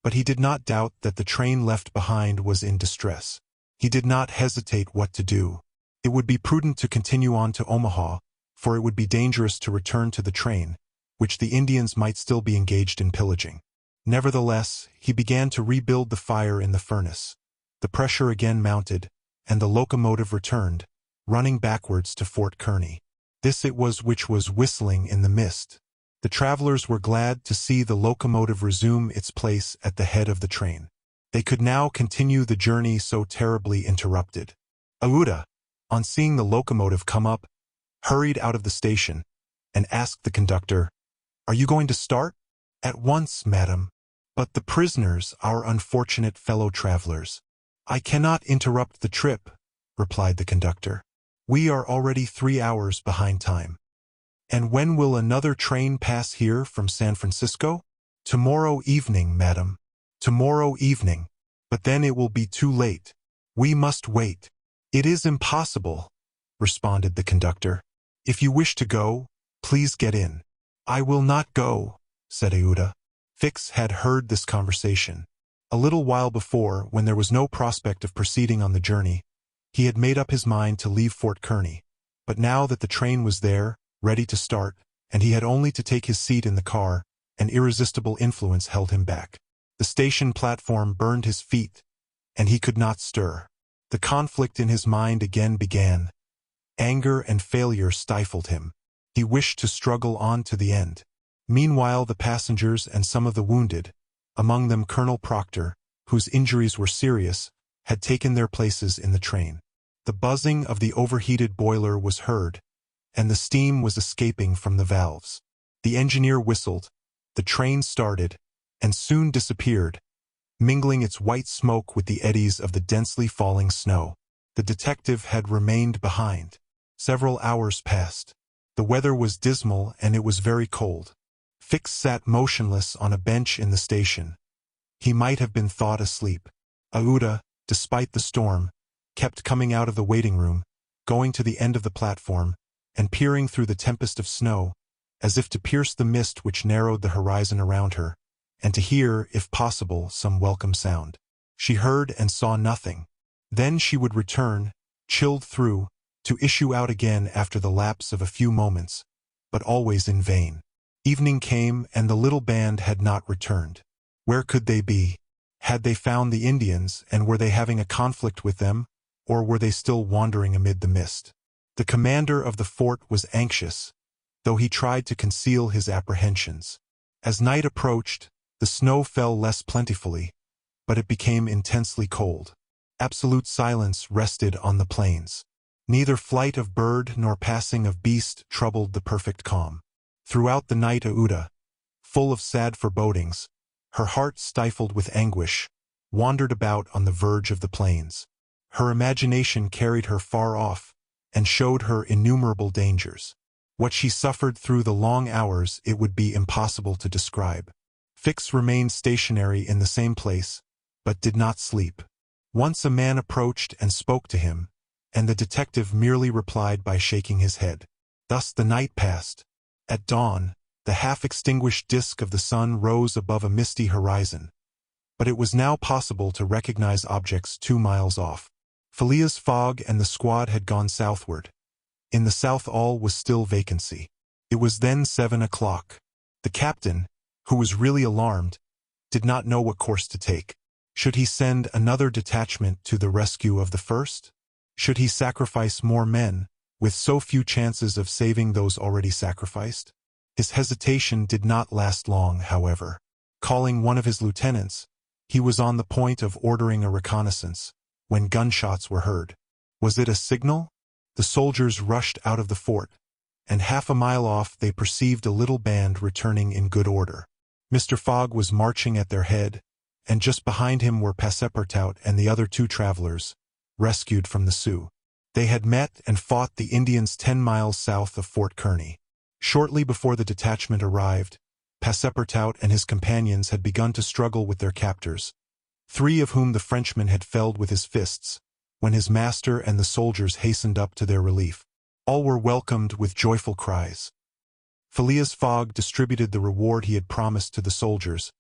but he did not doubt that the train left behind was in distress. He did not hesitate what to do. It would be prudent to continue on to Omaha, for it would be dangerous to return to the train, which the Indians might still be engaged in pillaging. Nevertheless, he began to rebuild the fire in the furnace. The pressure again mounted, and the locomotive returned, running backwards to Fort Kearny. This it was which was whistling in the mist. The travelers were glad to see the locomotive resume its place at the head of the train. They could now continue the journey so terribly interrupted. Aouda, on seeing the locomotive come up, hurried out of the station, and asked the conductor, "Are you going to start?" "At once, madam." "But the prisoners, our unfortunate fellow travelers." "I cannot interrupt the trip," replied the conductor. "We are already 3 hours behind time." "And when will another train pass here from San Francisco?" "Tomorrow evening, madam." "Tomorrow evening. But then it will be too late. We must wait." "It is impossible," responded the conductor. "If you wish to go, please get in." "I will not go," said Aouda. Fix had heard this conversation. A little while before, when there was no prospect of proceeding on the journey, he had made up his mind to leave Fort Kearny. But now that the train was there, ready to start, and he had only to take his seat in the car, an irresistible influence held him back. The station platform burned his feet, and he could not stir. The conflict in his mind again began. Anger and failure stifled him. He wished to struggle on to the end. Meanwhile, the passengers and some of the wounded, among them Colonel Proctor, whose injuries were serious, had taken their places in the train. The buzzing of the overheated boiler was heard, and the steam was escaping from the valves. The engineer whistled, the train started, and soon disappeared, mingling its white smoke with the eddies of the densely falling snow. The detective had remained behind. Several hours passed. The weather was dismal and it was very cold. Fix sat motionless on a bench in the station. He might have been thought asleep. Aouda, despite the storm, kept coming out of the waiting room, going to the end of the platform, and peering through the tempest of snow, as if to pierce the mist which narrowed the horizon around her, and to hear, if possible, some welcome sound. She heard and saw nothing. Then she would return, chilled through, to issue out again after the lapse of a few moments, but always in vain. Evening came, and the little band had not returned. Where could they be? Had they found the Indians, and were they having a conflict with them, or were they still wandering amid the mist? The commander of the fort was anxious, though he tried to conceal his apprehensions. As night approached, the snow fell less plentifully, but it became intensely cold. Absolute silence rested on the plains. Neither flight of bird nor passing of beast troubled the perfect calm. Throughout the night Aouda, full of sad forebodings, her heart stifled with anguish, wandered about on the verge of the plains. Her imagination carried her far off, and showed her innumerable dangers. What she suffered through the long hours it would be impossible to describe. Fix remained stationary in the same place, but did not sleep. Once a man approached and spoke to him, and the detective merely replied by shaking his head. Thus the night passed. At dawn, the half-extinguished disk of the sun rose above a misty horizon, but it was now possible to recognize objects 2 miles off. Phileas Fogg and the squad had gone southward. In the south all was still vacancy. It was then 7 o'clock. The captain, who was really alarmed, did not know what course to take. Should he send another detachment to the rescue of the first? Should he sacrifice more men, with so few chances of saving those already sacrificed? His hesitation did not last long, however. Calling one of his lieutenants, he was on the point of ordering a reconnaissance, when gunshots were heard. Was it a signal? The soldiers rushed out of the fort, and 1/2 mile off they perceived a little band returning in good order. Mr. Fogg was marching at their head, and just behind him were Passepartout and the other 2 travelers, rescued from the Sioux. They had met and fought the Indians 10 miles south of Fort Kearny. Shortly before the detachment arrived, Passepartout and his companions had begun to struggle with their captors, 3 of whom the Frenchman had felled with his fists, when his master and the soldiers hastened up to their relief. All were welcomed with joyful cries. Phileas Fogg distributed the reward he had promised to the soldiers,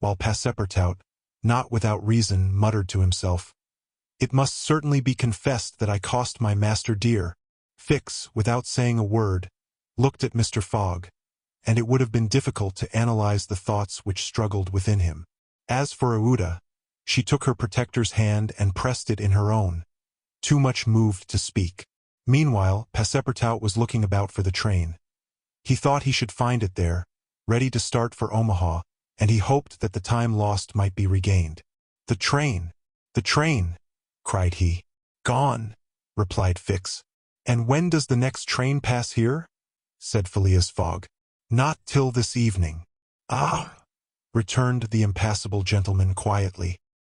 while Passepartout, not without reason, muttered to himself, "It must certainly be confessed that I cost my master dear." Fix, without saying a word, looked at Mr. Fogg, and it would have been difficult to analyze the thoughts which struggled within him. As for Aouda, she took her protector's hand and pressed it in her own, too much moved to speak. Meanwhile, Passepartout was looking about for the train. He thought he should find it there, ready to start for Omaha, and he hoped that the time lost might be regained. "The train! The train!" cried he. "Gone," replied Fix. "And when does the next train pass here?" said Phileas Fogg. "Not till this evening." "Ah!" returned the impassible gentleman quietly.